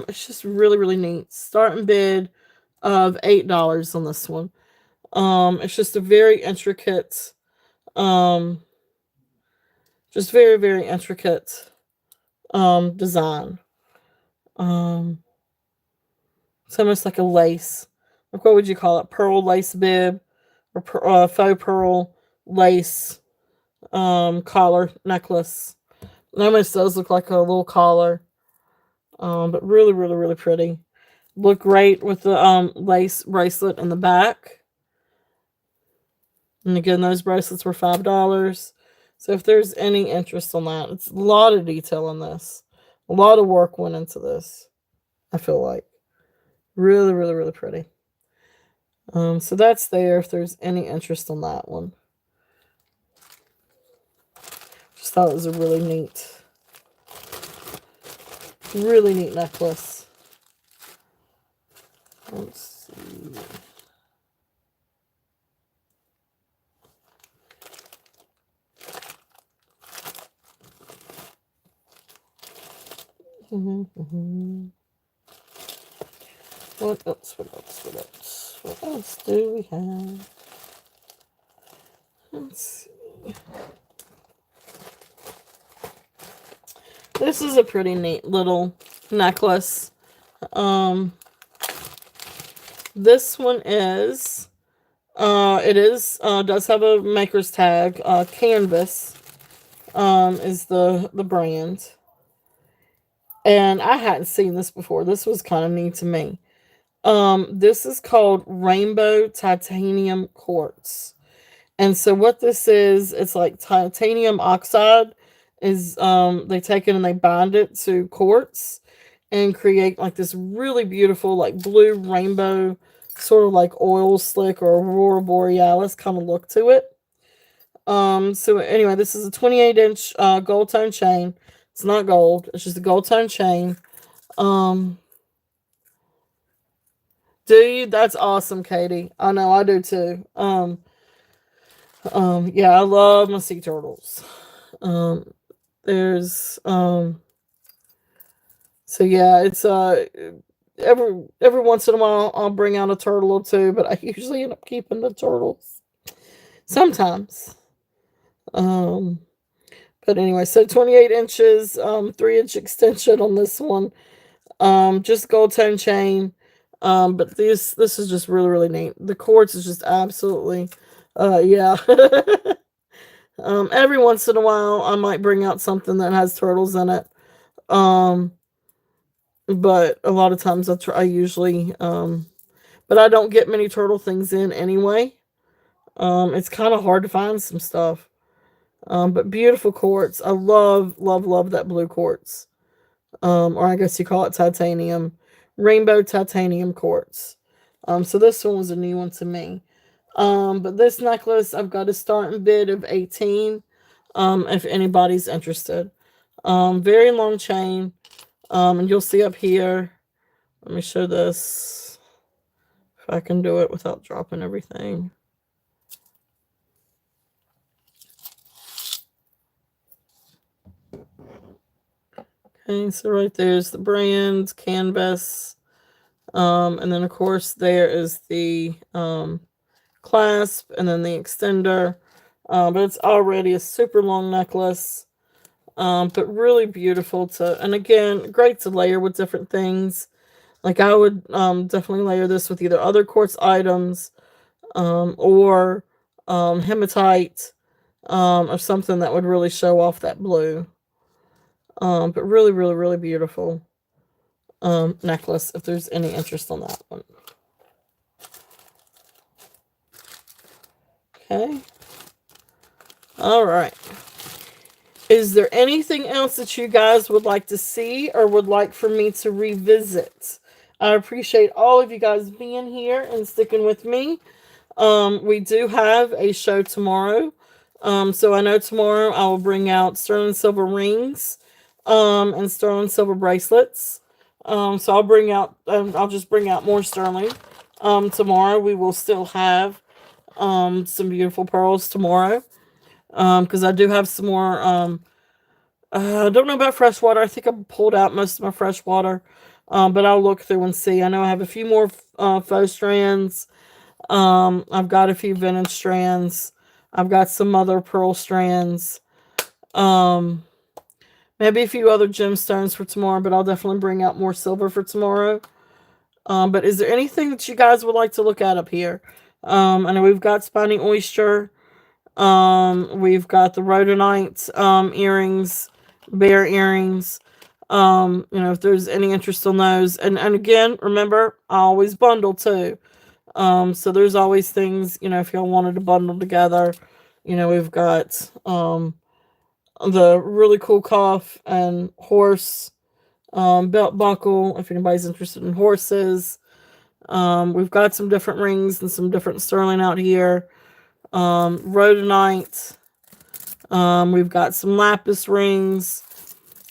it's just really, really neat. Starting bid of $8 on this one. It's just a very intricate, um, just very, very intricate, design. Um, it's almost like a lace. Like what would you call it? Pearl lace bib or faux pearl lace, collar necklace. It almost does look like a little collar. But really, really, really pretty. Look great with the lace bracelet in the back. And again, those bracelets were $5. So if there's any interest on that, it's a lot of detail in this. A lot of work went into this. I feel like really, really, really pretty. So that's there. If there's any interest on that one, just thought it was a really neat necklace. Let's see. What else? What else? What else? What else do we have? Let's see. This is a pretty neat little necklace. Um, this one is, does have a maker's tag. Canvas, is the brand. And I hadn't seen this before. This was kind of neat to me. This is called Rainbow Titanium Quartz. And so what this is, it's like titanium oxide is they take it and they bind it to quartz and create like this really beautiful like blue rainbow sort of like oil slick or aurora borealis kind of look to it. So anyway, this is a 28-inch gold tone chain. It's not gold, it's just a gold tone chain. Um Dude, that's awesome, Katie. I know I do too. Yeah, I love my sea turtles. Um, there's so yeah, it's every once in a while I'll bring out a turtle or two, but I usually end up keeping the turtles. Sometimes. Um, but anyway, so 28 inches, 3-inch extension on this one. Just gold tone chain. But this is just really, really neat. The quartz is just absolutely yeah. Every once in a while, I might bring out something that has turtles in it. Um, but a lot of times I usually, but I don't get many turtle things in anyway. It's kind of hard to find some stuff. But beautiful quartz. I love, love, love that blue quartz. Or I guess you call it titanium, rainbow titanium quartz. So this one was a new one to me. But this necklace, I've got a starting bid of 18. If anybody's interested. Very long chain. And you'll see up here. Let me show this. If I can do it without dropping everything. Okay, so right there's the brand, canvas. And then of course there is the clasp and then the extender. But it's already a super long necklace. But really beautiful to, and again, great to layer with different things. Like I would definitely layer this with either other quartz items or hematite or something that would really show off that blue. But really, really, really beautiful necklace if there's any interest on that one. Okay. All right. Is there anything else that you guys would like to see or would like for me to revisit? I appreciate all of you guys being here and sticking with me. We do have a show tomorrow. So I know tomorrow I will bring out sterling silver rings and sterling silver bracelets. So I'll just bring out more sterling. Tomorrow we will still have some beautiful pearls tomorrow. Because I do have some more. I don't know about freshwater. I think I pulled out most of my freshwater. But I'll look through and see. I know I have a few more faux strands. I've got a few vintage strands. I've got some other pearl strands. Maybe a few other gemstones for tomorrow, but I'll definitely bring out more silver for tomorrow. But is there anything that you guys would like to look at up here? I know we've got spiny oyster. We've got the rhodonite earrings, bear earrings. If there's any interest on those. And again, remember, I always bundle too. So there's always things, if y'all wanted to bundle together. We've got the really cool cuff and horse belt buckle, if anybody's interested in horses. We've got some different rings and some different sterling out here. Rhodonite. We've got some lapis rings,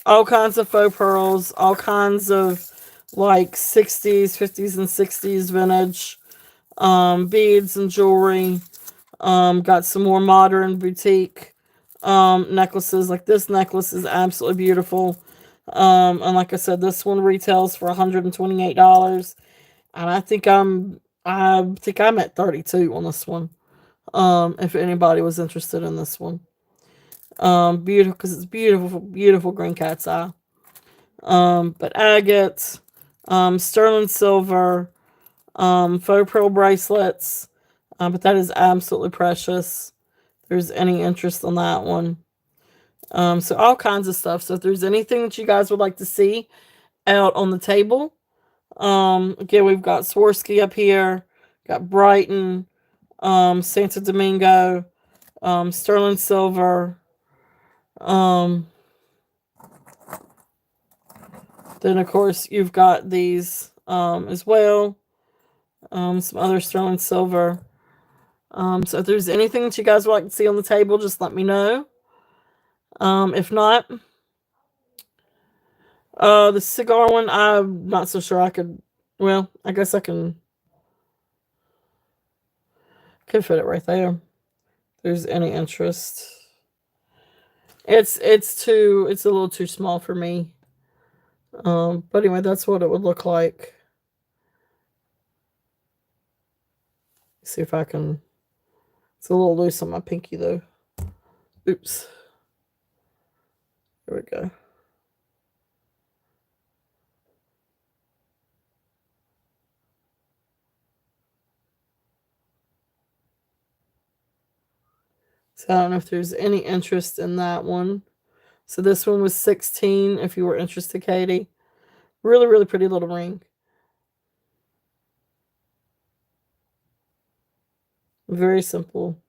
all kinds of faux pearls, all kinds of like 60s, 50s, and 60s vintage beads and jewelry. Got some more modern boutique necklaces. Like this necklace is absolutely beautiful. And like I said, this one retails for $128. And I think I'm at 32 on this one. If anybody was interested in this one. Beautiful, because it's beautiful, beautiful green cat's eye. But agate, sterling silver, faux pearl bracelets. But that is absolutely precious. If there's any interest on that one. So all kinds of stuff. So if there's anything that you guys would like to see out on the table, again, we've got Swarovski up here, got Brighton, Santo Domingo, sterling silver. Then of course you've got these as well. Some other sterling silver. So if there's anything that you guys would like to see on the table, just let me know. If not, the cigar one, I'm not so sure I could. Well, I guess I could fit it right there. If there's any interest. It's a little too small for me. But anyway, that's what it would look like. See if I can. It's a little loose on my pinky though. Oops. There we go. So I don't know if there's any interest in that one. So this one was 16 if you were interested, Katie. Really, really pretty little ring. Very simple,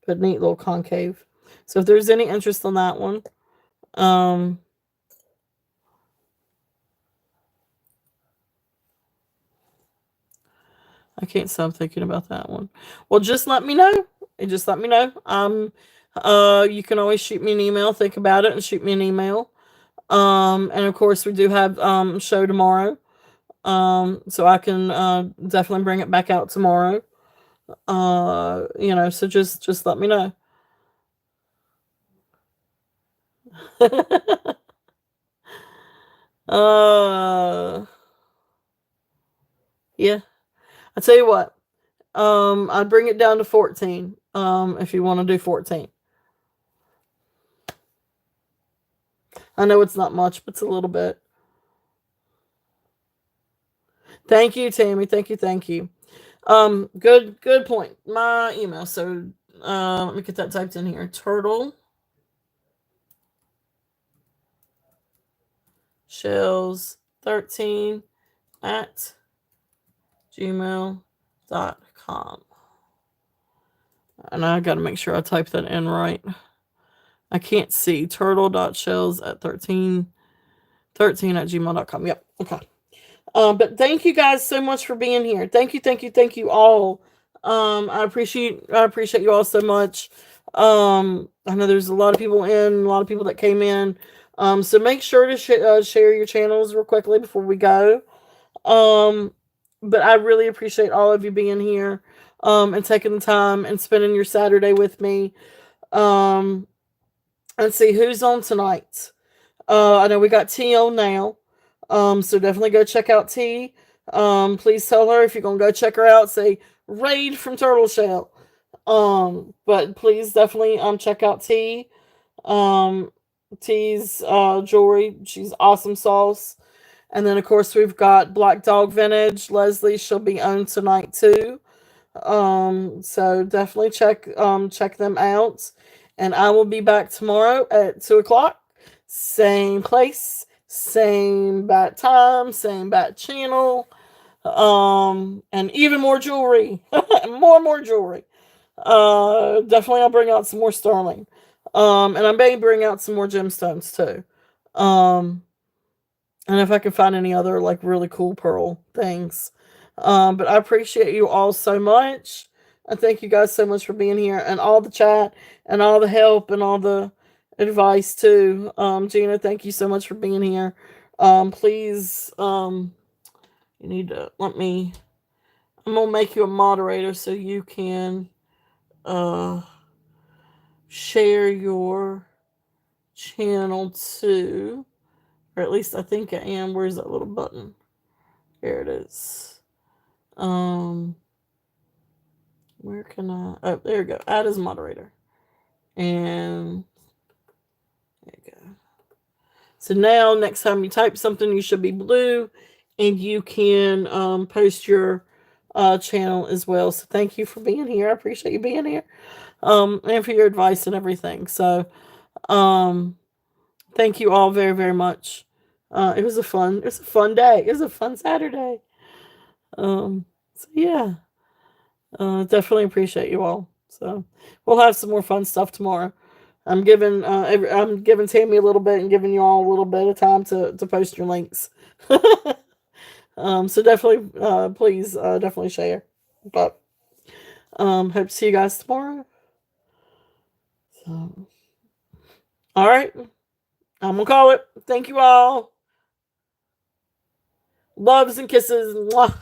but neat little concave. So if there's any interest on that one, I can't stop thinking about that one. Well, just let me know. Just let me know. You can always shoot me an email. Think about it and shoot me an email. And of course, we do have show tomorrow. So I can definitely bring it back out tomorrow. So just let me know. uh, yeah. I tell you what. I'd bring it down to 14. If you want to do 14. I know it's not much, but it's a little bit. Thank you, Tammy. Thank you. Thank you. Good point. My email. So, let me get that typed in here. Turtle shells 13 at gmail.com. And I got to make sure I type that in right. I can't see. Turtle.shells at 13 at gmail.com. Yep. Okay. But thank you guys so much for being here. Thank you all. I appreciate you all so much. I know there's a lot of people a lot of people that came in. So make sure to share your channels real quickly before we go. But I really appreciate all of you being here, and taking the time and spending your Saturday with me. Let's see who's on tonight. I know we got T on now. So definitely go check out T. Please tell her if you're gonna go check her out, say Raid from Turtle Shell. But please definitely check out T. T's jewelry. She's awesome sauce. And then of course we've got Black Dog Vintage. Leslie, she'll be on tonight too. So definitely check them out. And I will be back tomorrow at 2:00. Same place, same bat time, same bat channel. And even more jewelry. more jewelry. Definitely I'll bring out some more sterling. And I may bring out some more gemstones too. And if I can find any other like really cool pearl things. But I appreciate you all so much. I thank you guys so much for being here and all the chat and all the help and all the advice too. Gina, thank you so much for being here. Please, you need to I'm gonna make you a moderator so you can share your channel too. Or at least I think I am. Where's that little button? Here it is. Where can I? Oh, there you go. Add as moderator. And there you go. So now, next time you type something, you should be blue, and you can post your channel as well. So thank you for being here. I appreciate you being here, and for your advice and everything. So, thank you all very, very much. It was a fun day. It was a fun Saturday. So yeah, definitely appreciate you all. So we'll have some more fun stuff tomorrow. I'm giving Tammy a little bit and giving you all a little bit of time to post your links. So definitely, please, definitely share. But hope to see you guys tomorrow. So, all right, I'm gonna call it. Thank you all. Loves and kisses. Mwah.